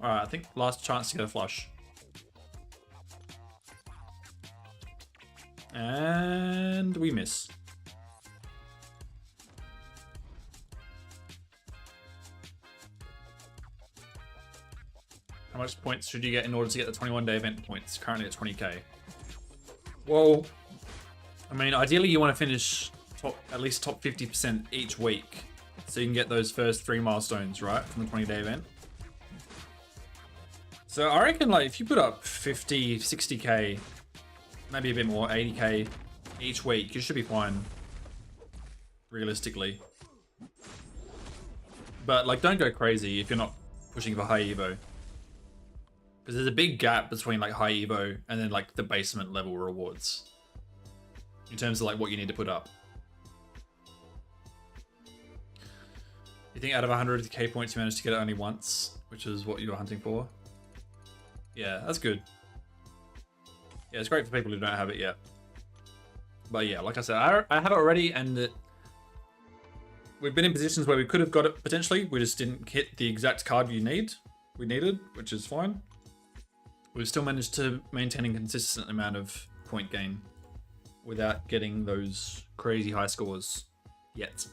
Alright, I think last chance to get a flush. And we miss. How much points should you get in order to get the 21-day event points? Currently at 20k. Well, I mean, ideally you want to finish at least top 50% each week, so you can get those first 3 milestones, right, from the 20-day event. So I reckon, like, if you put up 50, 60k, maybe a bit more, 80k each week, you should be fine, realistically. But, like, don't go crazy if you're not pushing for high evo. Because there's a big gap between, like, high evo and then, like, the basement level rewards. In terms of, like, what you need to put up. You think out of 100k points you managed to get it only once, which is what you were hunting for? Yeah, that's good. Yeah, it's great for people who don't have it yet. But yeah, like I said, I have it already, and we've been in positions where we could have got it potentially. We just didn't hit the exact card we needed, which is fine. We've still managed to maintain a consistent amount of point gain without getting those crazy high scores yet.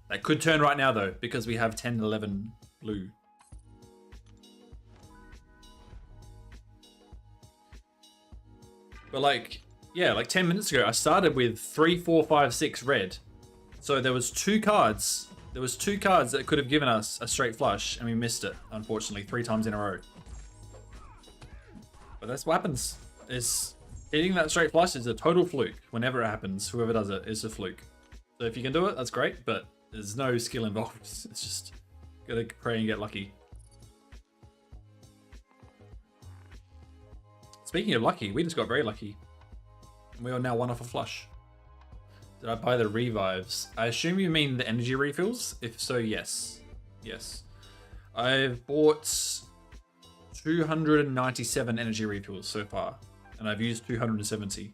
That could turn right now though, because we have 10, 11 blue. But like, yeah, like 10 minutes ago, I started with 3, 4, 5, 6 red. So there was 2 cards. There was 2 cards that could have given us a straight flush, and we missed it, unfortunately, 3 times in a row. But that's what happens. Hitting that straight flush is a total fluke. Whenever it happens, whoever does it is a fluke. So if you can do it, that's great, but there's no skill involved. It's just gotta pray and get lucky. Speaking of lucky, we just got very lucky. We are now 1 off a flush. Did I buy the revives? I assume you mean the energy refills? If so, yes. Yes. I've bought 297 energy refills so far, and I've used 270.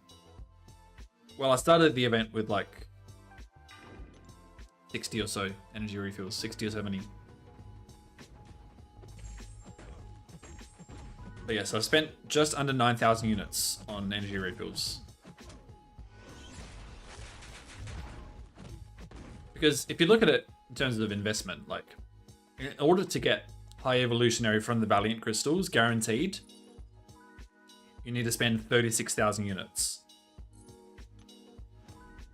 Well, I started the event with like 60 or so energy refills, 60 or 70. But yeah, so I've spent just under 9,000 units on energy refills. Because if you look at it in terms of investment, like, in order to get high evolutionary from the Valiant crystals, guaranteed, you need to spend 36,000 units.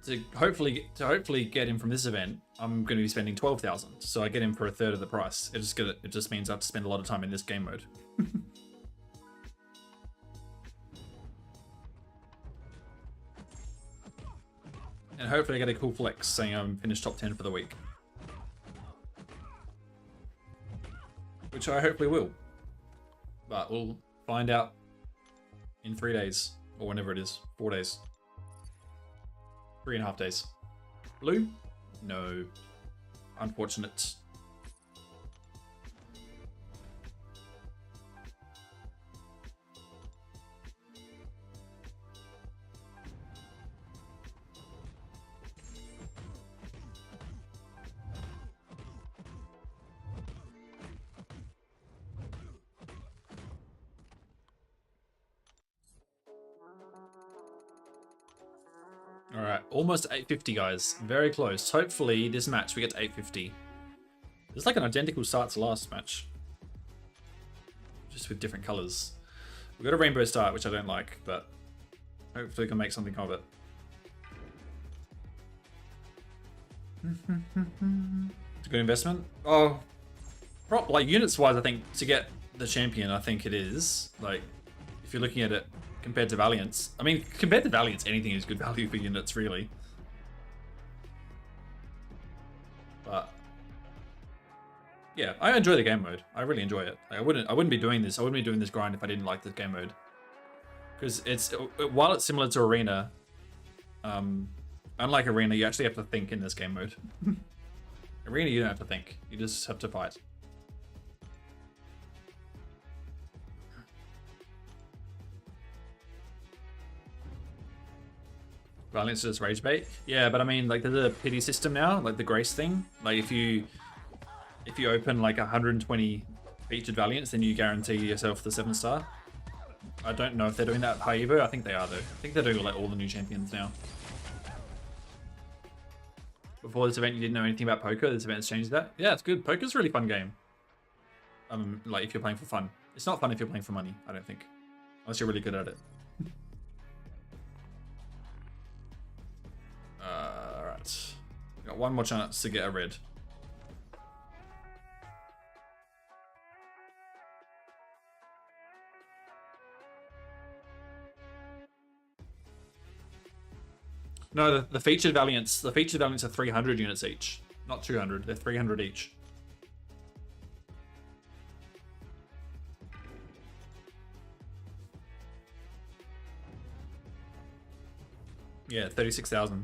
To hopefully get him from this event, I'm going to be spending 12,000. So I get him for a third of the price. It just means I have to spend a lot of time in this game mode. And hopefully I get a cool flex saying I'm finished top 10 for the week. Which I hopefully will. But we'll find out in 3 days. Or whenever it is. 4 days. 3.5 days. Blue? No. Unfortunate. Alright, almost 850, guys. Very close. Hopefully, this match we get to 850. It's like an identical start to last match. Just with different colours. We've got a rainbow start, which I don't like, but hopefully we can make something of it. It's a good investment. Oh, like units wise, I think to get the champion, I think it is. Like, if you're looking at it compared to Valiance, I mean, compared to Valiance, anything is good value for units, really. But yeah, I enjoy the game mode. I really enjoy it. Like, I wouldn't be doing this. I wouldn't be doing this grind if I didn't like the game mode. Because while it's similar to Arena, unlike Arena, you actually have to think in this game mode. Arena, you don't have to think. You just have to fight. Valiance is rage bait. Yeah, but I mean, like, there's a pity system now, like the grace thing. Like, if you open like 120 featured Valiants, then you guarantee yourself the 7-star. I don't know if they're doing that at High Evo. I think they are though. I think they're doing like all the new champions now. Before this event, you didn't know anything about poker. This event has changed that. Yeah, it's good. Poker's a really fun game. Like if you're playing for fun. It's not fun if you're playing for money, I don't think. Unless you're really good at it. Alright. Got one more chance to get a red. No, the featured Valiants are 300 units each. Not 200, they're 300 each. Yeah, 36,000.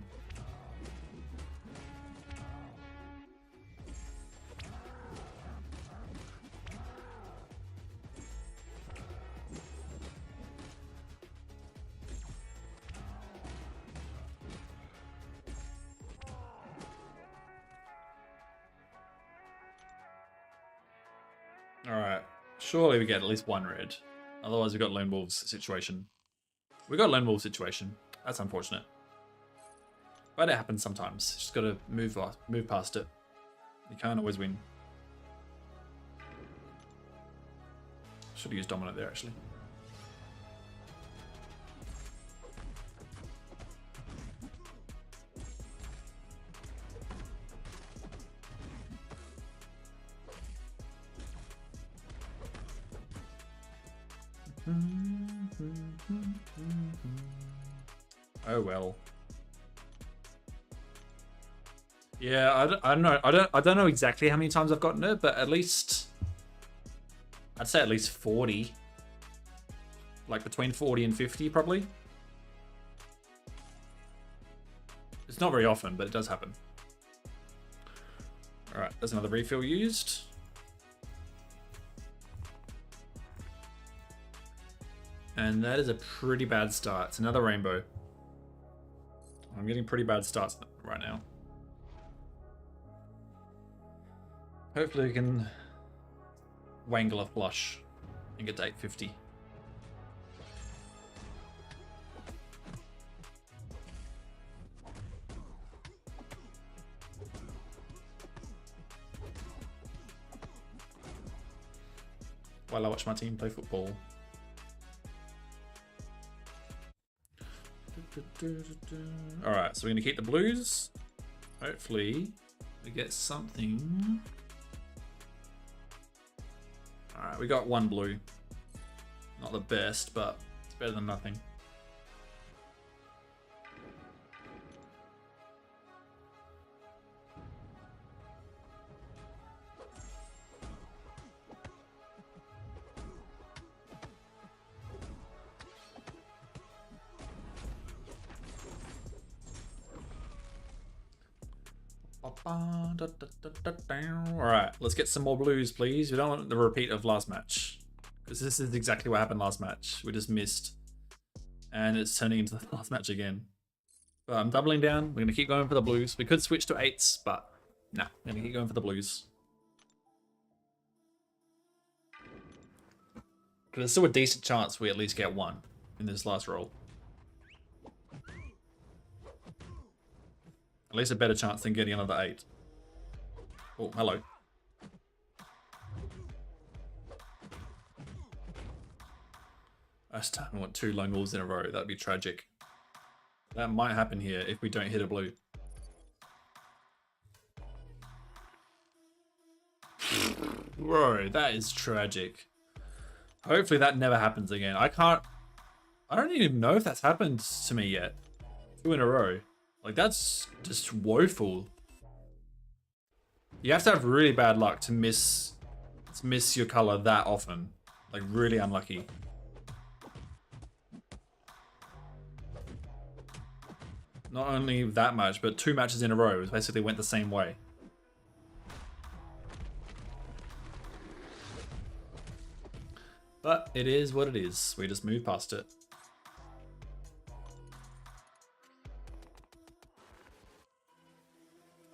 Alright, surely we get at least one red. Otherwise we've got Lone Wolves situation. We got Lone Wolves situation. That's unfortunate. But it happens sometimes. Just gotta move past it. You can't always win. Should have used Dominant there actually. Oh well. Yeah, I don't know. I don't know exactly how many times I've gotten it, but at least I'd say at least 40. Like between 40 and 50 probably. It's not very often, but it does happen. Alright, there's another refill used. And that is a pretty bad start. It's another rainbow. I'm getting pretty bad starts right now. Hopefully we can wangle a flush and get to 850. While I watch my team play football. Alright, so we're going to keep the blues. Hopefully we get something. Alright, we got one blue. Not the best, but it's better than nothing. Alright, let's get some more blues, please. We don't want the repeat of last match. Because this is exactly what happened last match. We just missed. And it's turning into the last match again. But I'm doubling down. We're going to keep going for the blues. We could switch to 8s, but no, we're going to keep going for the blues. Because there's still a decent chance we at least get one in this last roll. At least a better chance than getting another 8. Oh, hello. I just don't want 2 lone wolves in a row. That'd be tragic. That might happen here if we don't hit a blue. Bro, that is tragic. Hopefully that never happens again. I don't even know if that's happened to me yet. 2 in a row. Like, that's just woeful. You have to have really bad luck to miss your color that often. Like, really unlucky. Not only that much, but 2 matches in a row basically went the same way. But it is what it is. We just move past it.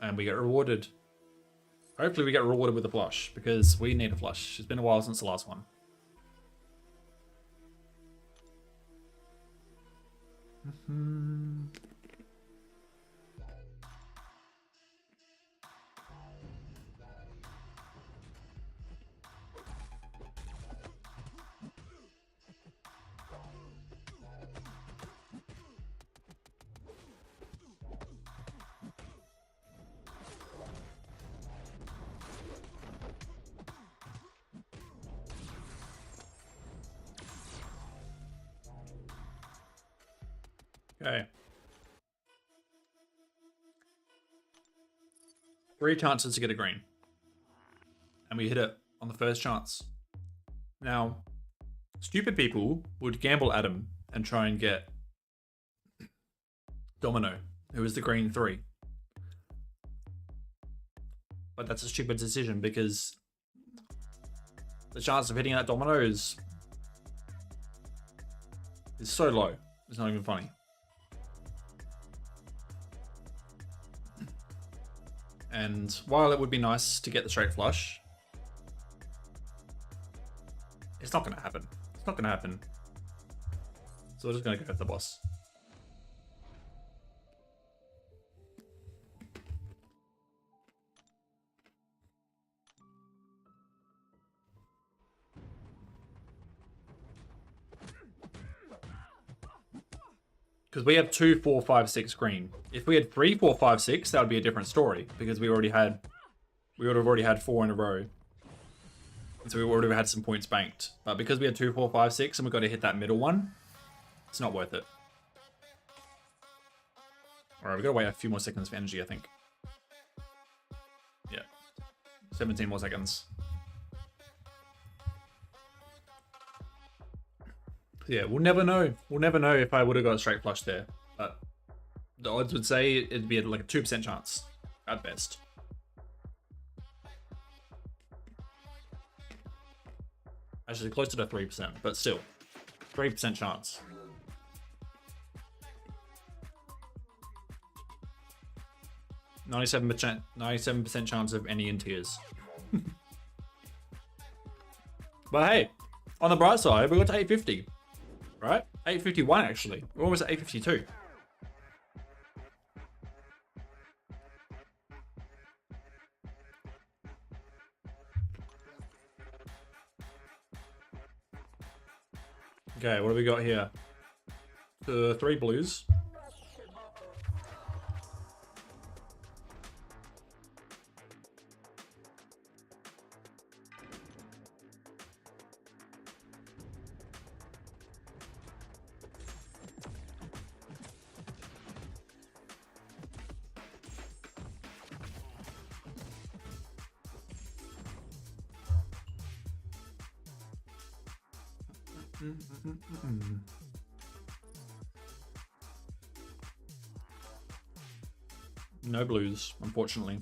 And we get rewarded. Hopefully we get rewarded with a flush, because we need a flush. It's been a while since the last one. Okay. 3 chances to get a green. And we hit it on the first chance. Now, stupid people would gamble Adam and try and get Domino, who is the green 3. But that's a stupid decision because the chance of hitting that Domino is so low. It's not even funny. And while it would be nice to get the straight flush, it's not going to happen. It's not going to happen. So we're just going to go with the boss. Because we have 2, 4, 5, 6 green. If we had 3, 4, 5, 6, that would be a different story. Because we would have already had 4 in a row. And so we would have had some points banked. But because we had 2, 4, 5, 6, and we've got to hit that middle one, it's not worth it. Alright, we've got to wait a few more seconds for energy, I think. Yeah. 17 more seconds. Yeah, we'll never know. We'll never know if I would have got a straight flush there. But the odds would say it'd be like a 2% chance at best. Actually, closer to 3%, but still, 3% chance. $97% chance of any in tiers. But hey, on the bright side, we got to 850. Right? 851 actually. We're almost at 852. Okay, what do we got here? 3 blues. No blues, unfortunately.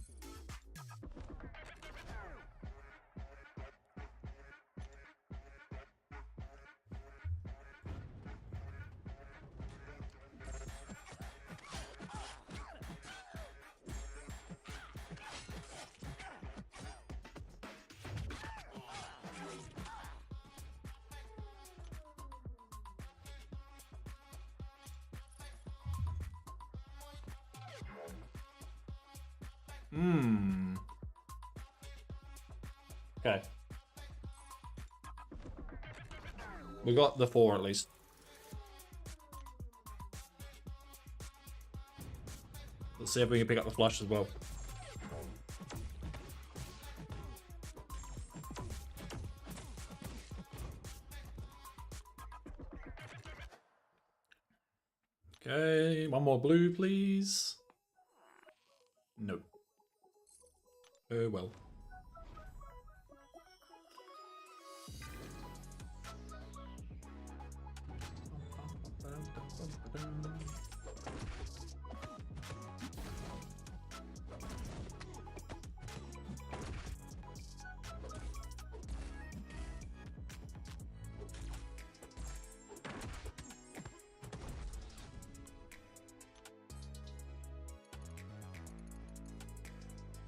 Okay. We got the 4 at least. Let's see if we can pick up the flush as well. Okay, one more blue, please. No. Oh well.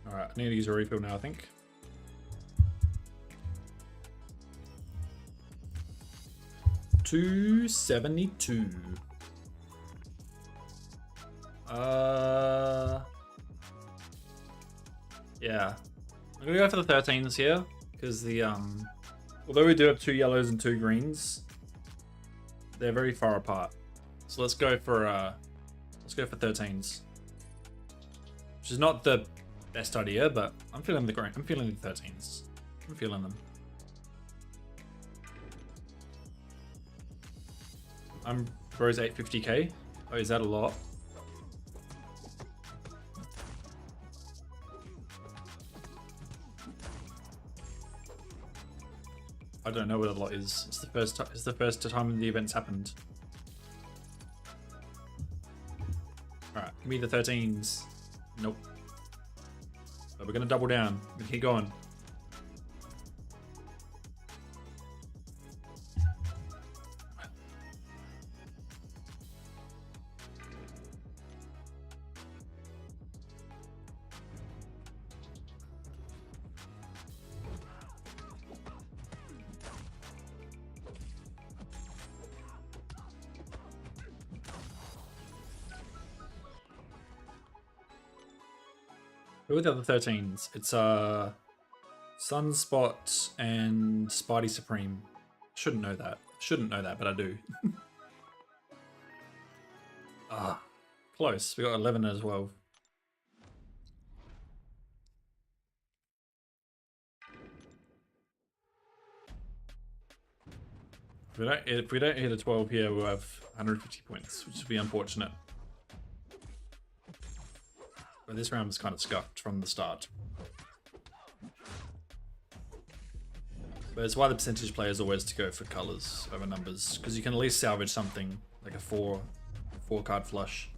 Alright, I need to use a refill now, I think. $272. Yeah. I'm gonna go for the 13s here, because the although we do have 2 yellows and 2 greens, they're very far apart. So let's go for 13s. Which is not the best idea, but I'm feeling the green. I'm feeling the 13s. I'm feeling them. I'm Rose 850k. Oh, is that a lot? I don't know what a lot is. It's the first time. It's the first time the event's happened. All right, give me the 13s. Nope. But we're gonna double down. We're gonna keep going. Who are the other 13s? It's Sunspot and Spidey Supreme. Shouldn't know that. Shouldn't know that, but I do. Close. We got 11 as well. If we don't hit a 12 here, we'll have 150 points, which would be unfortunate. But this round was kind of scuffed from the start. But it's why the percentage play is always to go for colors over numbers, because you can at least salvage something like a four card flush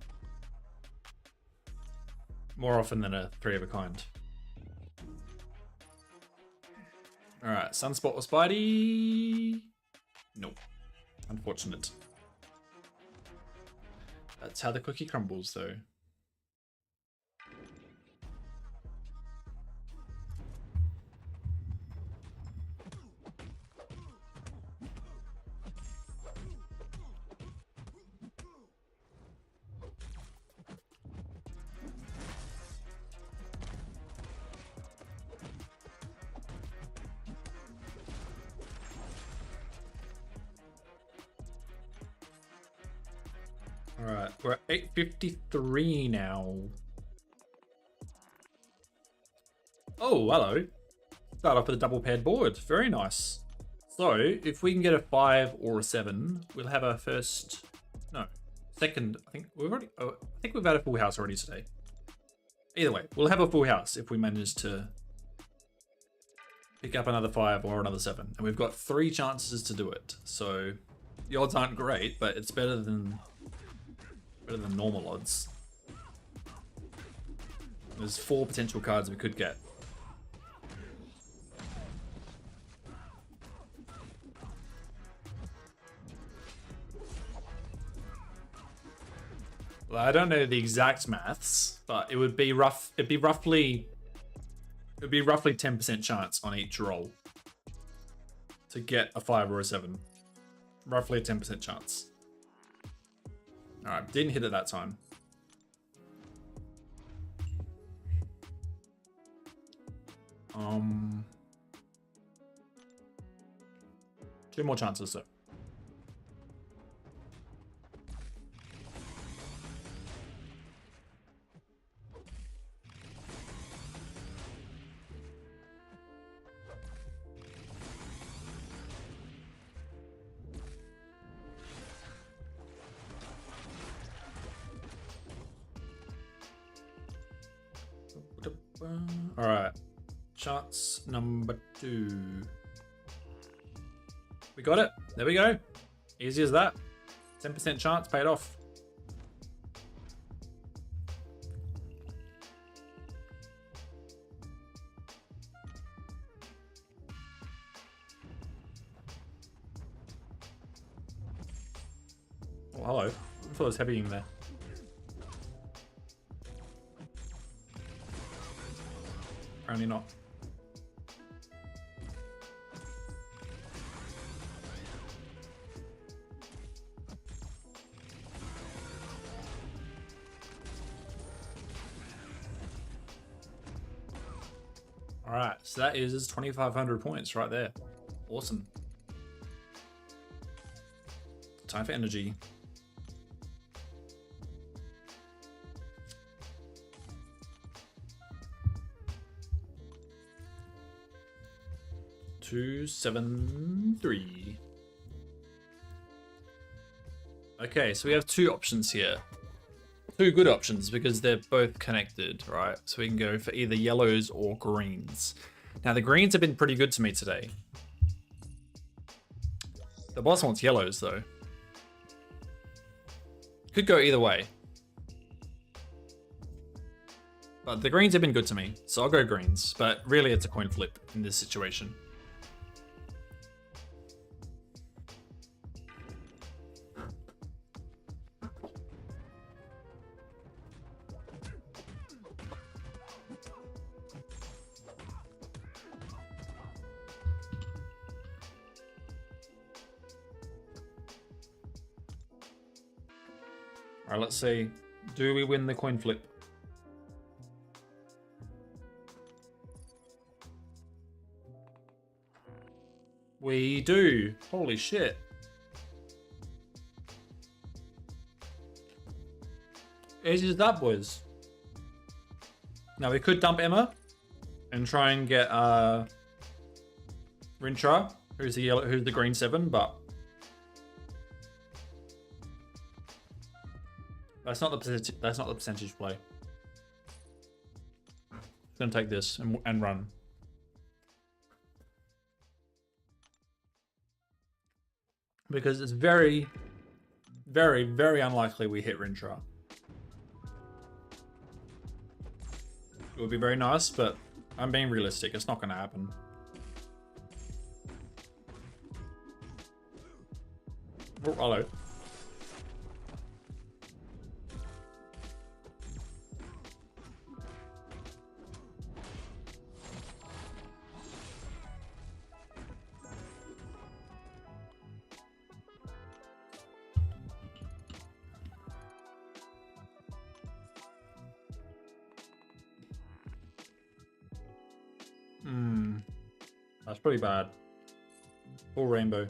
more often than a 3 of a kind. All right, Sunspot or Spidey? Nope, unfortunate. That's how the cookie crumbles, though. Alright, we're at 853 now. Oh, hello. Start off with a double paired board. Very nice. So, if we can get a 5 or a 7, we'll have our first... No, second... I think we've already... Oh, I think we've had a full house already today. Either way, we'll have a full house if we manage to pick up another 5 or another 7. And we've got 3 chances to do it. So, the odds aren't great, but it's better than normal odds. There's 4 potential cards we could get. Well, I don't know the exact maths, but it would be rough. It'd be roughly 10% chance on each roll to get a 5 or a 7. Roughly a 10% chance. All right, didn't hit it that time. Two more chances, so. Alright. Chance number 2. We got it. There we go. Easy as that. 10% chance paid off. Oh, hello. I thought it was heavy in there. Apparently not. Alright, so that is 2,500 points right there. Awesome. Time for energy. $273. Okay, so we have 2 options here. 2 good options because they're both connected, right? So we can go for either yellows or greens. Now the greens have been pretty good to me today. The boss wants yellows though. Could go either way. But the greens have been good to me, so I'll go greens. But really it's a coin flip in this situation. Alright, let's see. Do we win the coin flip? We do. Holy shit. Easy as that, boys. Now we could dump Emma and try and get Rintrah, who's the green 7, but that's not the percentage play. Just gonna take this and run. Because it's very, very, very unlikely we hit Rintrah. It would be very nice, but I'm being realistic. It's not gonna happen. Oh, hello. That's pretty bad. Full rainbow.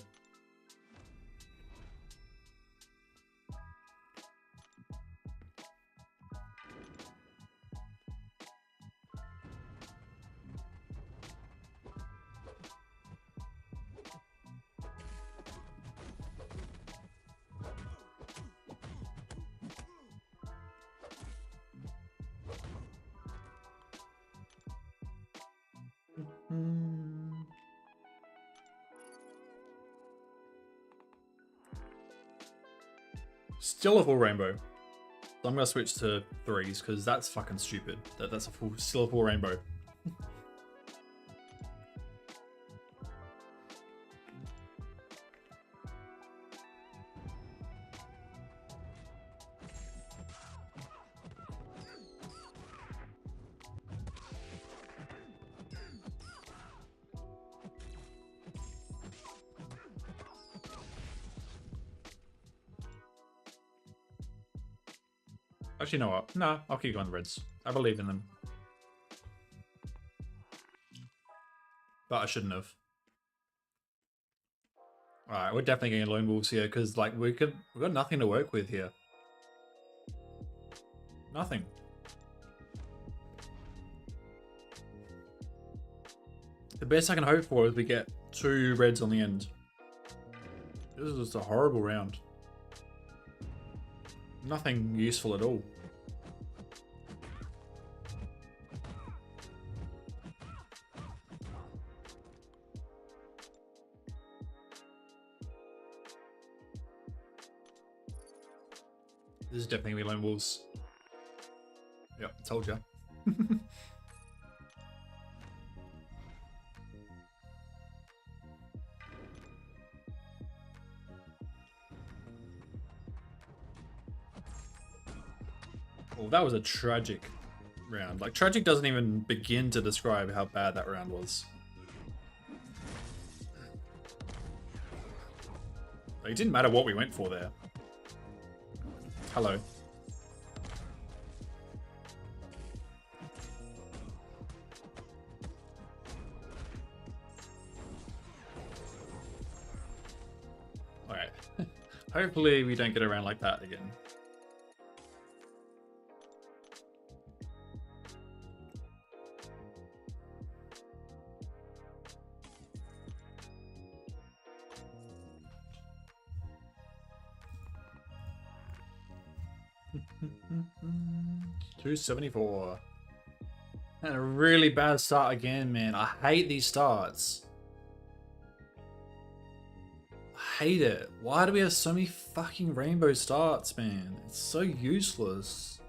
Still a full rainbow. So I'm gonna switch to 3s because that's fucking stupid. That's still a full rainbow. Actually, you know what? No, I'll keep going the reds. I believe in them. But I shouldn't have. Alright, we're definitely getting lone wolves here because like we've got nothing to work with here. Nothing. The best I can hope for is we get 2 reds on the end. This is just a horrible round. Nothing useful at all. This is definitely Lone Wolves. Yep, told ya. Oh, that was a tragic round. Like, tragic doesn't even begin to describe how bad that round was. It didn't matter what we went for there. Hello. Alright. Hopefully we don't get around like that again. $274. And a really bad start again, man. I hate these starts. I hate it. Why do we have so many fucking rainbow starts, man? It's so useless.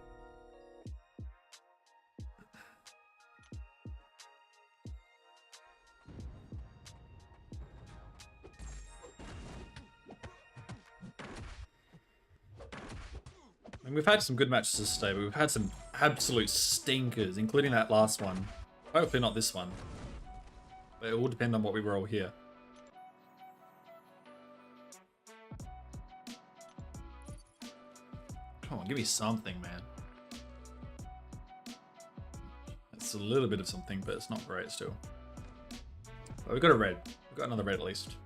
I mean, we've had some good matches this day, but we've had some absolute stinkers, including that last one. Hopefully not this one. But it will depend on what we roll here. Come on, give me something, man. It's a little bit of something, but it's not great still. But we've got a red. We've got another red at least.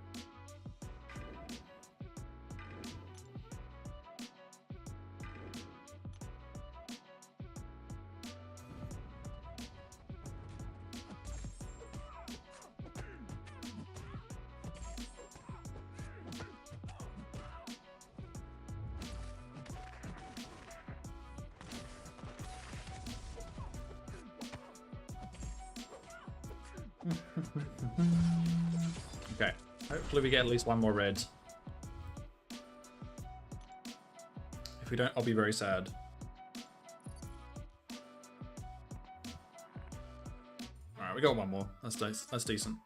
Okay, hopefully we get at least one more red. If we don't, I'll be very sad. Alright, we got one more. That's decent.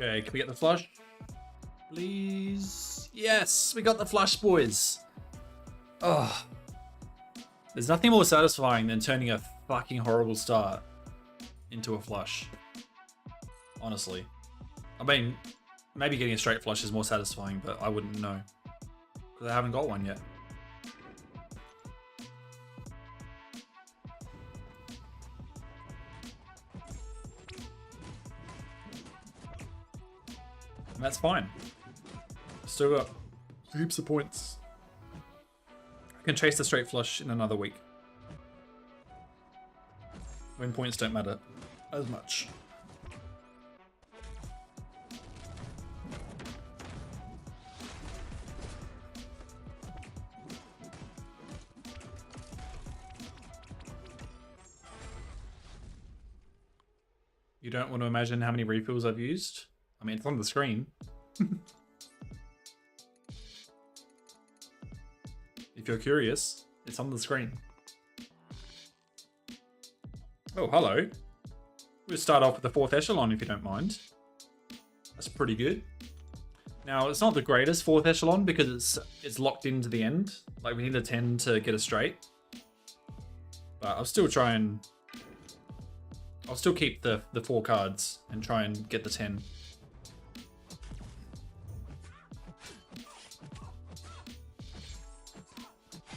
Okay, can we get the flush? Please? Yes, we got the flush, boys. Oh. There's nothing more satisfying than turning a fucking horrible start into a flush. Honestly. I mean, maybe getting a straight flush is more satisfying, but I wouldn't know. Because I haven't got one yet. And that's fine. Still got heaps of points. I can chase the straight flush in another week. When points don't matter as much. You don't want to imagine how many refills I've used? I mean, it's on the screen. If you're curious, it's on the screen. Oh, hello. We'll start off with the 4th echelon if you don't mind. That's pretty good. Now, it's not the greatest 4th echelon because it's locked into the end. Like, we need a 10 to get a straight. But I'll still try and... I'll still keep the 4 cards and try and get the 10.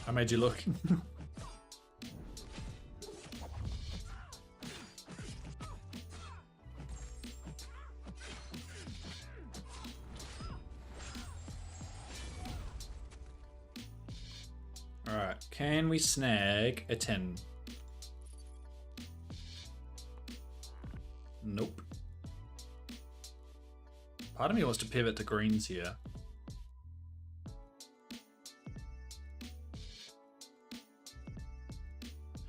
I made you look. Alright. Alright, can we snag a 10? Nope. Part of me wants to pivot to greens here.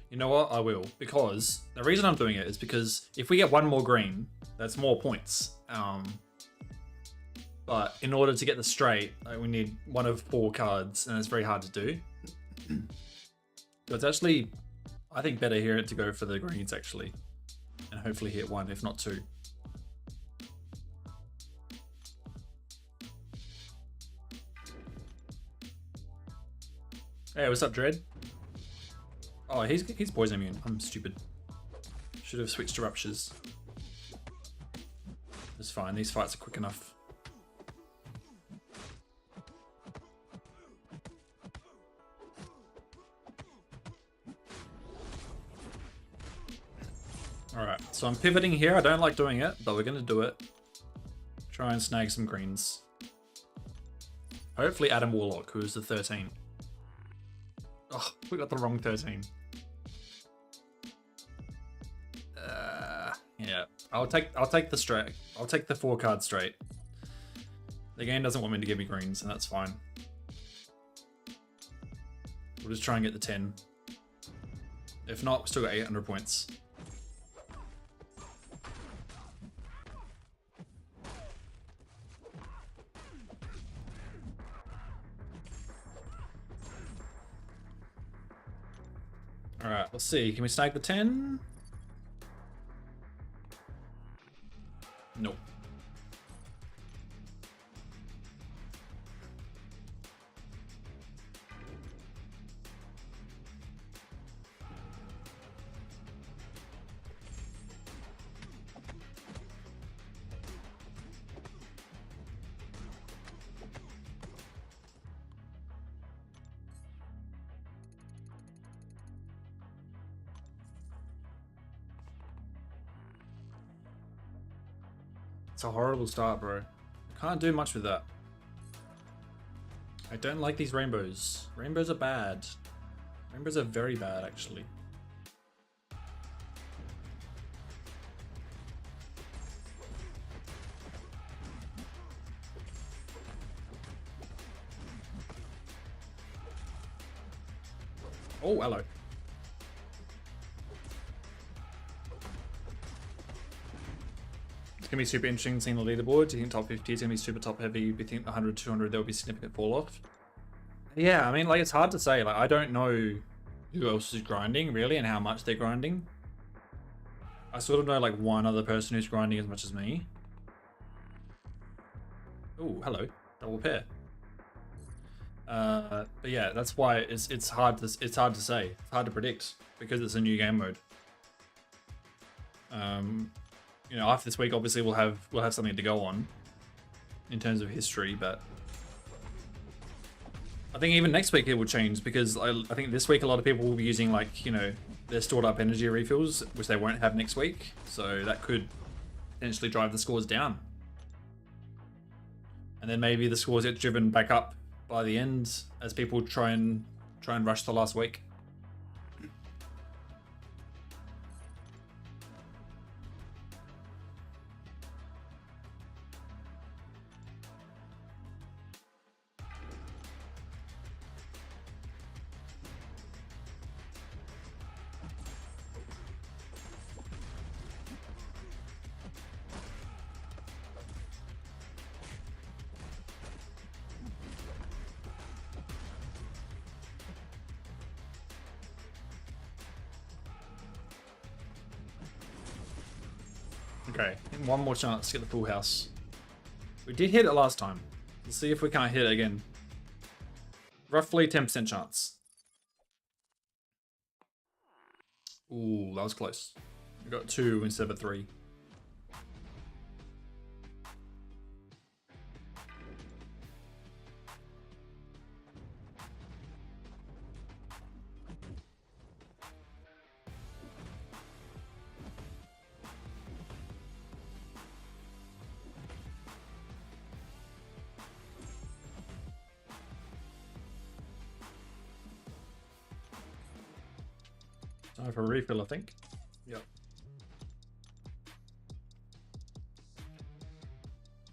You know what? I will. Because the reason I'm doing it is because if we get one more green, that's more points. But in order to get the straight, we need one of 4 cards, and it's very hard to do. So it's actually, I think, better here to go for the greens, actually. And hopefully hit 1, if not 2. Hey, what's up, Dread? Oh, he's poison immune. I'm stupid. Should have switched to Ruptures. It's fine, these fights are quick enough. Alright, so I'm pivoting here. I don't like doing it, but we're going to do it. Try and snag some greens. Hopefully Adam Warlock, who is the 13. Oh, we got the wrong 13. Yeah, I'll take the straight. I'll take the 4 card straight. The game doesn't want me to give me greens, and that's fine. We'll just try and get the 10. If not, we still got 800 points. Alright, let's see. Can we snag the 10? Nope. It's a horrible start, bro. I can't do much with that. I don't like these rainbows. Rainbows are bad. Rainbows are very bad, actually. Oh, hello. It's going to be super interesting seeing the leaderboard. Do you think top 50 is going to be super top heavy? Do you think 100, 200 there will be significant fall off? Yeah, I mean, like, it's hard to say. Like, I don't know who else is grinding, really, and how much they're grinding. I sort of know, like, one other person who's grinding as much as me. Oh, hello. Double pair. But yeah, that's why it's hard to say. It's hard to predict because it's a new game mode. You know, after this week, obviously we'll have something to go on in terms of history, but I think even next week it will change because I think this week a lot of people will be using, like, you know, their stored up energy refills, which they won't have next week, so that could potentially drive the scores down, and then maybe the scores get driven back up by the end as people try and rush the last week. Okay, one more chance to get the full house. We did hit it last time. Let's see if we can't hit it again. Roughly 10% chance. Ooh, that was close. We got 2 instead of 3. Time for a refill, I think. Yep.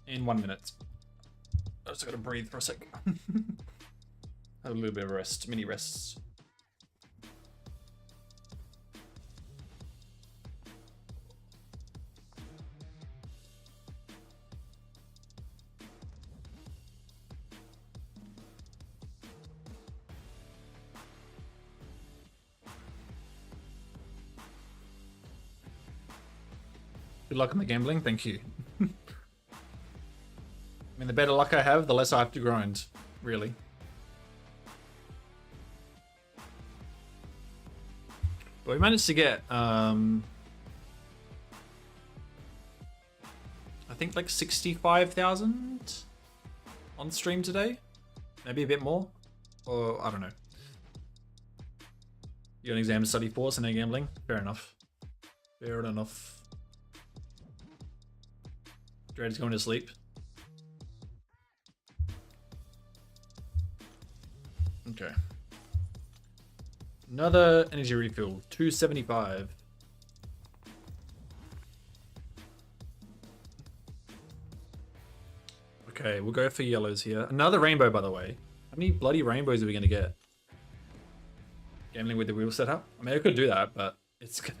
In 1 minute. I just gotta breathe for a sec. Have a little bit of a rest, mini rests. Good luck on the gambling, thank you. I mean, the better luck I have, the less I have to grind, really. But we managed to get, I think like 65,000 on stream today. Maybe a bit more, or I don't know. You got an exam to study for, so no gambling? Fair enough. Fair enough. Dread's going to sleep. Okay. Another energy refill, 275. Okay, we'll go for yellows here. Another rainbow, by the way. How many bloody rainbows are we going to get? Gambling with the wheel setup? I mean, I could do that, but it's going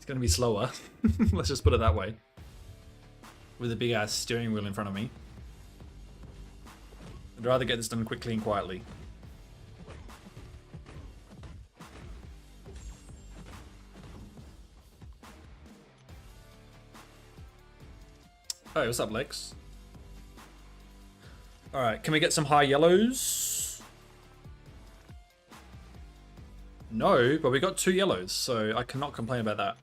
to be slower. Let's just put it that way. With a big ass steering wheel in front of me. I'd rather get this done quickly and quietly. Hey, what's up, Lex? Alright, can we get some high yellows? No, but we got 2 yellows, so I cannot complain about that.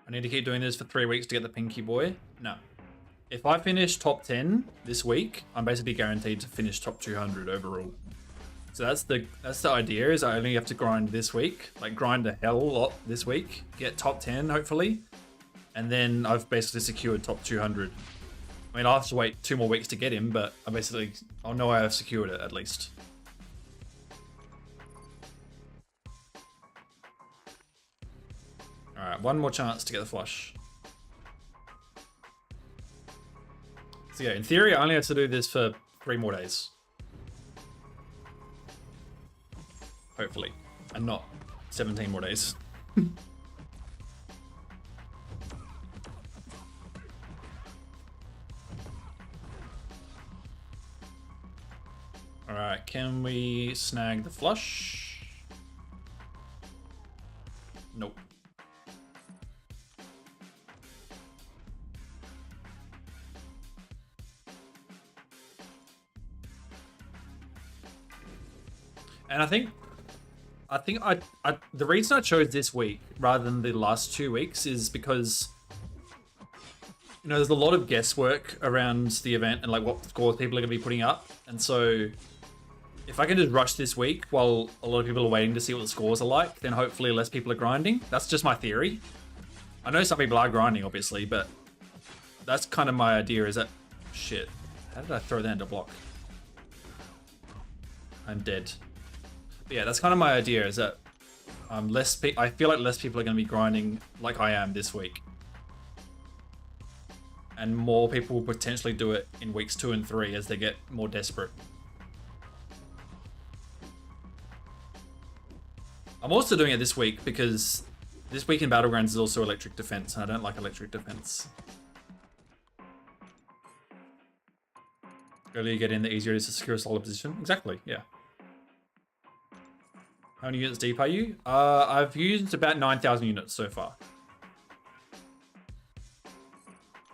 I need to keep doing this for 3 weeks to get the Pinky Boy? No. If I finish top 10 this week, I'm basically guaranteed to finish top 200 overall. So that's the idea, is I only have to grind this week. Like, grind a hell lot this week. Get top 10, hopefully. And then I've basically secured top 200. I mean, I'll have to wait 2 more weeks to get him, but I'll know I have secured it, at least. Alright, 1 more chance to get the flush. So yeah, in theory, I only have to do this for 3 more days. Hopefully. And not 17 more days. Alright, can we snag the flush? Nope. And I think the reason I chose this week rather than the last 2 weeks is because, you know, there's a lot of guesswork around the event and like what scores people are going to be putting up. And so if I can just rush this week while a lot of people are waiting to see what the scores are like, then hopefully less people are grinding. That's just my theory. I know some people are grinding, obviously, but that's kind of my idea, is that... Shit. How did I throw that into block? I'm dead. But yeah, that's kind of my idea, is that I feel like less people are going to be grinding like I am this week. And more people will potentially do it in weeks 2 and 3 as they get more desperate. I'm also doing it this week because this week in Battlegrounds is also electric defense, and I don't like electric defense. The earlier you get in, the easier it is to secure a solid position. Exactly, yeah. How many units deep are you? I've used about 9,000 units so far.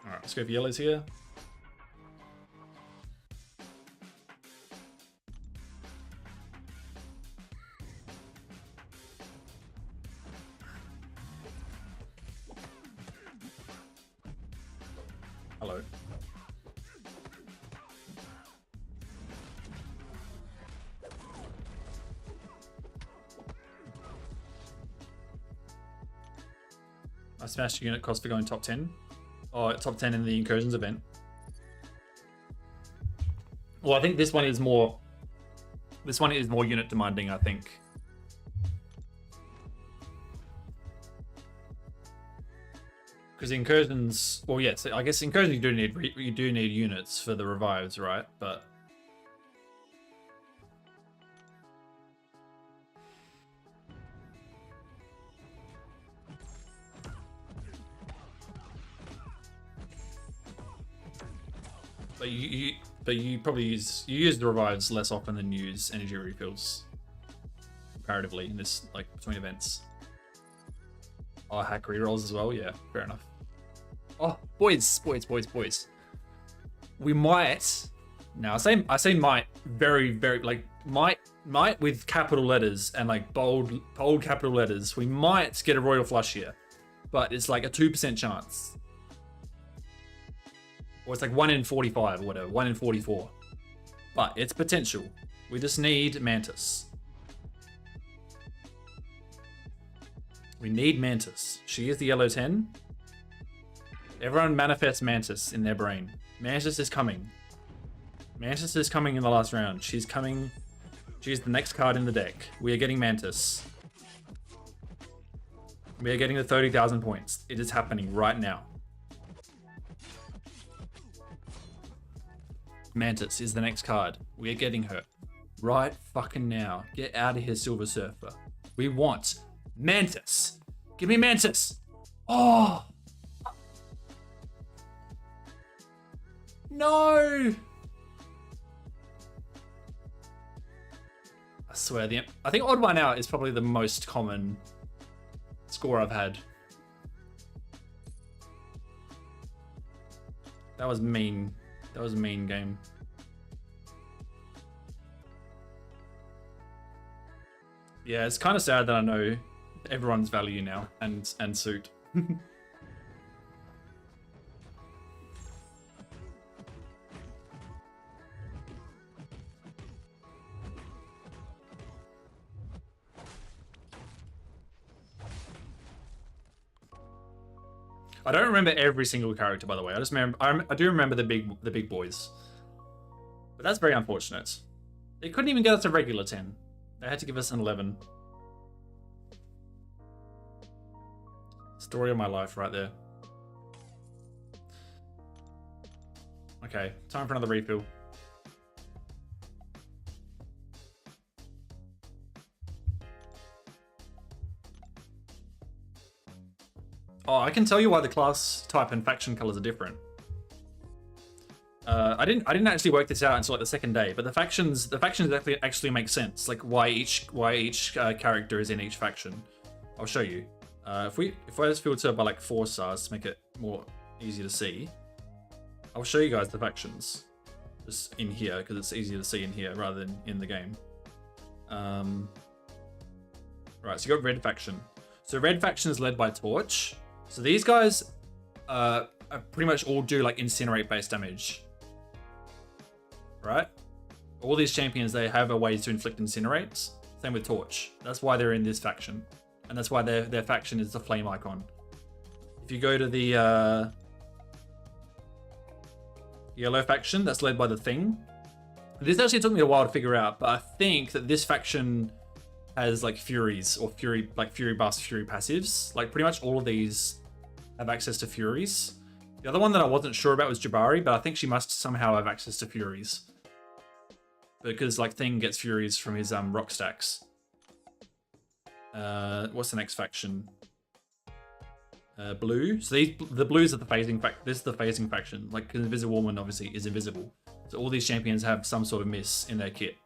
Alright, let's go for yellows here. Hello. I smashed a unit cost for going top 10. Oh, top 10 in the incursions event. Well, I think this one is more. This one is more unit demanding, I think. Because incursions, well, yes, I guess incursions you do need units for the revives, right? But you probably use the revives less often than use energy refills comparatively in this, like, between events. Oh, hack rerolls as well. Yeah, fair enough. Oh, boys. We might. Now I say might very like might with capital letters and like bold capital letters. We might get a royal flush here, but it's like a 2% chance. Or it's like 1 in 45 or whatever, 1 in 44. But it's potential. We just need Mantis. We need Mantis. She is the yellow 10. Everyone manifests Mantis in their brain. Mantis is coming. Mantis is coming in the last round. She's coming. She's the next card in the deck. We are getting Mantis. We are getting the 30,000 points. It is happening right now. Mantis is the next card. We are getting her right fucking now. Get out of here, Silver Surfer. We want Mantis. Give me Mantis. Oh. No. I swear, I think Odd One Out is probably the most common score I've had. That was mean. That was a mean game. Yeah, it's kind of sad that I know everyone's value now and suit. I don't remember every single character, by the way. I just remember I do remember the big boys. But that's very unfortunate. They couldn't even get us a regular 10. They had to give us an 11. Story of my life right there. Okay, time for another refill. Oh, I can tell you why the class type and faction colors are different. I didn't actually work this out until like the second day, but the factions actually make sense. Like why each character is in each faction. I'll show you. If I just filter by like 4 stars to make it more easy to see, I'll show you guys the factions just in here because it's easier to see in here rather than in the game. Right, so you got red faction. So red faction is led by Torch. So these guys pretty much all do like incinerate based damage. Right? All these champions, they have a way to inflict incinerates. Same with Torch. That's why they're in this faction. And that's why their faction is the flame icon. If you go to the yellow faction, that's led by the Thing. This actually took me a while to figure out, but I think that this faction has like Furies or Fury buffs, Fury passives. Like pretty much all of these have access to Furies. The other one that I wasn't sure about was Jabari, but I think she must somehow have access to Furies. Because like Thing gets Furies from his rock stacks. What's the next faction? Blue. So the blues are the phasing this is the phasing faction. Like Invisible Woman obviously is invisible. So all these champions have some sort of miss in their kit.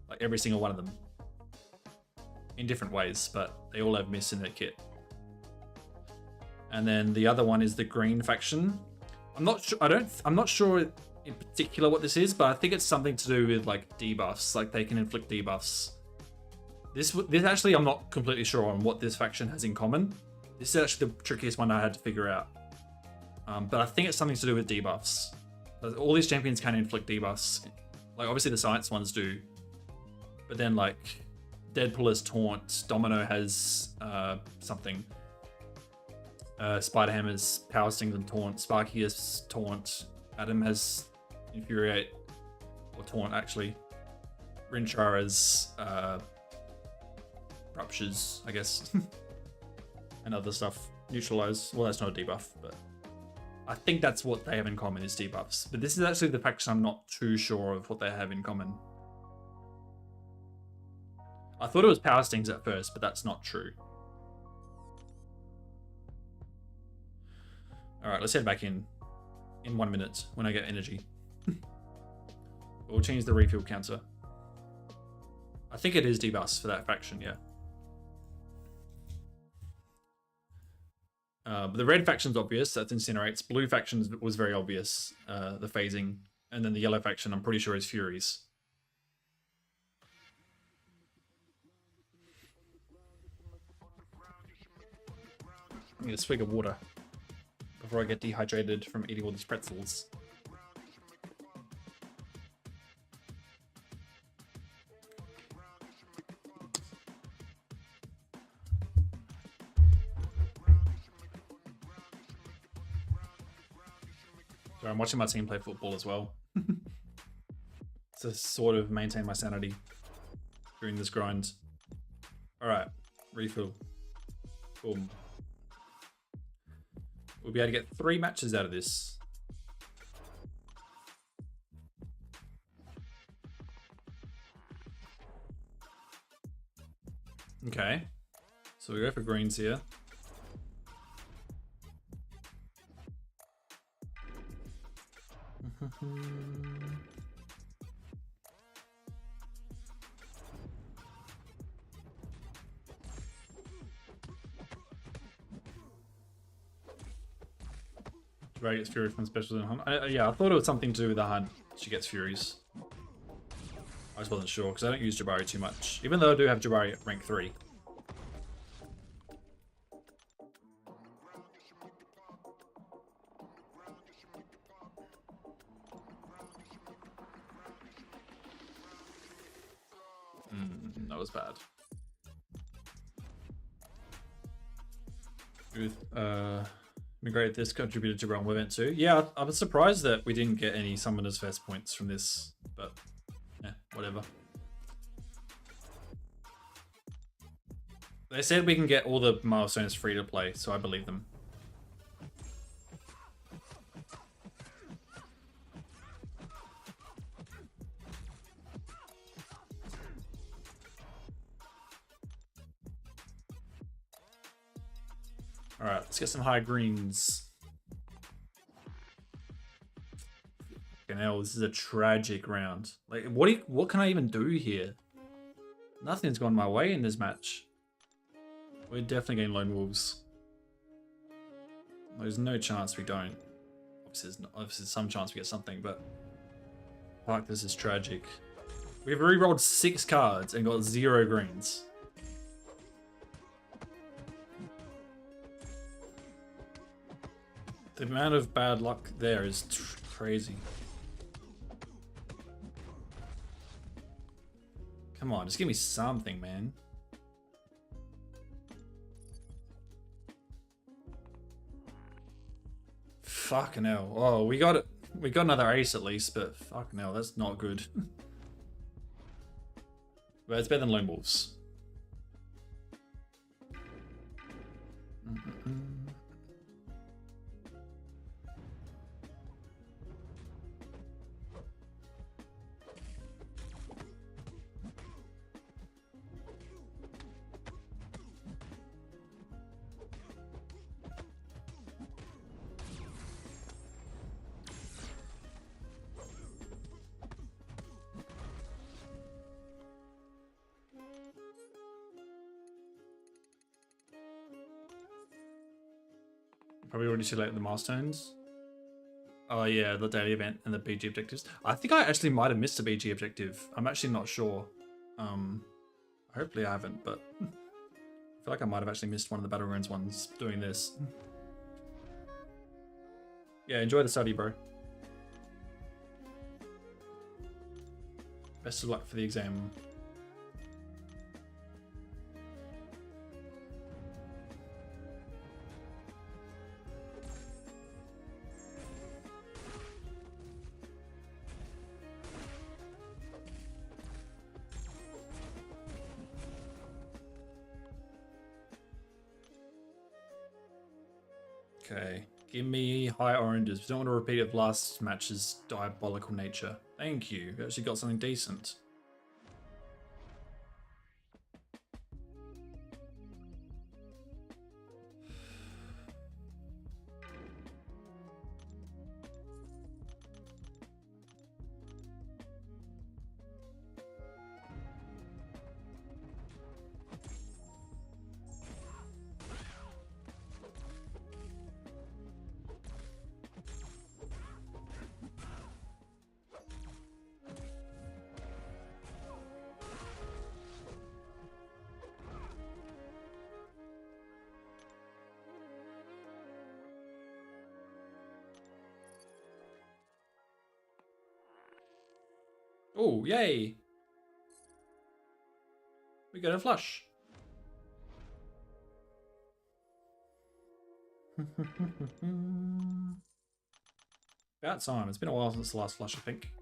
Like every single one of them. In different ways, but they all have miss in their kit. And then the other one is the green faction. I'm not sure in particular what this is, but I think it's something to do with like debuffs. Like they can inflict debuffs. This actually, I'm not completely sure on what this faction has in common. This is actually the trickiest one I had to figure out. But I think it's something to do with debuffs. All these champions can inflict debuffs. Like obviously the science ones do, but then like Deadpool has Taunt, Domino has something. Spider-Ham has Power Stings and Taunt, Sparky has Taunt, Adam has Infuriate. or taunt actually. Rinchara's ruptures, I guess, and other stuff. Neutralize. Well, that's not a debuff, but I think that's what they have in common is debuffs. But this is actually the faction I'm not too sure of what they have in common. I thought it was Power Stings at first, but that's not true. Alright, let's head back in 1 minute when I get energy. We'll change the refill counter. I think it is debuffs for that faction, yeah. But the red faction's obvious, that's Incinerates. Blue faction was very obvious, the phasing. And then the yellow faction, I'm pretty sure, is Furies. I need a swig of water before I get dehydrated from eating all these pretzels. So I'm watching my team play football as well. To sort of maintain my sanity during this grind. Alright, refill. Boom. We'll be able to get 3 matches out of this. Okay. So we go for greens here. Jabari gets Fury from special hunt. Yeah, I thought it was something to do with the hunt. She gets Furies. I just wasn't sure because I don't use Jabari too much. Even though I do have Jabari at rank 3. That was bad. Migrate this contributed to Realm event too. Yeah, I was surprised that we didn't get any Summoner's Fest points from this, but yeah, whatever. They said we can get all the milestones free to play, so I believe them. Alright, let's get some high greens. Fucking hell, this is a tragic round. Like, what can I even do here? Nothing's gone my way in this match. We're definitely getting Lone Wolves. There's no chance we don't. Obviously, there's some chance we get something, but... Fuck, this is tragic. We've re-rolled 6 cards and got 0 greens. The amount of bad luck there is crazy. Come on, just give me something, man. Fucking hell. Oh, we got it. We got another ace at least, but fucking hell, that's not good. But it's better than Lone Wolves. Probably already too late with the milestones. Oh yeah, the daily event and the BG objectives. I think I actually might have missed a BG objective. I'm actually not sure. Hopefully I haven't, but I feel like I might have actually missed one of the Battlegrounds ones doing this. Yeah, enjoy the study, bro. Best of luck for the exam. Okay, give me high oranges. We don't want to repeat of last match's diabolical nature. Thank you. We actually got something decent. Oh, yay! We got a flush. About time. It's been a while since the last flush, I think.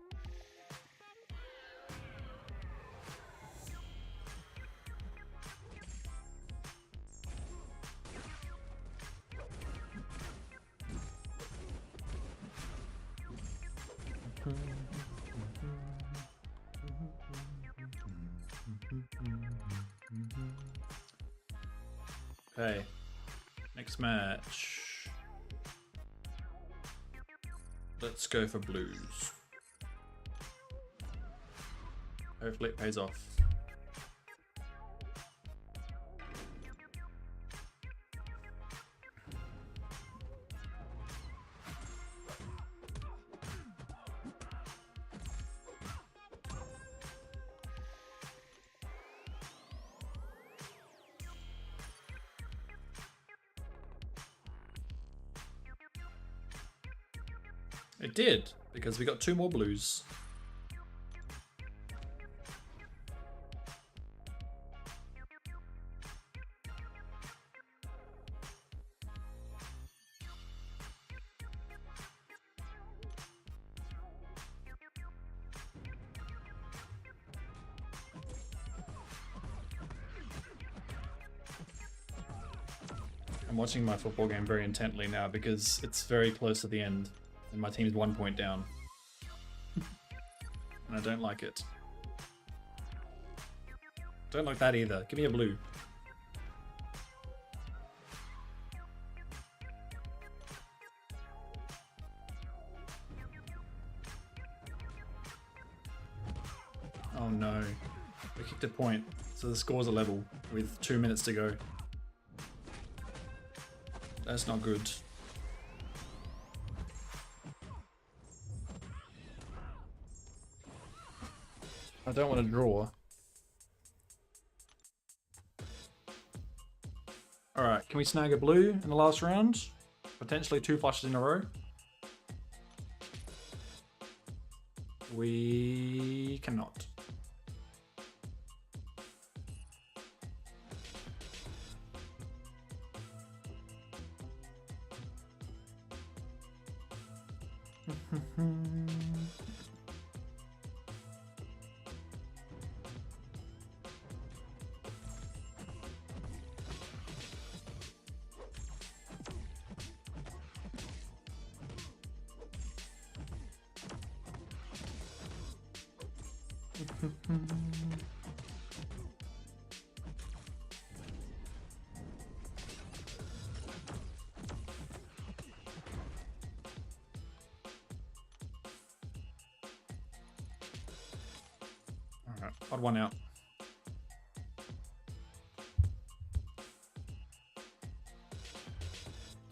Okay, next match. Let's go for blues. Hopefully it pays off. It did, because we got 2 more blues. I'm watching my football game very intently now because it's very close to the end and my team's 1 point down. And I don't like it. Don't like that either. Give me a blue. Oh no. We kicked a point, so the scores are level with 2 minutes to go. That's not good. I don't want to draw. Alright, can we snag a blue in the last round? Potentially 2 flushes in a row. We cannot. Alright, odd one out.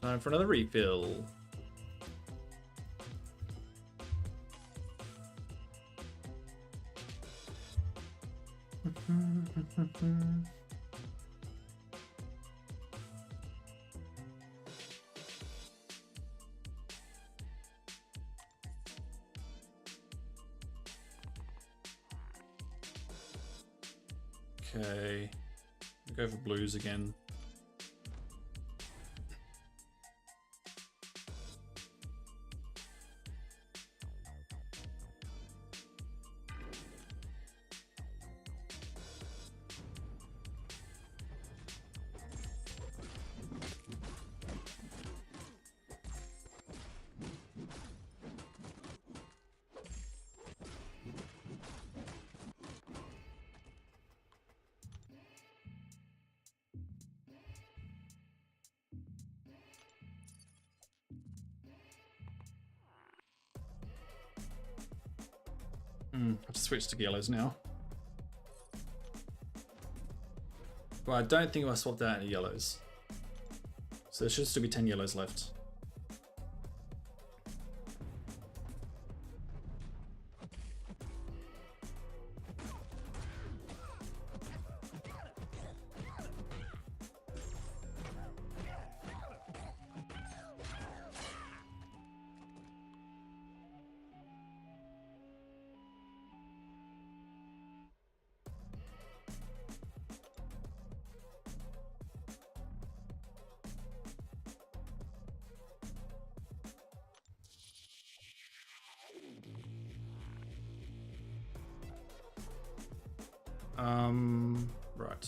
Time for another refill. Okay, go for blues again. I have to switch to yellows now. But I don't think I swapped out any yellows. So there should still be 10 yellows left. Right.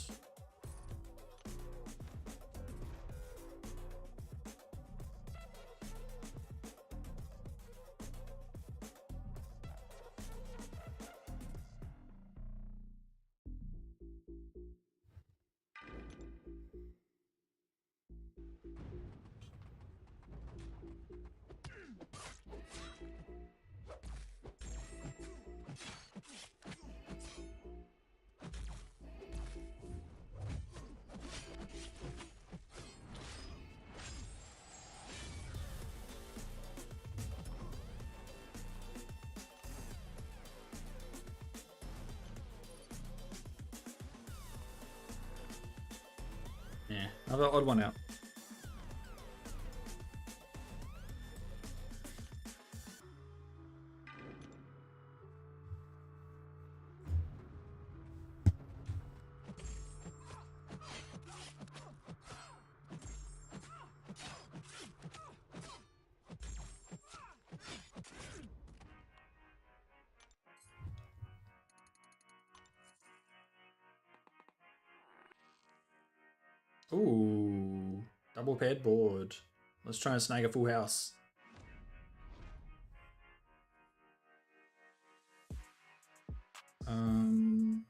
Yeah, another odd one out. Ooh, double paired board. Let's try and snag a full house. Um,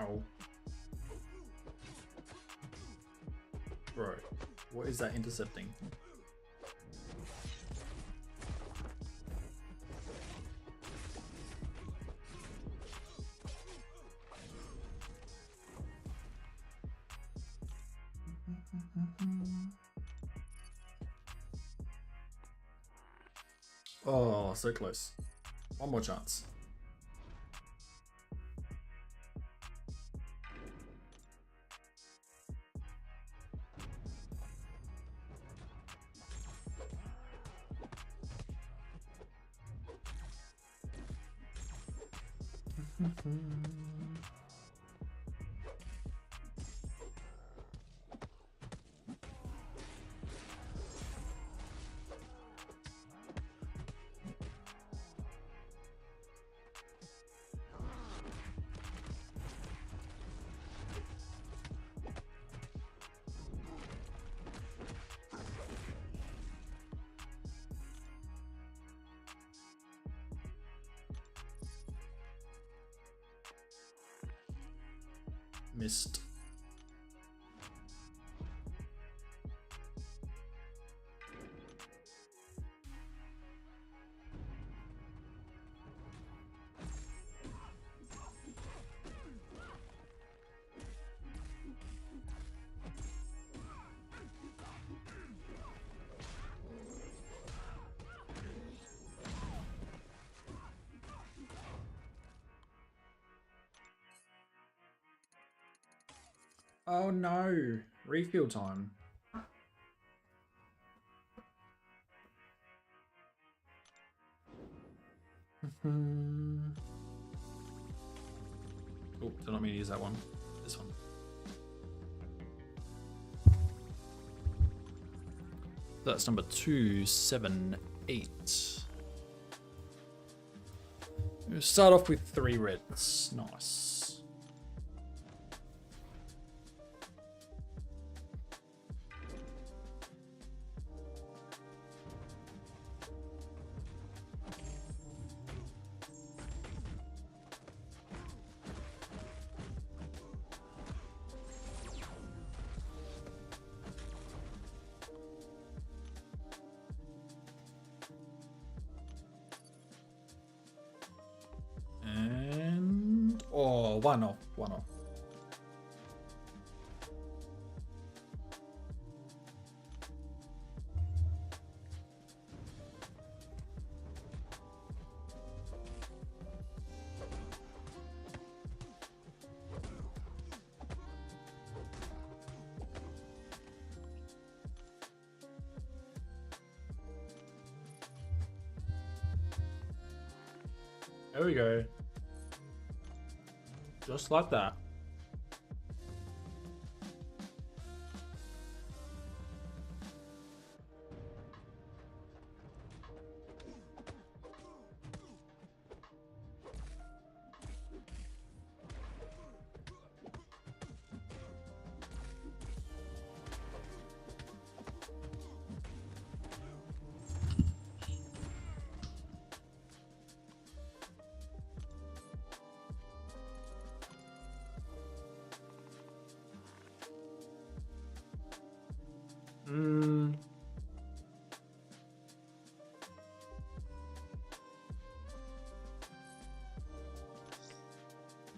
ow. Bro, what is that intercepting? Oh, so close. One more chance. Missed. Oh no, refill time. Oh, did not mean to use that one. This one. That's number 278. We'll start off with 3 reds. Nice. And oh, one off. There we go. Just like that.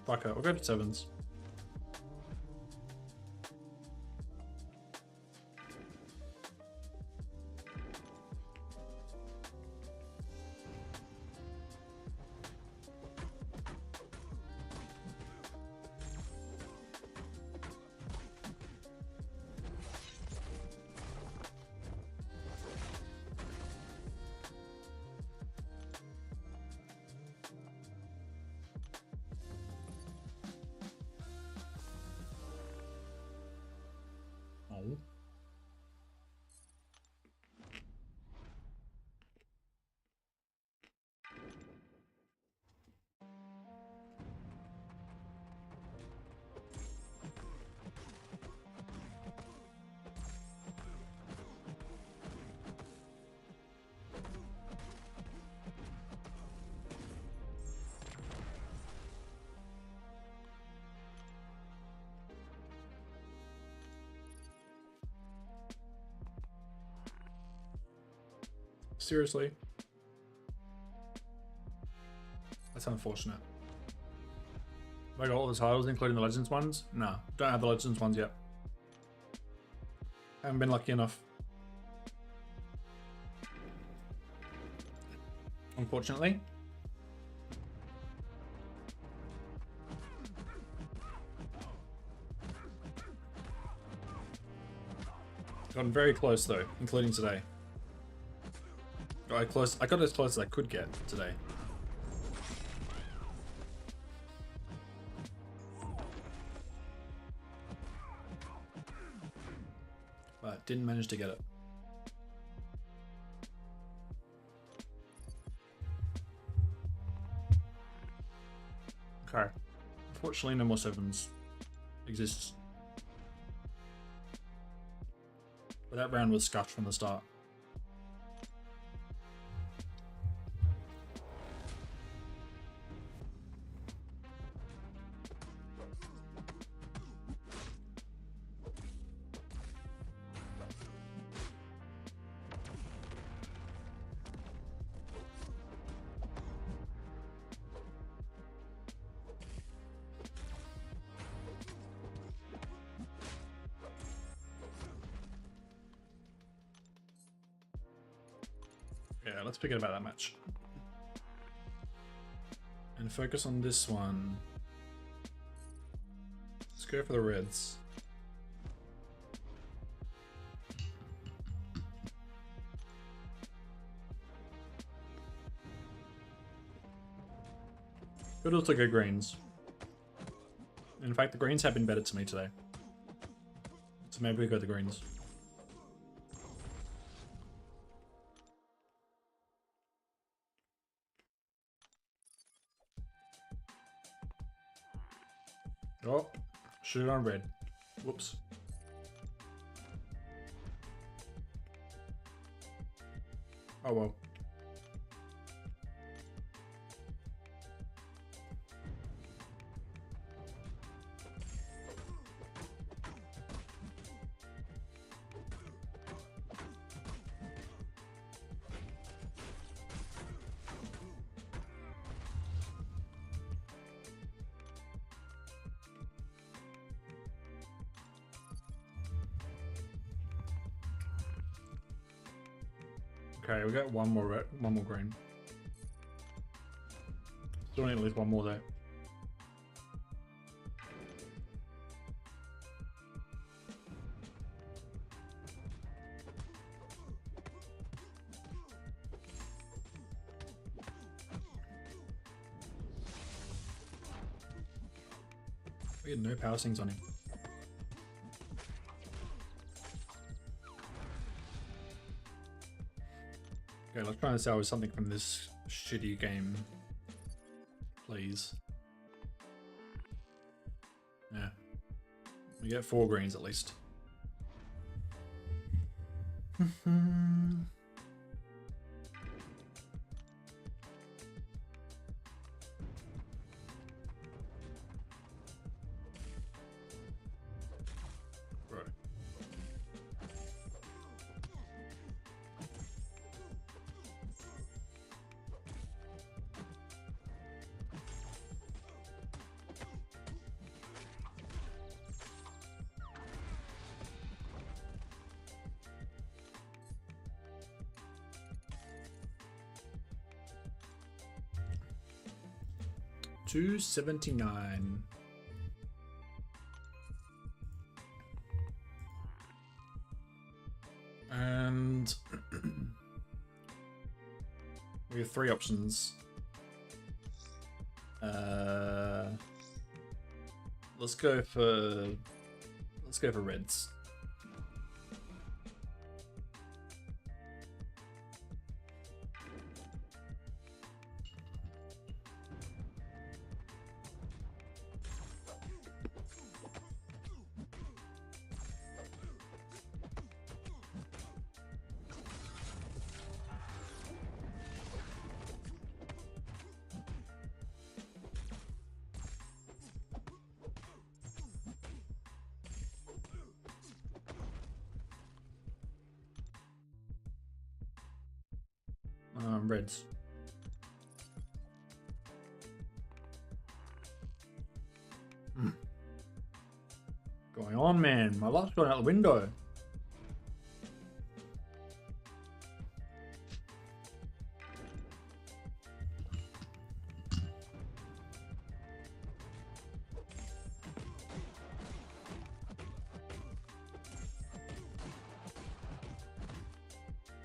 Fuck it, we'll go for 7s. Oh. Seriously? That's unfortunate. Have I got all the titles, including the Legends ones? No, don't have the Legends ones yet. Haven't been lucky enough. Unfortunately. Gotten very close though, including today. I got as close as I could get today. But didn't manage to get it. Okay. Unfortunately, no more 7s exists. But that round was scuffed from the start. Yeah, let's forget about that match. And focus on this one. Let's go for the reds. Could also go greens. In fact, the greens have been better to me today. So maybe we go the greens. Oh, shoot on red. Whoops. Oh well. Okay, we got one more red, one more green. Still need at least one more there. We had no power stings on him. Okay, let's try and salvage something from this shitty game. Please. Yeah. We get 4 greens at least. Right. $2.79. And we have 3 options. Let's go for reds. Reds. Going on, man. My luck's gone out the window.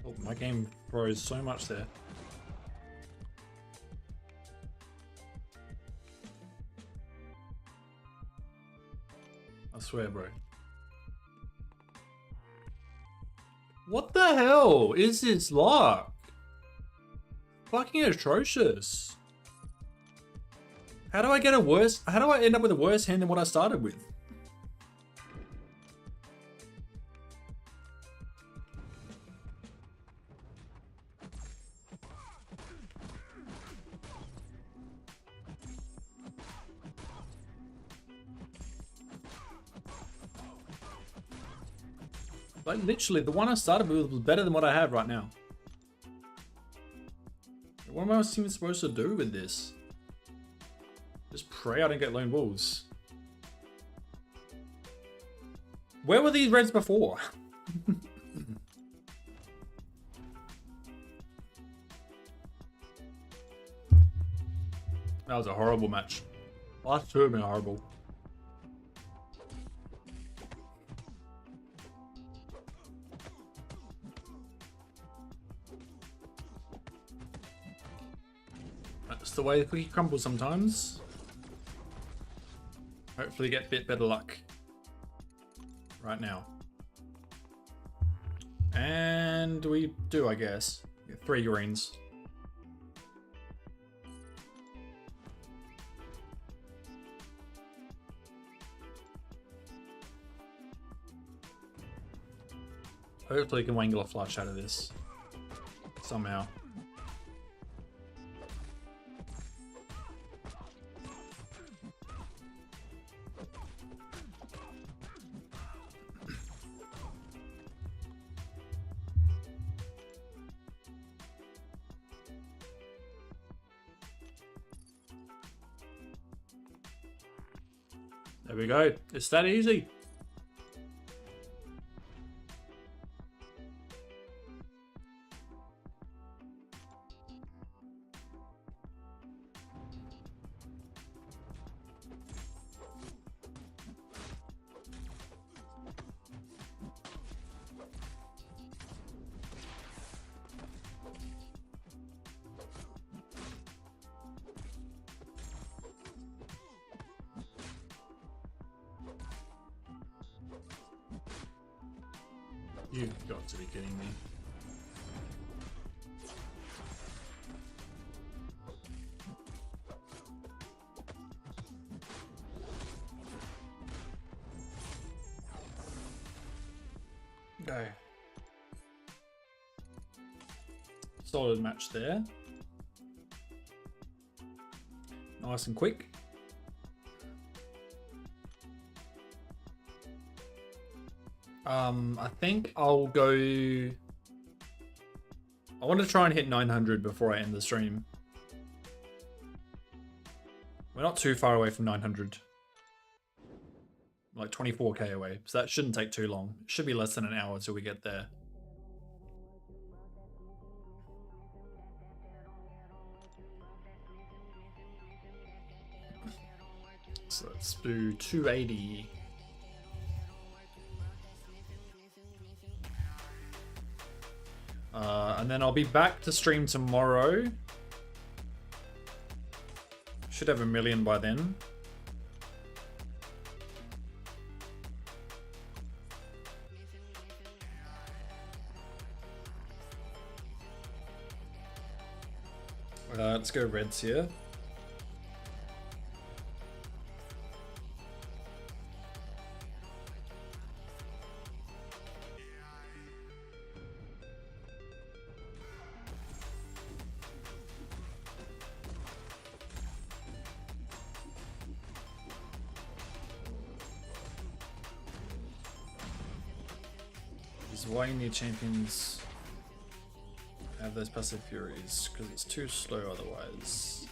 Oh, my game froze so much there. I swear, bro. What the hell is this luck? Fucking atrocious. How do I end up with a worse hand than what I started with? Like, literally, the one I started with was better than what I have right now. What am I even supposed to do with this? Just pray I don't get lone wolves. Where were these reds before? That was a horrible match. Last 2 have been horrible. Just the way the cookie crumbles sometimes. Hopefully get a bit better luck right now. And we do, I guess. Get 3 greens. Hopefully we can wangle a flush out of this somehow. There we go. It's that easy. You've got to be kidding me. Go. Solid match there. Nice and quick. I think I'll go... I want to try and hit 900 before I end the stream. We're not too far away from 900. Like 24k away, so that shouldn't take too long. It should be less than an hour till we get there. So let's do 280. And then I'll be back to stream tomorrow. Should have 1 million by then. Let's go reds here. Why you need champions have those passive furies, because it's too slow otherwise.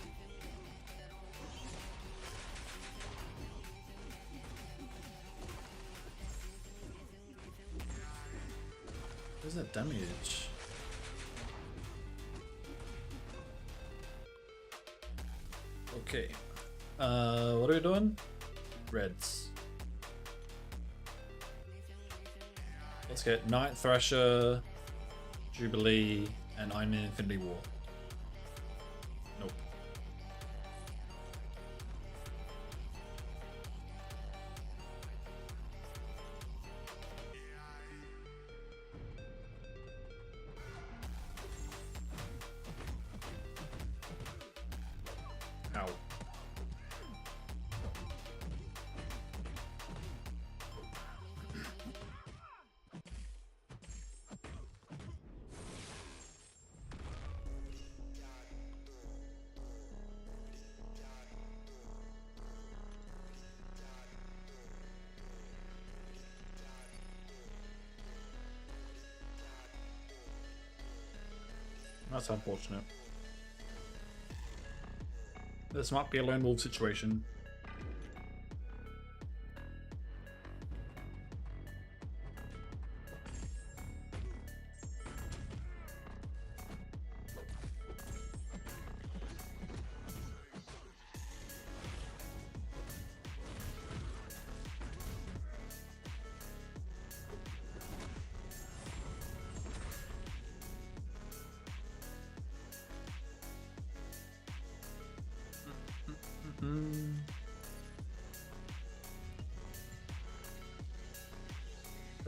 Where's that damage? Okay. What are we doing? Reds. Let's get Night Thrasher, Jubilee, and I'm in Infinity War. Nope. Ow. That's unfortunate. This might be a lone wolf situation.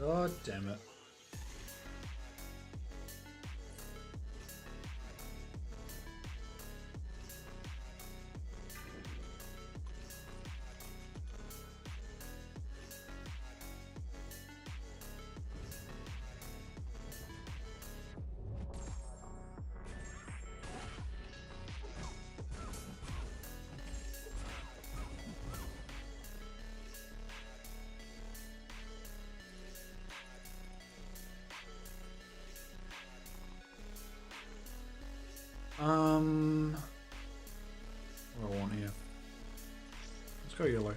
God damn it. What do I want here? Let's go yellow.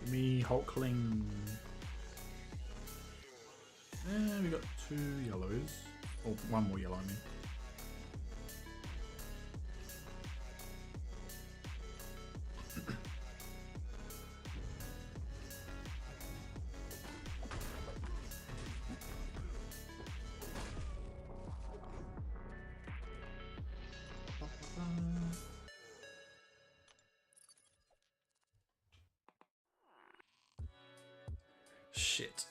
Give me Hulkling. And we got 2 yellows. Or 1 more yellow, I mean. Shit.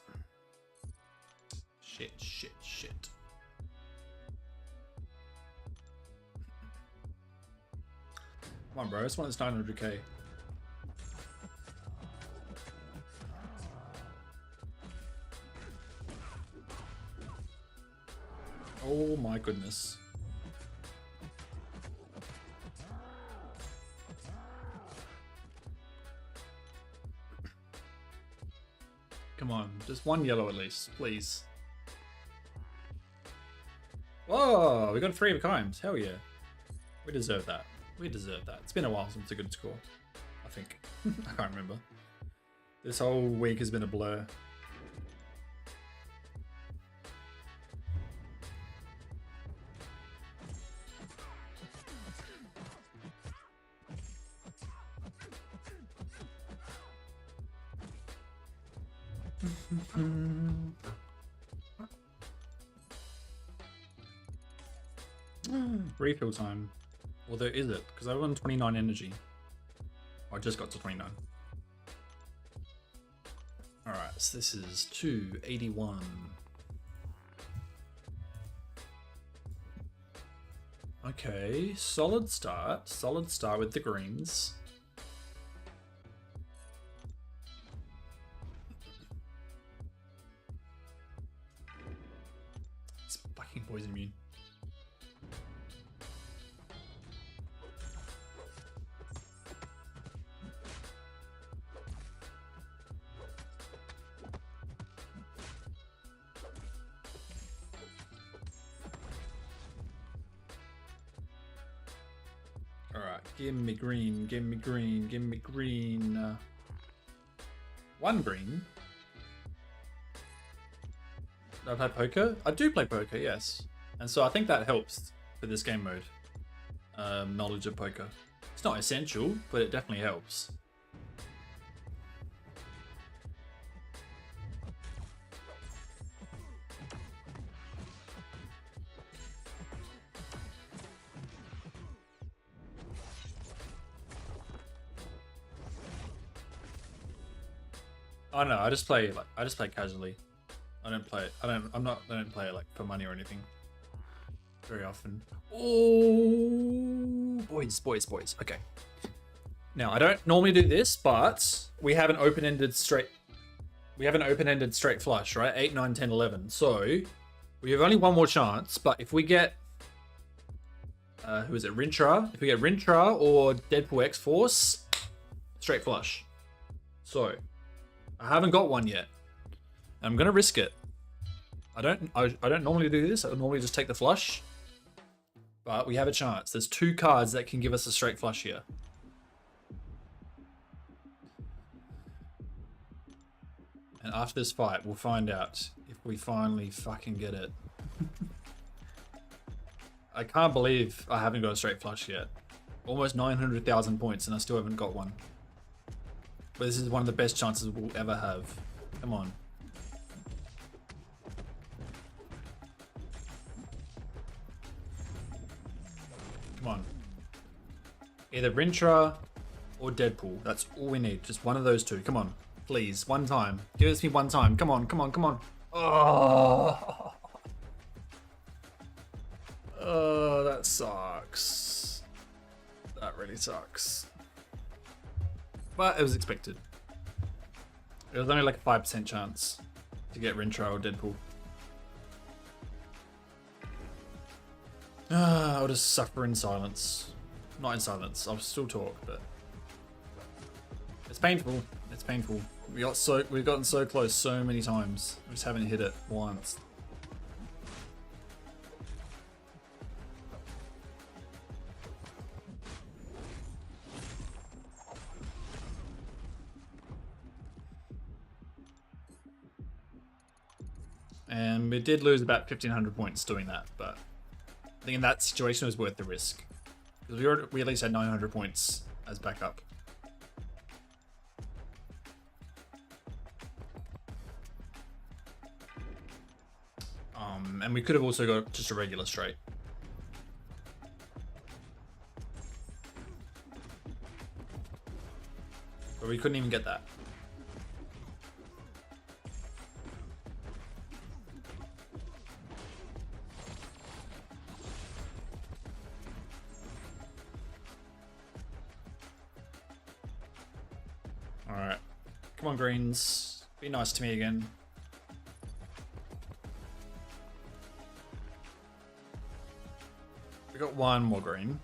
Shit. Come on, bro. I just want this 900k. Oh my goodness. Come on, just 1 yellow at least, please. Whoa, we got 3 of a kind. Hell yeah. We deserve that. We deserve that. It's been a while since a good score, I think. I can't remember. This whole week has been a blur. Refill time. Although is it? Because I won 29 energy. I just got to 29. Alright, so this is 281. Okay, solid start. Solid start with the greens. It's fucking poison immune. Alright, give me green, give me green, give me green. 1 green. Do I play poker? I do play poker, yes. And so I think that helps for this game mode. Knowledge of poker. It's not essential, but it definitely helps. Oh no, I just play casually. I don't play it like for money or anything. Very often. Oh, boys. Okay. Now I don't normally do this, but we have an open-ended straight flush, right? 8, 9, 10, 11. So we have only 1 more chance, but if we get who is it? Rintrah. If we get Rintrah or Deadpool X-Force, straight flush. So I haven't got one yet. I'm gonna risk it. I don't normally do this. I normally just take the flush. But we have a chance. There's 2 cards that can give us a straight flush here. And after this fight, we'll find out if we finally fucking get it. I can't believe I haven't got a straight flush yet. Almost 900,000 points and I still haven't got one. But this is one of the best chances we'll ever have. Come on. Come on. Either Rintrah or Deadpool. That's all we need. Just one of those two. Come on. Please. One time. Give us me one time. Come on. Come on. Come on. Oh. Oh, that sucks. That really sucks. But it was expected. It was only like a 5% chance to get Rintrah or Deadpool. I'll just suffer in silence. Not in silence, I'll still talk, but it's painful. It's painful. We've gotten so close so many times. We just haven't hit it once. And we did lose about 1,500 points doing that, but I think in that situation it was worth the risk. Because we at least had 900 points as backup. And we could have also got just a regular straight. But we couldn't even get that. Alright. Come on, greens. Be nice to me again. We got one more green.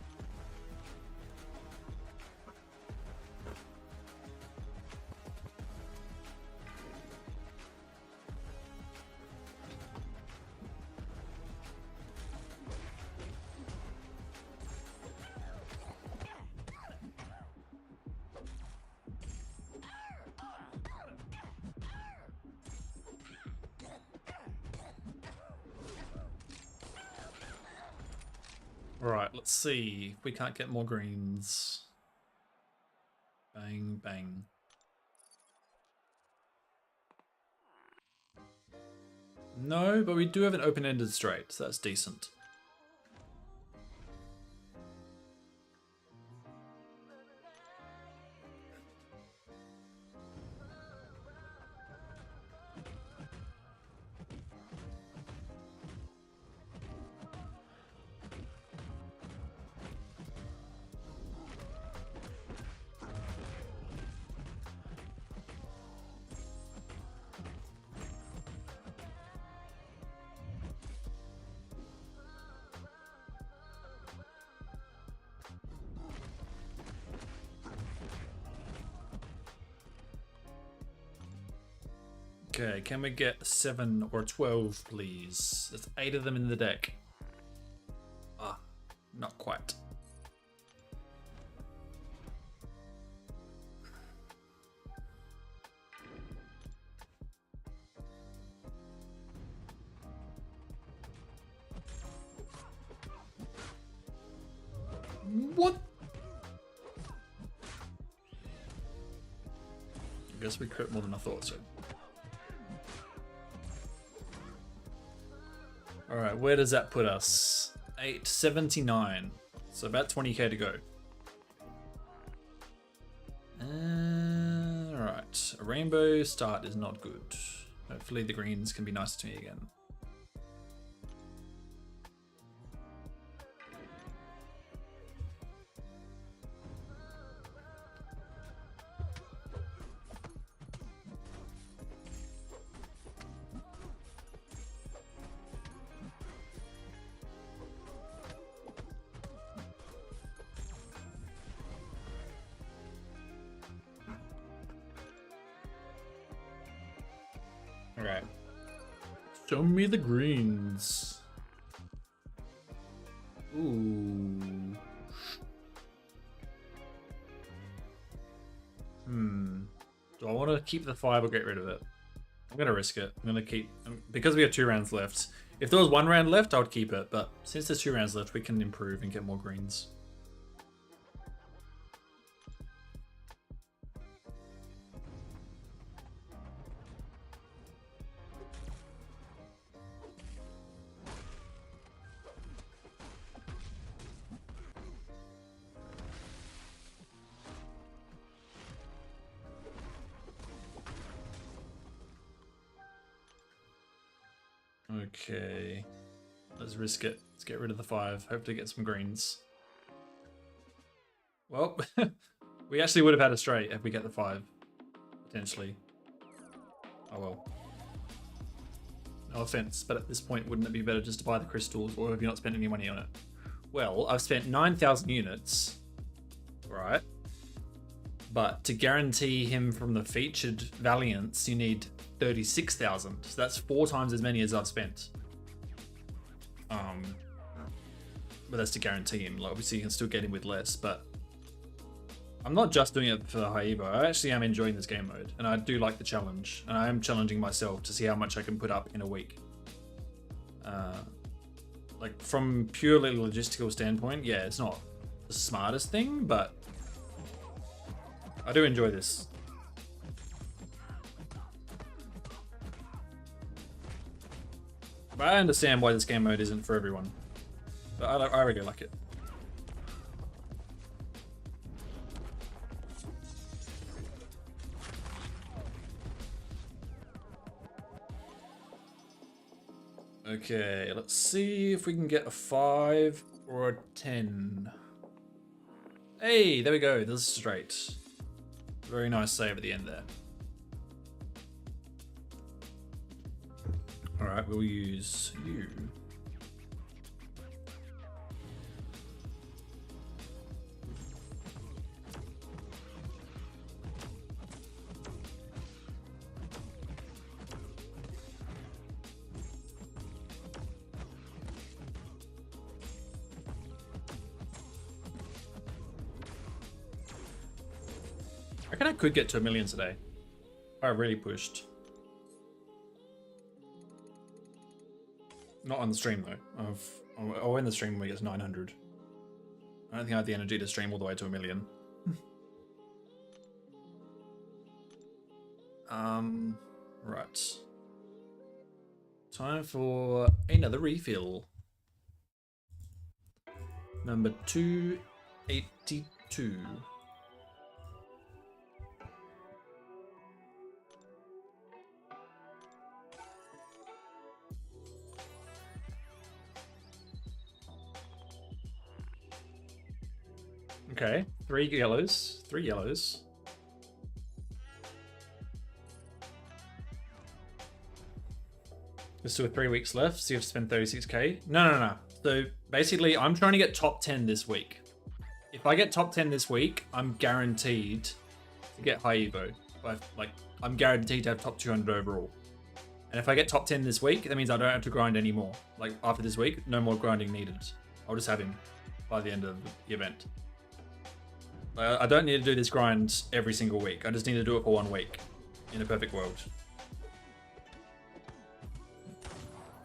Alright, let's see if we can't get more greens. Bang, bang. No, but we do have an open-ended straight, so that's decent. Okay, can we get 7 or 12, please? There's 8 of them in the deck. Ah, not quite. What? I guess we crit more than I thought so. Alright, where does that put us? 879. So about 20k to go. Alright, a rainbow start is not good. Hopefully the greens can be nice to me again. Alright. Show me the greens. Ooh. Do I want to keep the 5 or get rid of it? I'm gonna risk it. I'm gonna keep, because we have 2 rounds left. If there was 1 round left, I would keep it, but since there's 2 rounds left, we can improve and get more greens. Okay, let's risk it. Let's get rid of the 5. Hopefully get some greens. Well, we actually would have had a straight if we get the 5, potentially. Oh well. No offense, but at this point, wouldn't it be better just to buy the crystals, or have you not spent any money on it? Well, I've spent 9,000 units, right? But to guarantee him from the featured Valiants, you need 36,000. So that's 4 times as many as I've spent. But that's to guarantee him. Like, obviously, you can still get him with less, but I'm not just doing it for the high Evo. I actually am enjoying this game mode, and I do like the challenge, and I am challenging myself to see how much I can put up in a week. Like, from purely logistical standpoint, yeah, it's not the smartest thing, but I do enjoy this. But I understand why this game mode isn't for everyone. But I really like it. Okay, let's see if we can get a 5 or a 10. Hey, there we go. This is straight. Very nice save at the end there. Alright, we'll use you. I reckon I could get to 1 million today. If I really pushed. Not on the stream though. I'll end the stream when we get to 900. I don't think I have the energy to stream all the way to 1 million. Right. Time for another refill. Number 282. Okay, 3 yellows. 3 yellows. There's still 3 weeks left, so you have to spend 36k. No. So basically, I'm trying to get top 10 this week. If I get top 10 this week, I'm guaranteed to get high Evo. Like, I'm guaranteed to have top 200 overall. And if I get top 10 this week, that means I don't have to grind anymore. Like, after this week, no more grinding needed. I'll just have him by the end of the event. I don't need to do this grind every single week. I just need to do it for 1 week in a perfect world.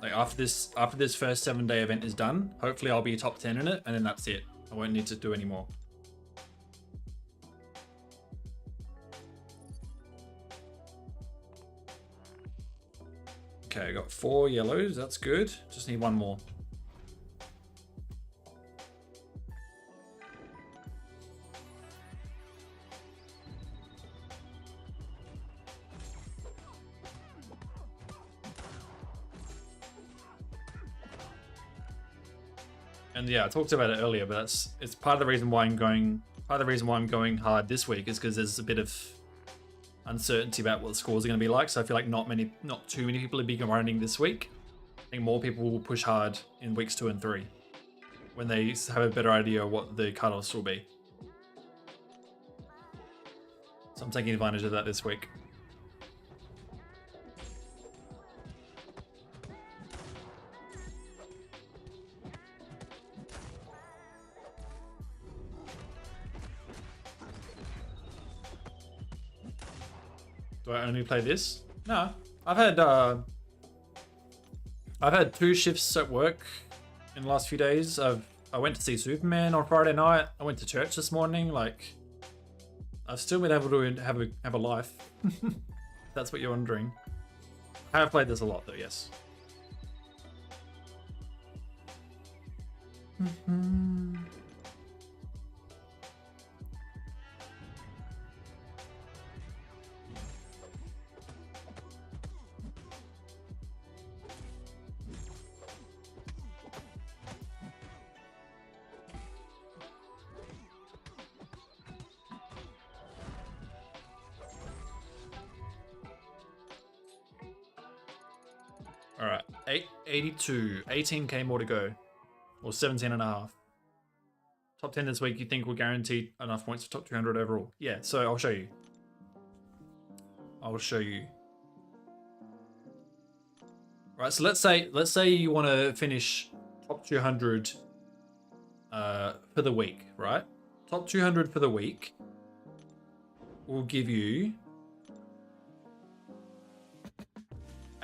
Like after this first 7-day event is done, hopefully I'll be top 10 in it, and then that's it. I won't need to do any more. Okay, I got 4 yellows. That's good. Just need 1 more. And yeah, I talked about it earlier, but it's part of the reason why I'm going hard this week is because there's a bit of uncertainty about what the scores are going to be like. So I feel like not too many people will be grinding this week. I think more people will push hard in weeks 2 and 3 when they have a better idea of what the cutoffs will be. So I'm taking advantage of that this week. Do I only play this? No, I've had 2 shifts at work in the last few days. I went to see Superman on Friday night. I went to church this morning. Like, I've still been able to have a life. That's what you're wondering. I have played this a lot though, yes. All right, 882, 18k more to go, or 17 and a half. Top 10 this week, you think will guarantee enough points for top 200 overall? Yeah, so I'll show you. Right, so let's say you want to finish top 200 for the week, right? Top 200 for the week will give you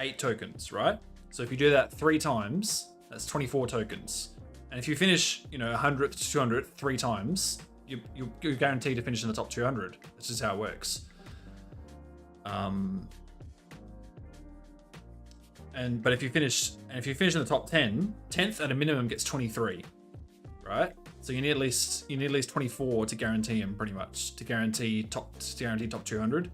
8 tokens, right? So if you do that 3 times, that's 24 tokens. And if you finish, 100 to 200 3 times, you're guaranteed to finish in the top 200. This is how it works. But if you finish in the top 10, 10th at a minimum gets 23, right? So you need at least 24 to guarantee him, pretty much, to guarantee top 200.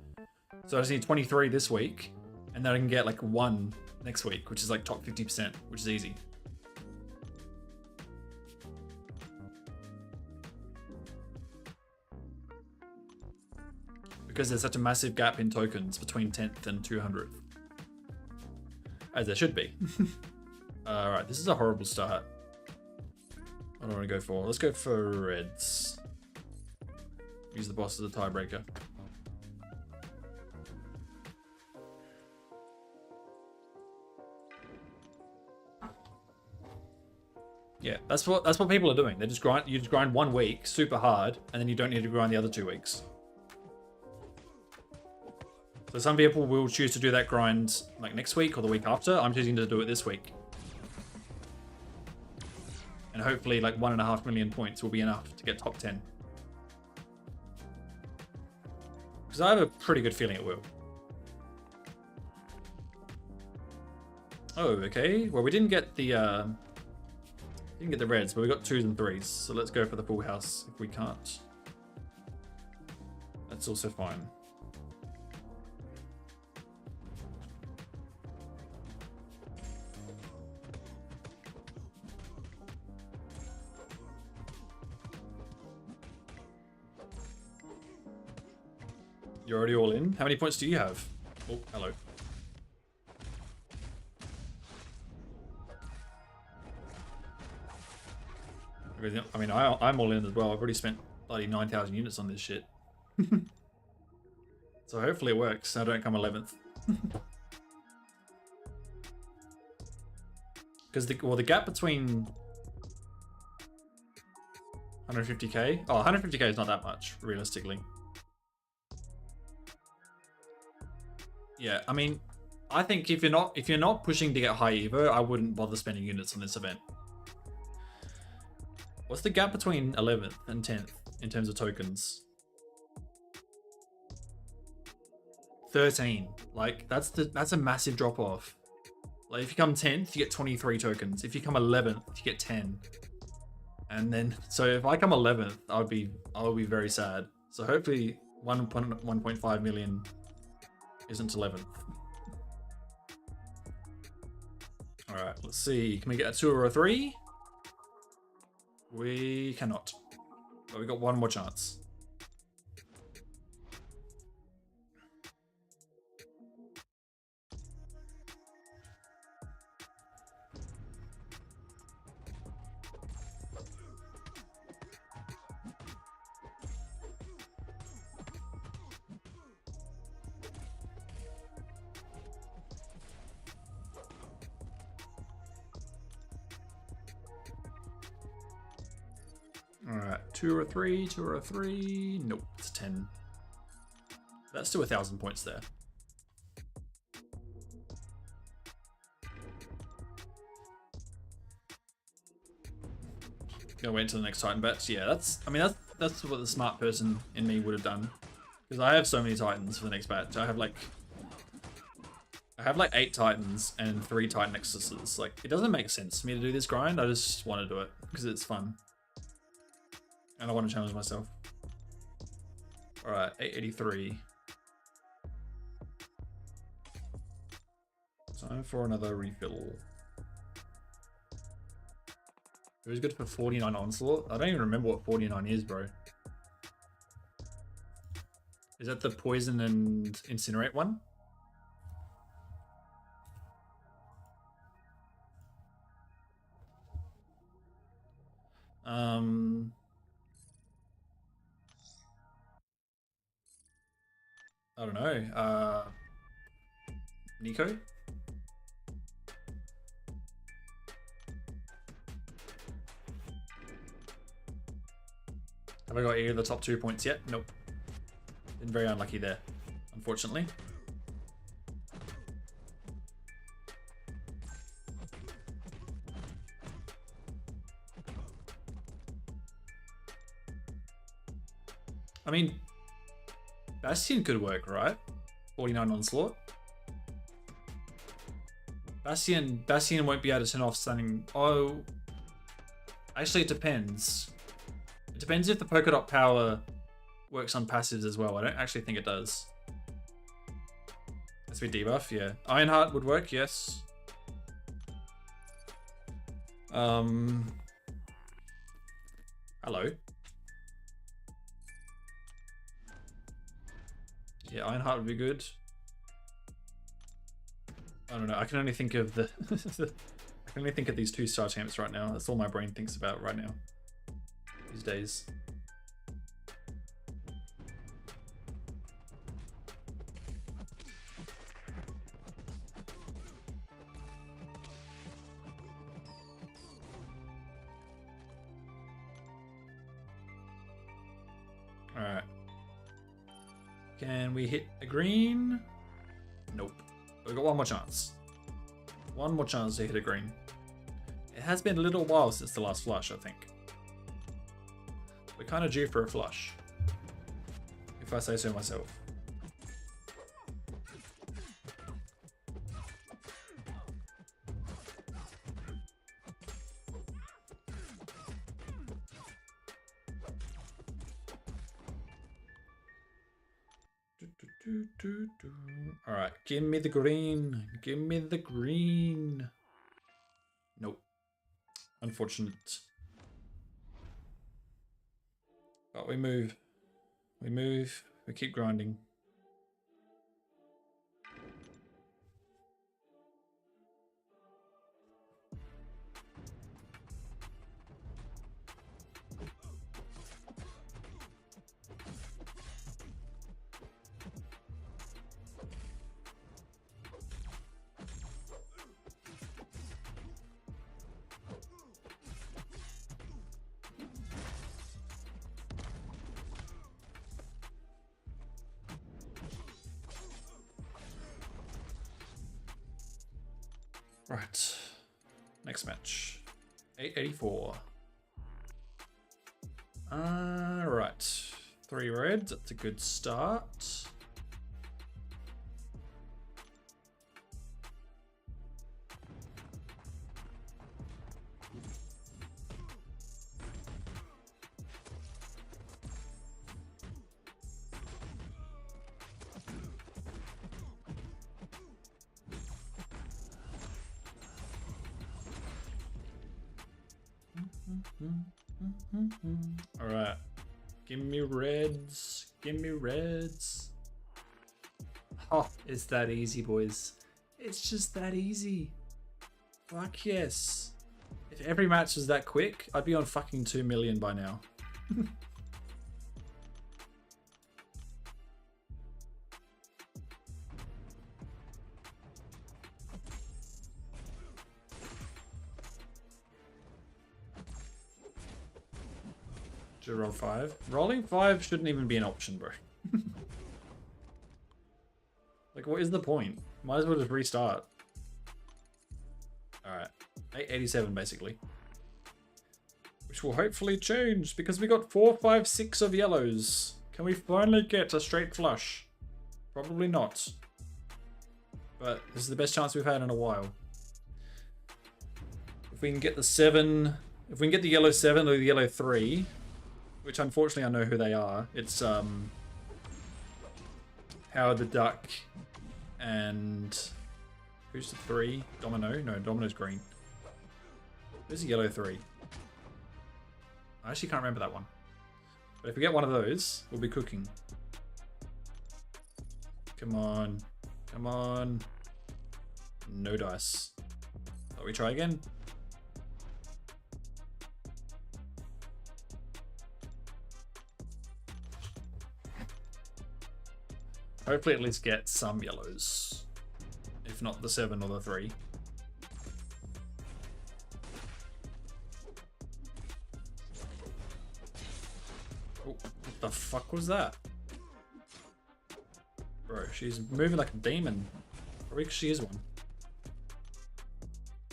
So I just need 23 this week, and then I can get like 1 next week, which is like top 50%, which is easy. Because there's such a massive gap in tokens between 10th and 200th. As there should be. Alright, this is a horrible start. What do I want to go for? Let's go for reds. Use the boss as a tiebreaker. Yeah, that's what people are doing. They just grind. You just grind 1 week super hard, and then you don't need to grind the other 2 weeks. So some people will choose to do that grind like next week or the week after. I'm choosing to do it this week. And hopefully like 1.5 million points will be enough to get top 10. Because I have a pretty good feeling it will. Oh, okay. Well, we didn't get the reds, but we got 2s and 3s. So let's go for the full house if we can't. That's also fine. You're already all in? How many points do you have? Oh, hello. I mean, I'm all in as well. I've already spent bloody 9,000 units on this shit. So hopefully it works. I don't come 11th. Because the gap between 150k. Oh, 150k is not that much, realistically. Yeah, I mean, I think if you're not pushing to get high Evo, I wouldn't bother spending units on this event. What's the gap between 11th and 10th in terms of tokens? 13. Like that's a massive drop off. Like if you come 10th, you get 23 tokens. If you come 11th, you get 10. And then so if I come 11th, I would be very sad. So hopefully 1.5 million isn't 11th. All right, let's see. Can we get a 2 or a 3? We cannot. But we got 1 more chance. Alright, 2 or 3, 2 or 3. Nope, it's 10. That's still 1,000 points there. Gonna wait until the next Titan batch. Yeah, I mean, that's what the smart person in me would have done. Because I have so many Titans for the next batch. I have like 8 Titans and 3 Titan Nexuses. Like, it doesn't make sense for me to do this grind. I just want to do it because it's fun. And I want to challenge myself. Alright, 883. Time for another refill. It was good for 49 Onslaught. I don't even remember what 49 is, bro. Is that the Poison and Incinerate one? I don't know. Nico? Have I got either of the top 2 points yet? Nope. Been very unlucky there, unfortunately. I mean, Bastion could work, right? 49 Onslaught. Bastion won't be able to turn off stunning. Oh, actually, it depends. It depends if the polka dot power works on passives as well. I don't actually think it does. That's with debuff, yeah. Ironheart would work, yes. Hello. Yeah, Ironheart would be good. I don't know. I can only think of the. I can only think of these 2-star champs right now. That's all my brain thinks about right now. These days. All right. Can we hit a green? Nope. We've got one more chance. One more chance to hit a green. It has been a little while since the last flush, I think. We're kind of due for a flush, if I say so myself. All right, give me the green. Give me the green. Nope. Unfortunate. But we move. We move. We keep grinding. Right. Next match. 884. Right. 3 reds. That's a good start. All right, give me reds, give me reds. Oh, it's that easy, boys. It's just that easy. Fuck yes. If every match was that quick, I'd be on fucking 2 million by now. Should roll 5. Rolling 5 shouldn't even be an option, bro. Like, what is the point? Might as well just restart. Alright. 887, basically. Which will hopefully change because we got 4, 5, 6 of yellows. Can we finally get a straight flush? Probably not. But this is the best chance we've had in a while. If we can get the 7, if we can get the yellow 7 or the yellow 3, which unfortunately I know who they are. It's Howard the Duck and who's the 3? Domino? No, Domino's green. Who's the yellow 3? I actually can't remember that one. But if we get one of those, we'll be cooking. Come on. Come on. No dice. Thought we try again. Hopefully at least get some yellows. If not the 7 or the 3. Oh, what the fuck was that? Bro, she's moving like a demon. Probably because she is one.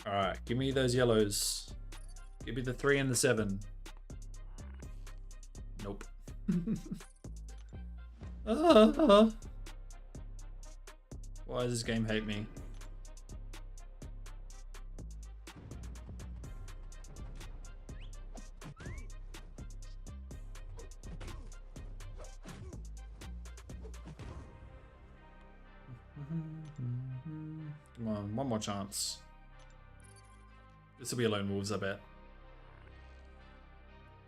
Alright, give me those yellows. Give me the 3 and the 7. Nope. Why does this game hate me? Come on, one more chance. This will be a Lone Wolves, I bet.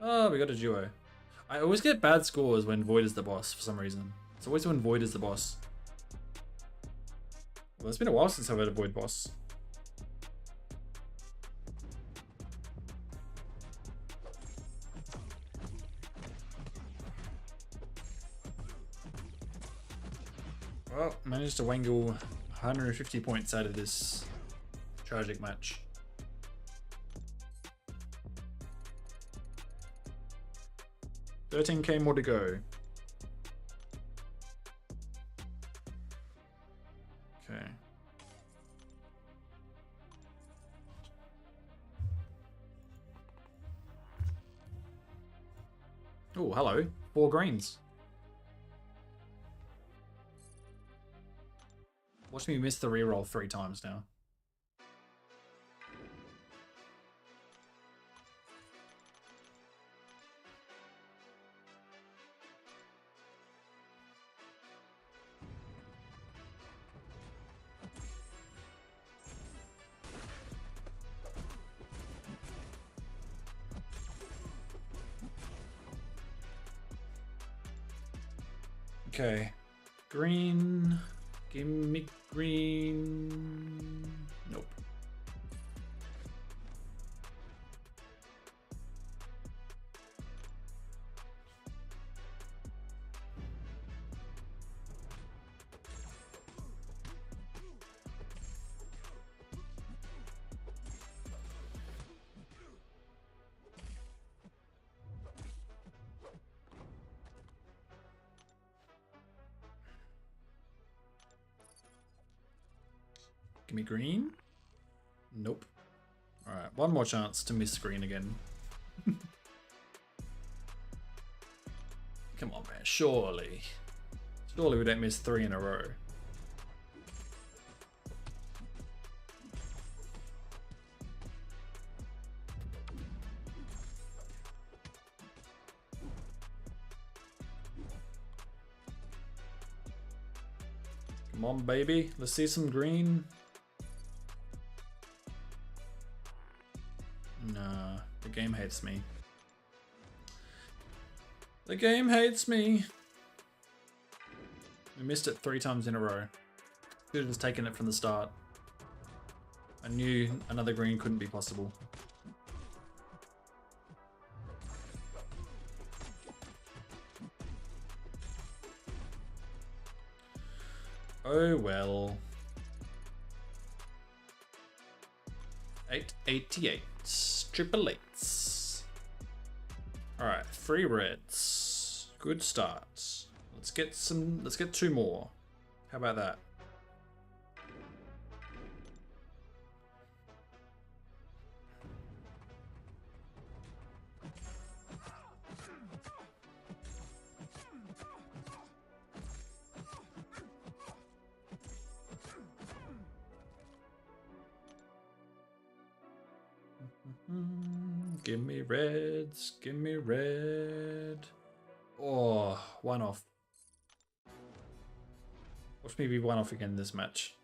Oh, we got a duo. I always get bad scores when Void is the boss for some reason. It's always when Void is the boss. Well, it's been a while since I've had a Void boss. Well, managed to wangle 150 points out of this tragic match. $13K more to go. Okay. Oh, hello. 4 greens. Watch me miss the reroll 3 times now. Okay, green, give me green, nope. Give me green. Nope. Alright, one more chance to miss green again. Come on, man. Surely. Surely we don't miss 3 in a row. Come on, baby. Let's see some green. Nah, the game hates me. The game hates me. We missed it 3 times in a row. Should have just taken it from the start. I knew another green couldn't be possible. Oh well. 888. Triple eights. Alright, 3 reds. Good start. Let's get 2 more. How about that? Give me reds. Give me red. Oh, one off. Watch me be one off again this match.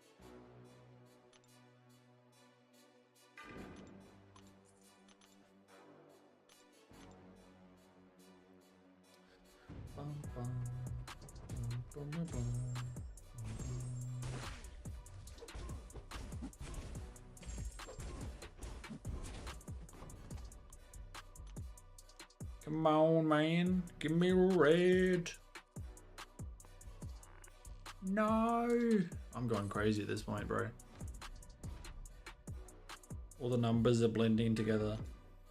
Come on, man. Give me red. No. I'm going crazy at this point, bro. All the numbers are blending together.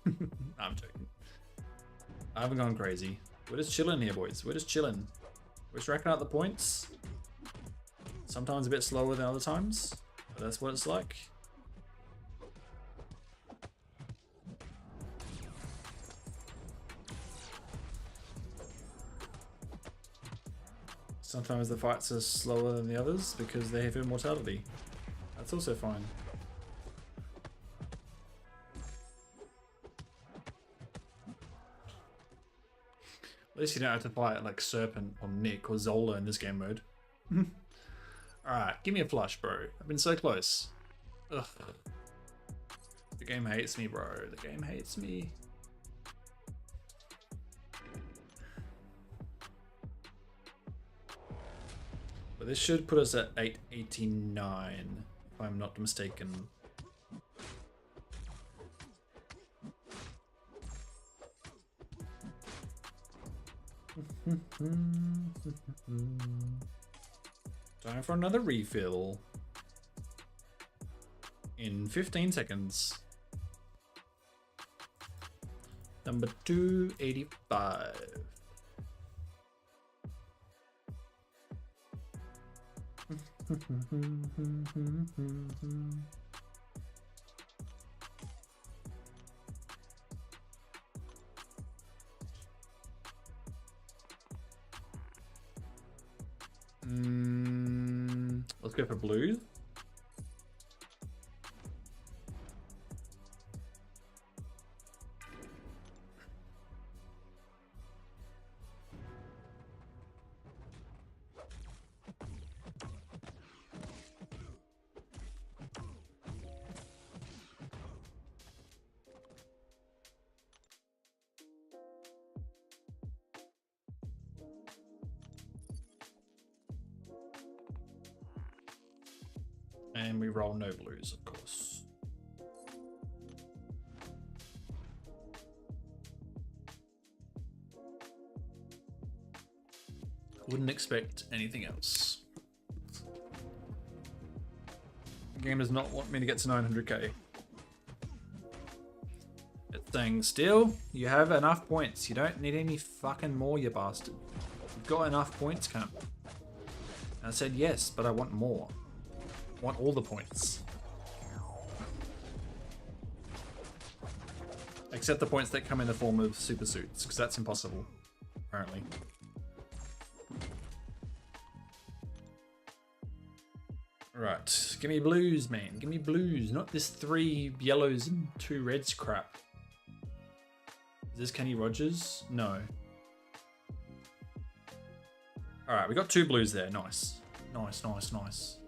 I'm joking. I haven't gone crazy. We're just chilling here, boys. We're just chilling. We're just racking out the points. Sometimes a bit slower than other times, but that's what it's like. Sometimes the fights are slower than the others because they have immortality. That's also fine. At least you don't have to fight like Serpent or Nick or Zola in this game mode. Alright, give me a flush, bro. I've been so close. Ugh. The game hates me, bro. The game hates me. But this should put us at 889, if I'm not mistaken. Time for another refill. In 15 seconds. Number 285. Let's go for blue. And we roll no blues, of course. Wouldn't expect anything else. The game does not want me to get to 900k. It's saying, still, you have enough points. You don't need any fucking more, you bastard. You've got enough points, cunt. And I said yes, but I want more. I want all the points. Except the points that come in the form of super suits, because that's impossible, apparently. Right, give me blues, man. Give me blues, not this 3 yellows and 2 reds crap. Is this Kenny Rogers? No. Alright, we got 2 blues there. Nice. Nice, nice, nice.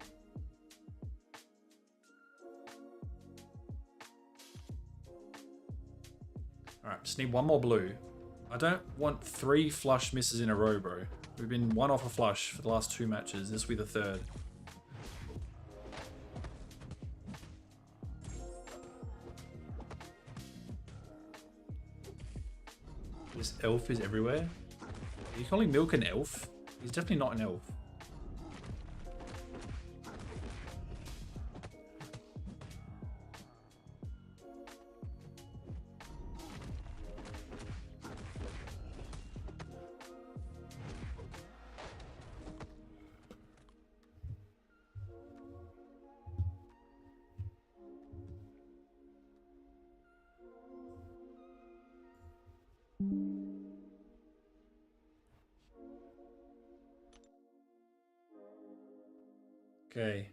Alright, just need 1 more blue. I don't want 3 flush misses in a row, bro. We've been 1 off a flush for the last 2 matches. This will be the 3rd. This elf is everywhere. Are you calling Milk an elf? He's definitely not an elf. Okay.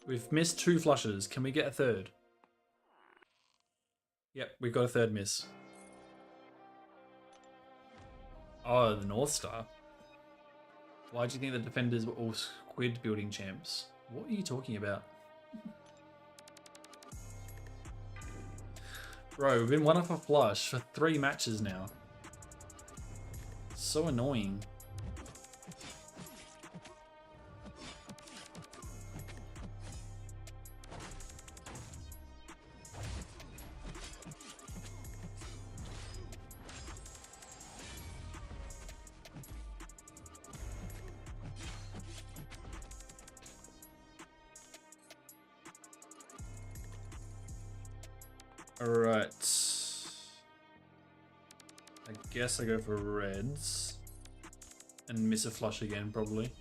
We've missed 2 flushes. Can we get a 3rd? Yep, we've got a third miss. Oh, the North Star. Why do you think the defenders were all squid building champs? What are you talking about? Bro, we've been one off a flush for 3 matches now. So annoying. Alright. I guess I go for reds. And miss a flush again, probably.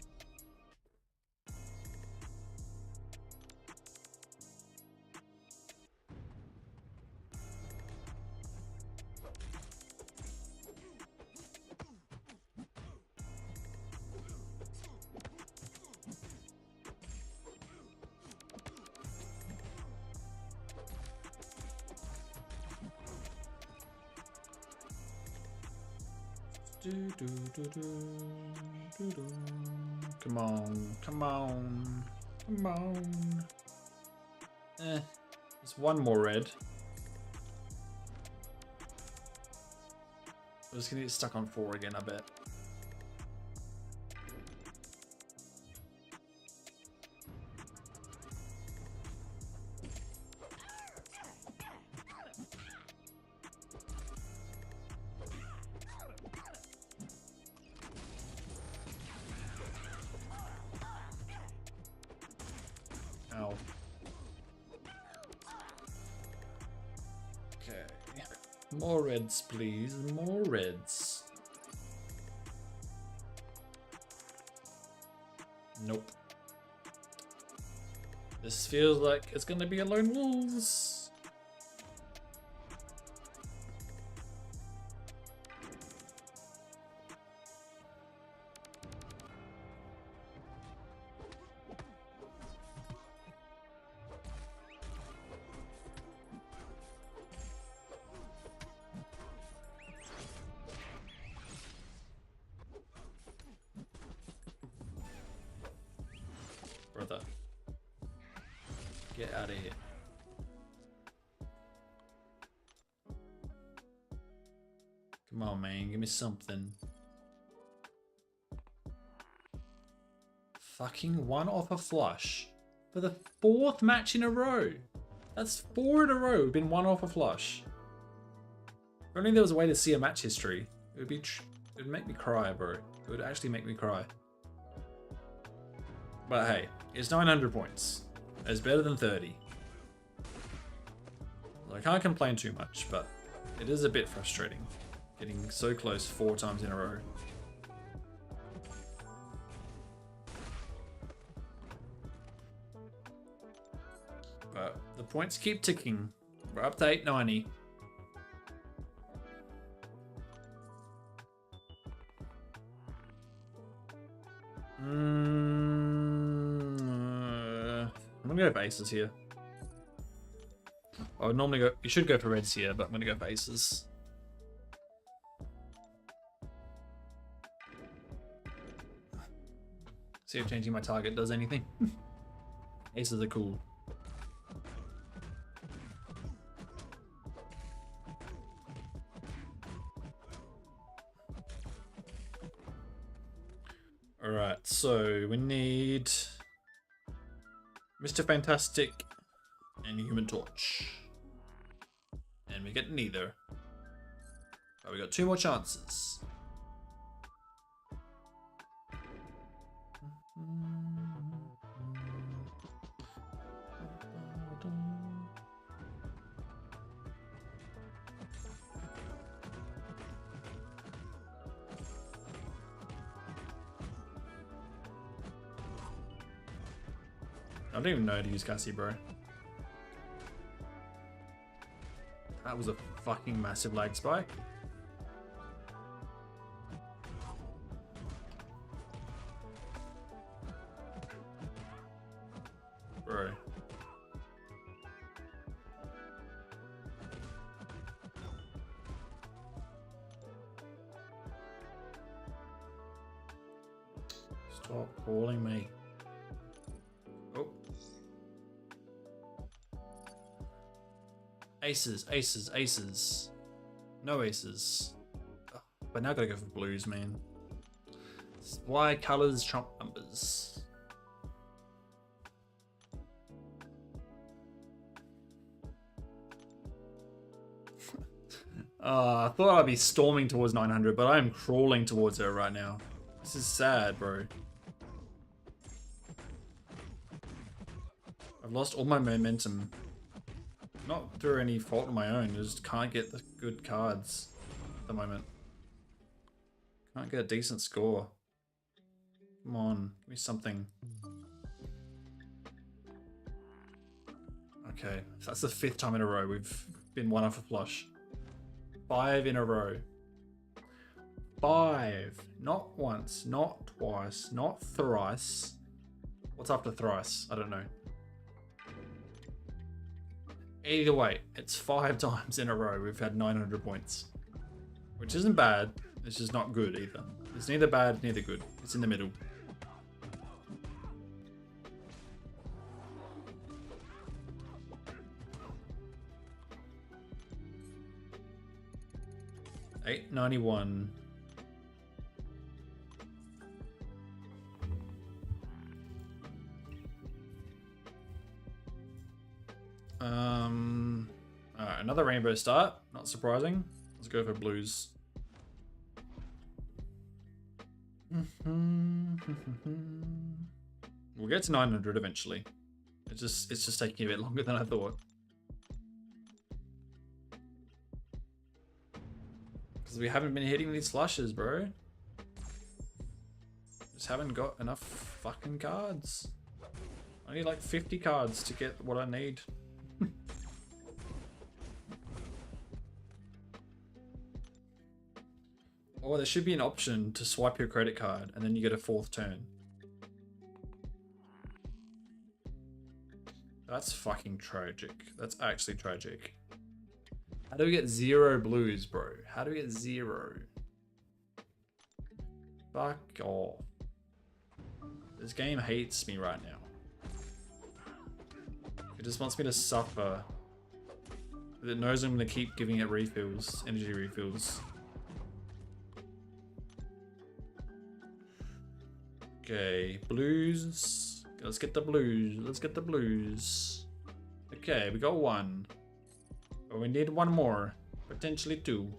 Come on, come on, come on. There's one more red. I'm just gonna get stuck on 4 again, I bet. Ow. Okay. More reds, please. More reds. Nope. This feels like it's gonna be a lone wolves. Brother. Get out of here. Come on, man. Give me something. Fucking one off a flush. For the 4th match in a row. That's 4 in a row. We've been one off a flush. If only there was a way to see a match history. It would make me cry, bro. It would actually make me cry. But hey, it's 900 points. It's better than 30. Well, I can't complain too much, but it is a bit frustrating. Getting so close 4 times in a row. But the points keep ticking. We're up to 890. I'm gonna go for aces here. I would normally go. You should go for reds here, but I'm gonna go for aces. See if changing my target does anything. Aces are cool. Alright, so we need Mr. Fantastic and Human Torch. And we get neither. But we got 2 more chances. I don't even know how to use Cassie, bro. That was a fucking massive lag spike. Bro. Stop calling me. Oh. Aces, aces, aces. No aces. Oh, but now I gotta go for blues, man. Why colors trump numbers? I thought I'd be storming towards 900, but I am crawling towards it right now. This is sad, bro. I've lost all my momentum. Not through any fault of my own, I just can't get the good cards at the moment. Can't get a decent score. Come on, give me something. Okay, so that's the 5th time in a row we've been one off a flush. 5 in a row. 5. Not once, not twice, not thrice. What's after thrice? I don't know. Either way, it's 5 times in a row we've had 900 points. Which isn't bad, it's just not good either. It's neither bad, neither good. It's in the middle. $8.91. Alright, another rainbow start. Not surprising. Let's go for blues. We'll get to 900 eventually. It's just taking a bit longer than I thought. Because we haven't been hitting these flushes, bro. Just haven't got enough fucking cards. I need like 50 cards to get what I need. Or there should be an option to swipe your credit card and then you get a 4th turn. That's fucking tragic. That's actually tragic. How do we get 0 blues, bro? How do we get 0? Fuck off. This game hates me right now. It just wants me to suffer. It knows I'm gonna keep giving it refills, energy refills. Okay, blues. Let's get the blues. Let's get the blues. Okay, we got 1. But we need 1 more. Potentially 2.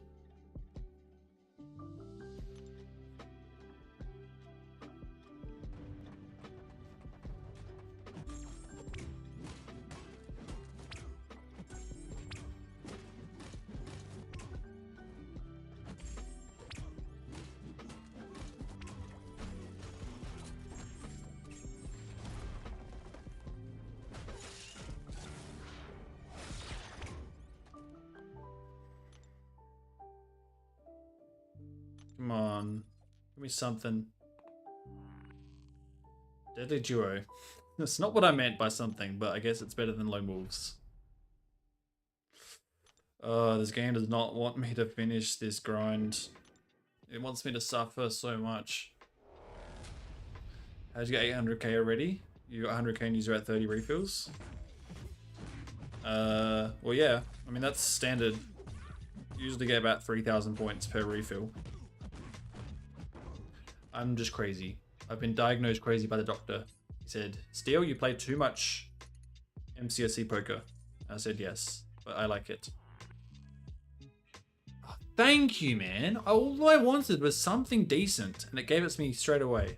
Come on. Give me something. Deadly Duo. That's not what I meant by something, but I guess it's better than Lone Wolves. This game does not want me to finish this grind. It wants me to suffer so much. How'd you get 800k already? You got 100k and you're at 30 refills? Well yeah. I mean, that's standard. Usually get about 3,000 points per refill. I'm just crazy. I've been diagnosed crazy by the doctor. He said, Steele, you play too much MCSC poker. I said yes, but I like it. Oh, thank you, man. All I wanted was something decent, and it gave it to me straight away.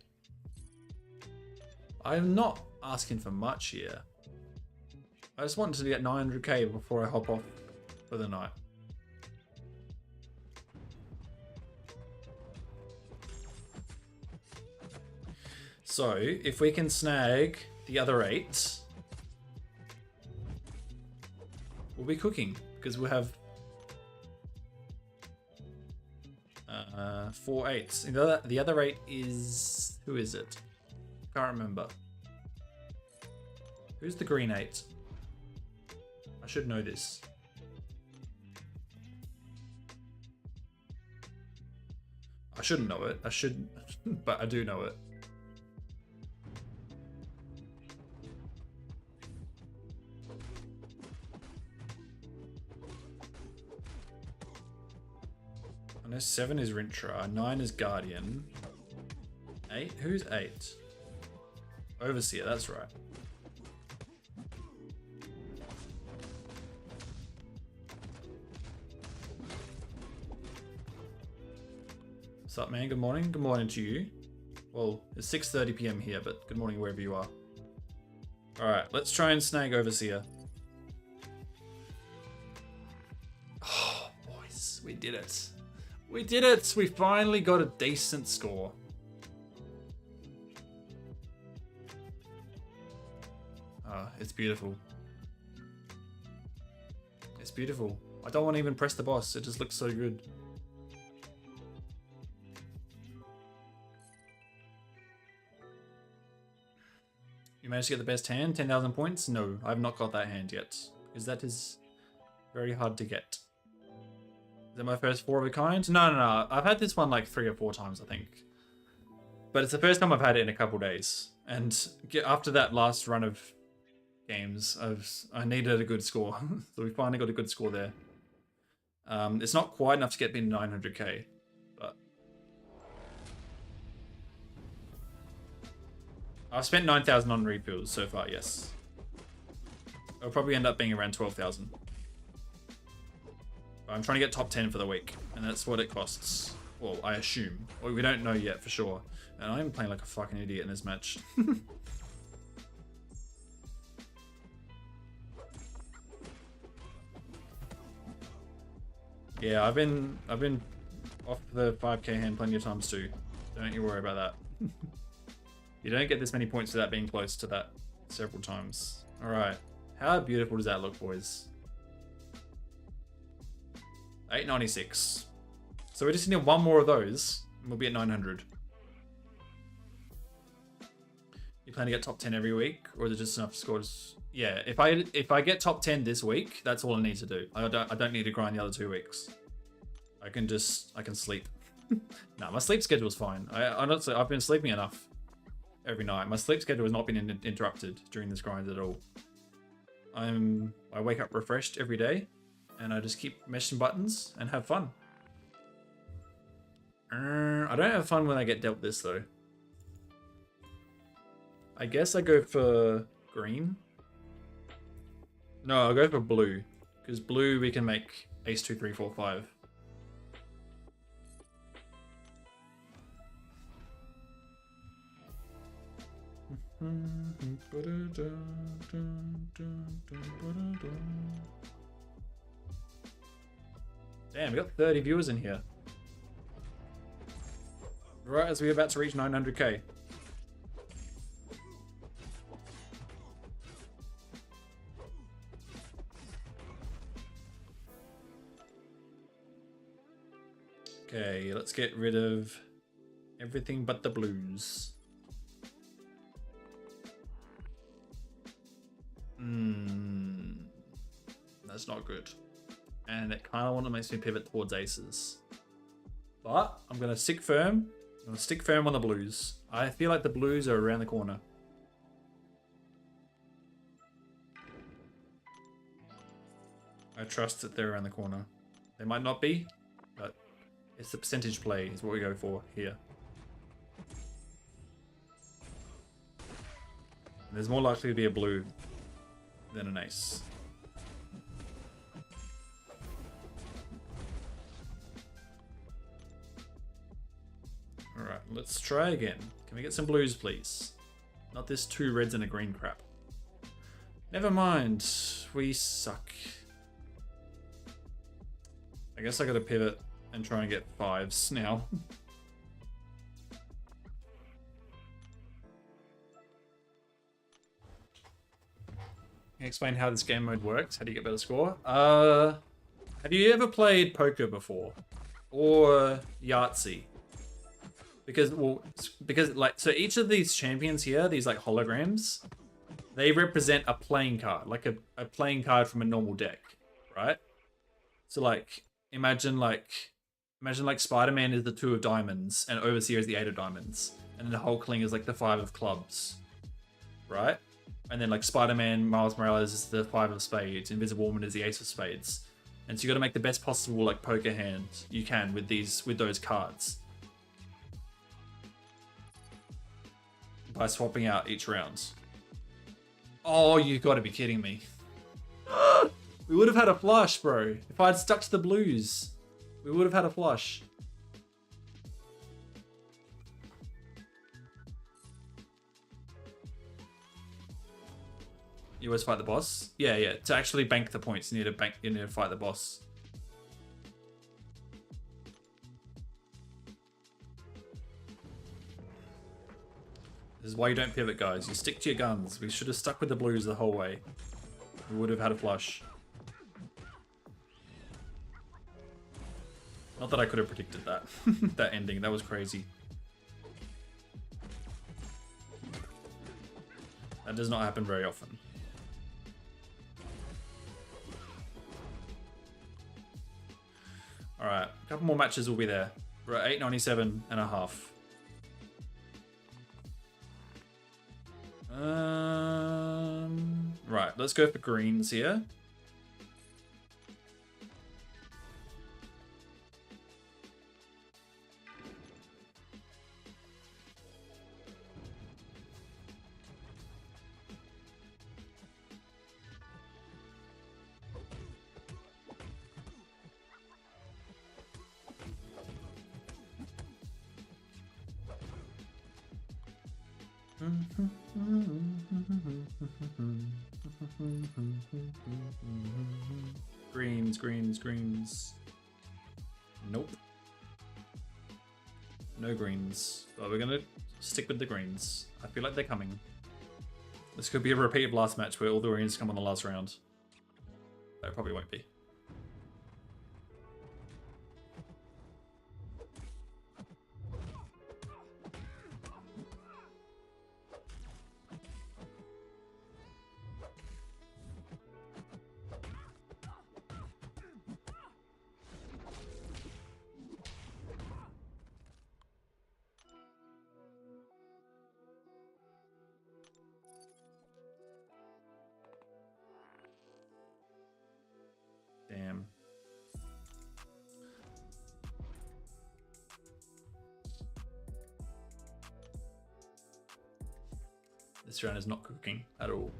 I'm not asking for much here. I just wanted to get 900k before I hop off for the night. So, if we can snag the other 8, we'll be cooking, because we'll have 4 8s. And the other 8 is... who is it? Can't remember. Who's the green 8? I should know this. I shouldn't know it. I should, but I do know it. know 7 is Rintra, 9 is Guardian. 8? Who's 8? Overseer, that's right. What's up, man? Good morning. Good morning to you. Well, it's 6:30 p.m. here, but good morning wherever you are. Alright, let's try and snag Overseer. Oh, boys, we did it. We did it! We finally got a decent score. It's beautiful. It's beautiful. I don't want to even press the boss. It just looks so good. You managed to get the best hand, 10,000 points? No, I've not got that hand yet, because that is very hard to get. Is that my first 4 of a kind? No. I've had this one like 3 or 4 times, I think. But it's the first time I've had it in a couple days. And after that last run of games, I needed a good score. So we finally got a good score there. It's not quite enough to get me to 900k. I've spent 9,000 on refills so far, yes. It'll probably end up being around 12,000. I'm trying to get top 10 for the week, and that's what it costs. Well, I assume. Well, we don't know yet for sure. And I'm playing like a fucking idiot in this match. Yeah, I've been off the 5k hand plenty of times too. Don't you worry about that. You don't get this many points without being close to that several times. Alright. How beautiful does that look, boys? 896. So we just need one more of those, and we'll be at 900. You plan to get top 10 every week, or is it just enough scores? Yeah, if I get top 10 this week, that's all I need to do. I don't need to grind the other 2 weeks. I can sleep. Nah, my sleep schedule's fine. Honestly, I've been sleeping enough every night. My sleep schedule has not been interrupted during this grind at all. I wake up refreshed every day, and I just keep mashing buttons and have fun. I don't have fun when I get dealt this though. I guess I go for green. No, I'll go for blue, because blue we can make ace 2, 3, 4, 5. Damn, we got 30 viewers in here. Right as we're about to reach 900k. Okay, let's get rid of everything but the blues. That's not good. And it kind of want to make me pivot towards aces. But I'm going to stick firm. I'm going to stick firm on the blues. I feel like the blues are around the corner. I trust that they're around the corner. They might not be, but it's the percentage play is what we go for here. And there's more likely to be a blue than an ace. Alright, let's try again. Can we get some blues, please? Not this 2 reds and a green crap. Never mind. We suck. I guess I gotta pivot and try and get 5s now. Can you explain how this game mode works? How do you get better score? Have you ever played poker before? Or Yahtzee? Because like, so each of these champions here, these like holograms, they represent a playing card, like a playing card from a normal deck, right? So like, imagine like Spider-Man is the 2 of diamonds and Overseer is the 8 of diamonds. And then the Hulkling is like the 5 of clubs, right? And then like Spider-Man, Miles Morales is the 5 of spades, Invisible Woman is the ace of spades. And so you got to make the best possible like poker hand you can with those cards by swapping out each round. Oh, you got to be kidding me! We would have had a flush, bro. If I had stuck to the blues, we would have had a flush. You always fight the boss? Yeah, yeah. To actually bank the points, you need to fight the boss. This is why you don't pivot, guys. You stick to your guns. We should have stuck with the blues the whole way. We would have had a flush. Not that I could have predicted that. That ending. That was crazy. That does not happen very often. Alright, a couple more matches will be there. We're at 897.5. Right, let's go for greens here. Greens, greens, greens. Nope. No greens. But we're gonna stick with the greens. I feel like they're coming. This could be a repeat of last match where all the greens come on the last round. That probably won't be. Damn. This round is not cooking at all.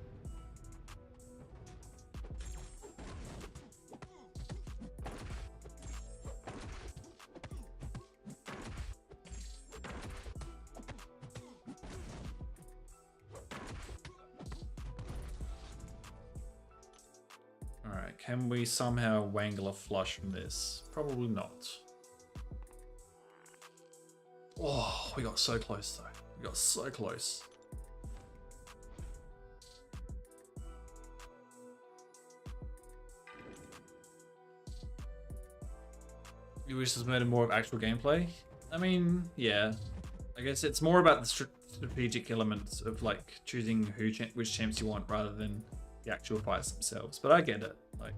Alright, can we somehow wangle a flush from this? Probably not. Oh, we got so close though. We got so close. You wish this made more of actual gameplay? I mean, yeah. I guess it's more about the strategic elements of like choosing which champs you want rather than the actual fights themselves. But I get it. Like,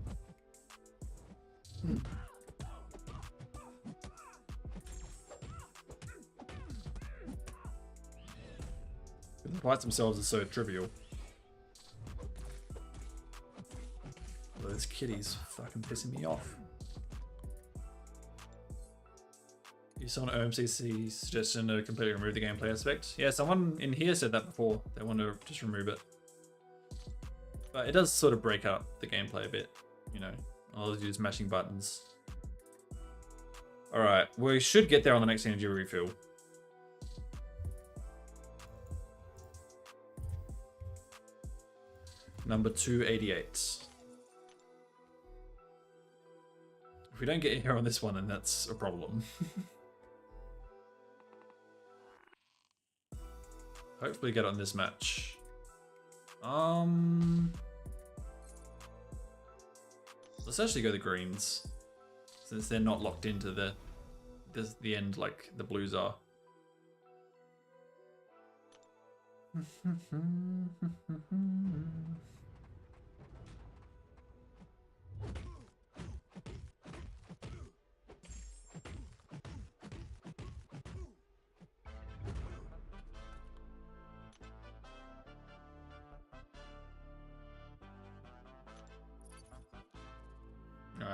the fights themselves are so trivial. Those kitties fucking pissing me off. You saw an OMCC suggestion to completely remove the gameplay aspect. Yeah, someone in here said that before. They want to just remove it. But it does sort of break up the gameplay a bit, you know. All you do is mashing buttons. Alright, we should get there on the next energy refill. Number 288. If we don't get here on this one, then that's a problem. Hopefully get on this match. Let's actually go the greens, since they're not locked into the end like the blues are.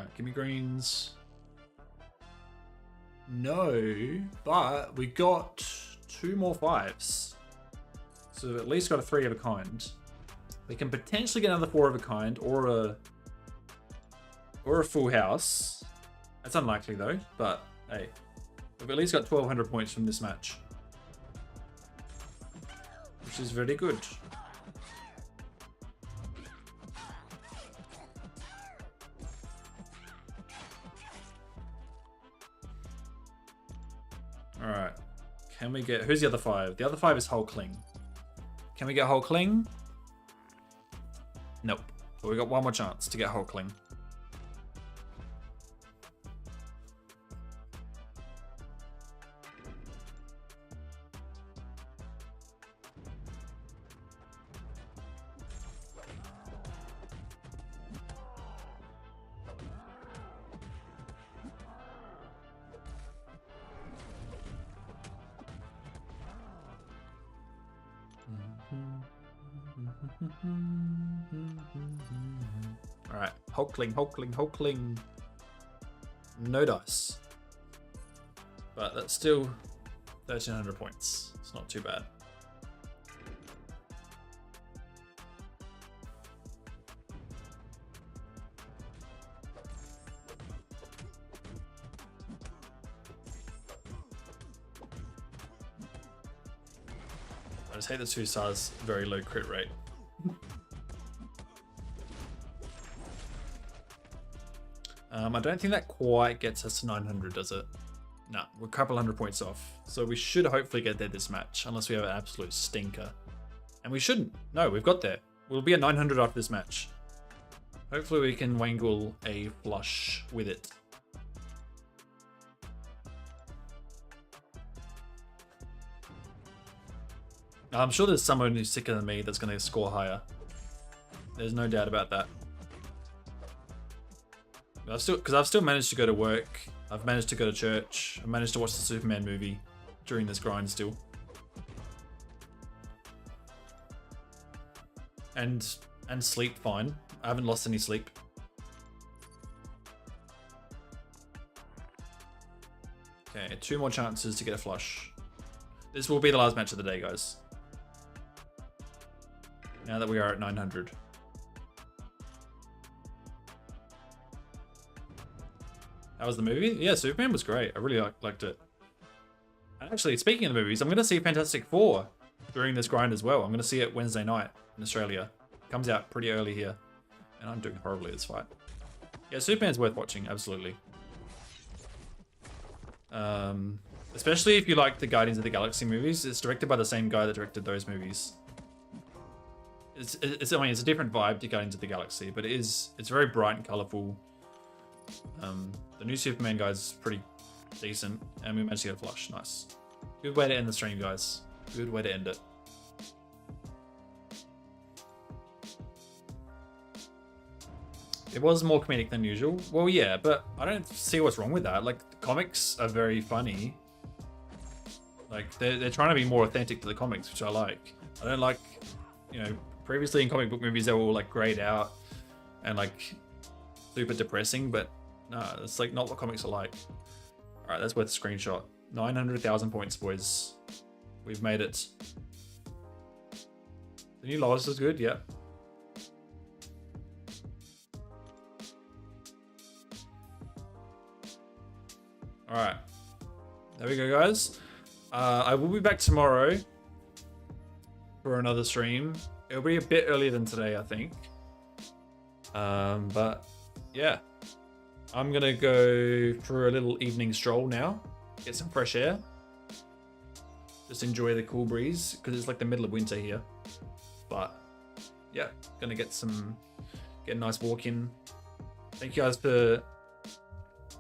Alright, give me greens. No, but we got 2 more 5s. So we've at least got a 3 of a kind. We can potentially get another 4 of a kind or a full house. That's unlikely though, but hey, we've at least got 1,200 points from this match, which is very good. Alright. Can we get... Who's the other 5? The other 5 is Hulkling. Can we get Hulkling? Nope. But we got one more chance to get Hulkling. Alright, Hulkling. No dice. But that's still 1,300 points. It's not too bad. I just hate the 2 stars, very low crit rate. I don't think that quite gets us to 900, does it? No, we're a couple hundred points off. So we should hopefully get there this match, unless we have an absolute stinker. And we shouldn't. No, we've got there. We'll be at 900 after this match. Hopefully we can wangle a flush with it. I'm sure there's someone who's sicker than me that's going to score higher. There's no doubt about that. I've still managed to go to work. I've managed to go to church. I've managed to watch the Superman movie during this grind still. And sleep fine. I haven't lost any sleep. Okay, 2 more chances to get a flush. This will be the last match of the day, guys. Now that we are at 900. How was the movie? Yeah, Superman was great. I really liked it. And actually, speaking of the movies, I'm going to see Fantastic Four during this grind as well. I'm going to see it Wednesday night in Australia. It comes out pretty early here. And I'm doing horribly this fight. Yeah, Superman's worth watching, absolutely. Especially if you like the Guardians of the Galaxy movies. It's directed by the same guy that directed those movies. I mean, it's a different vibe to Guardians of the Galaxy, but it's very bright and colourful. The new Superman guy's pretty decent, and we managed to get a flush. Nice. Good way to end the stream, guys. Good way to end it. It was more comedic than usual. Well, yeah, but I don't see what's wrong with that. Like, the comics are very funny. Like, they're trying to be more authentic to the comics, which I like. I don't like, you know, previously in comic book movies, they were all like grayed out and like super depressing, but no, it's like not what comics are like. All right, that's worth a screenshot. 900,000 points, boys. We've made it. The new Lois is good, yeah. All right, there we go, guys. I will be back tomorrow for another stream. It'll be a bit earlier than today, I think. But yeah, I'm gonna go for a little evening stroll now, get some fresh air, just enjoy the cool breeze because it's like the middle of winter here. But yeah, gonna get a nice walk in. Thank you guys for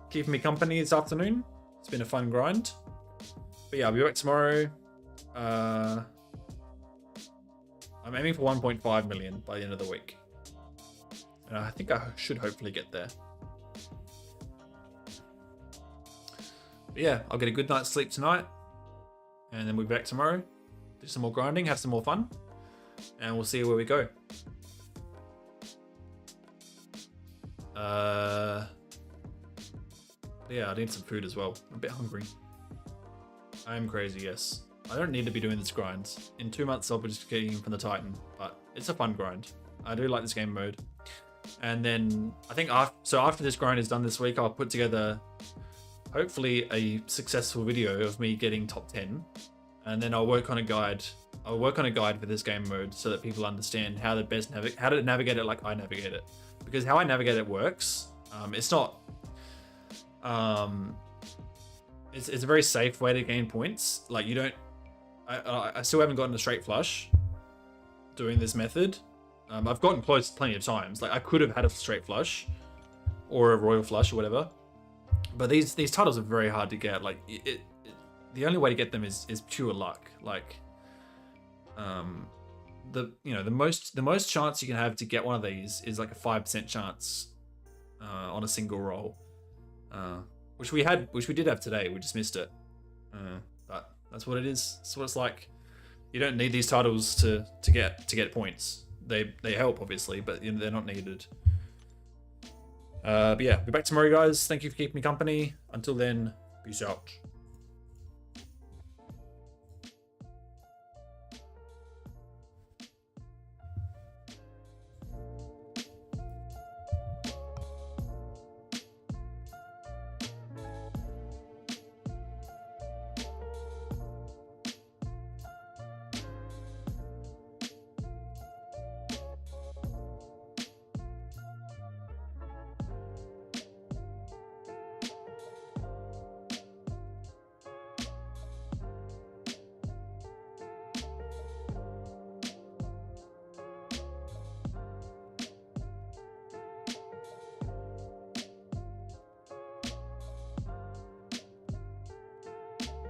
keeping me company this afternoon. It's been a fun grind. But yeah, I'll be back tomorrow. I'm aiming for 1.5 million by the end of the week. And I think I should hopefully get there. But yeah, I'll get a good night's sleep tonight. And then we'll be back tomorrow. Do some more grinding, have some more fun. And we'll see where we go. But yeah, I need some food as well. I'm a bit hungry. I am crazy, yes. I don't need to be doing this grind. In 2 months, I'll be just getting from the Titan, but it's a fun grind. I do like this game mode. And then I think after this grind is done this week, I'll put together hopefully a successful video of me getting top 10. And then I'll work on a guide. I'll work on a guide for this game mode so that people understand how to best navigate it like I navigate it. Because how I navigate it works. It's not. It's a very safe way to gain points. Like you don't. I still haven't gotten a straight flush doing this method. I've gotten close plenty of times. Like I could have had a straight flush or a royal flush or whatever. But these titles are very hard to get. Like the only way to get them is pure luck. Like the most chance you can have to get one of these is like a 5% chance on a single roll. Which we did have today. We just missed it. But that's what it is. That's what it's like. You don't need these titles to get points. They help obviously, but they're not needed. But yeah, we're back tomorrow, guys. Thank you for keeping me company. Until then, peace out.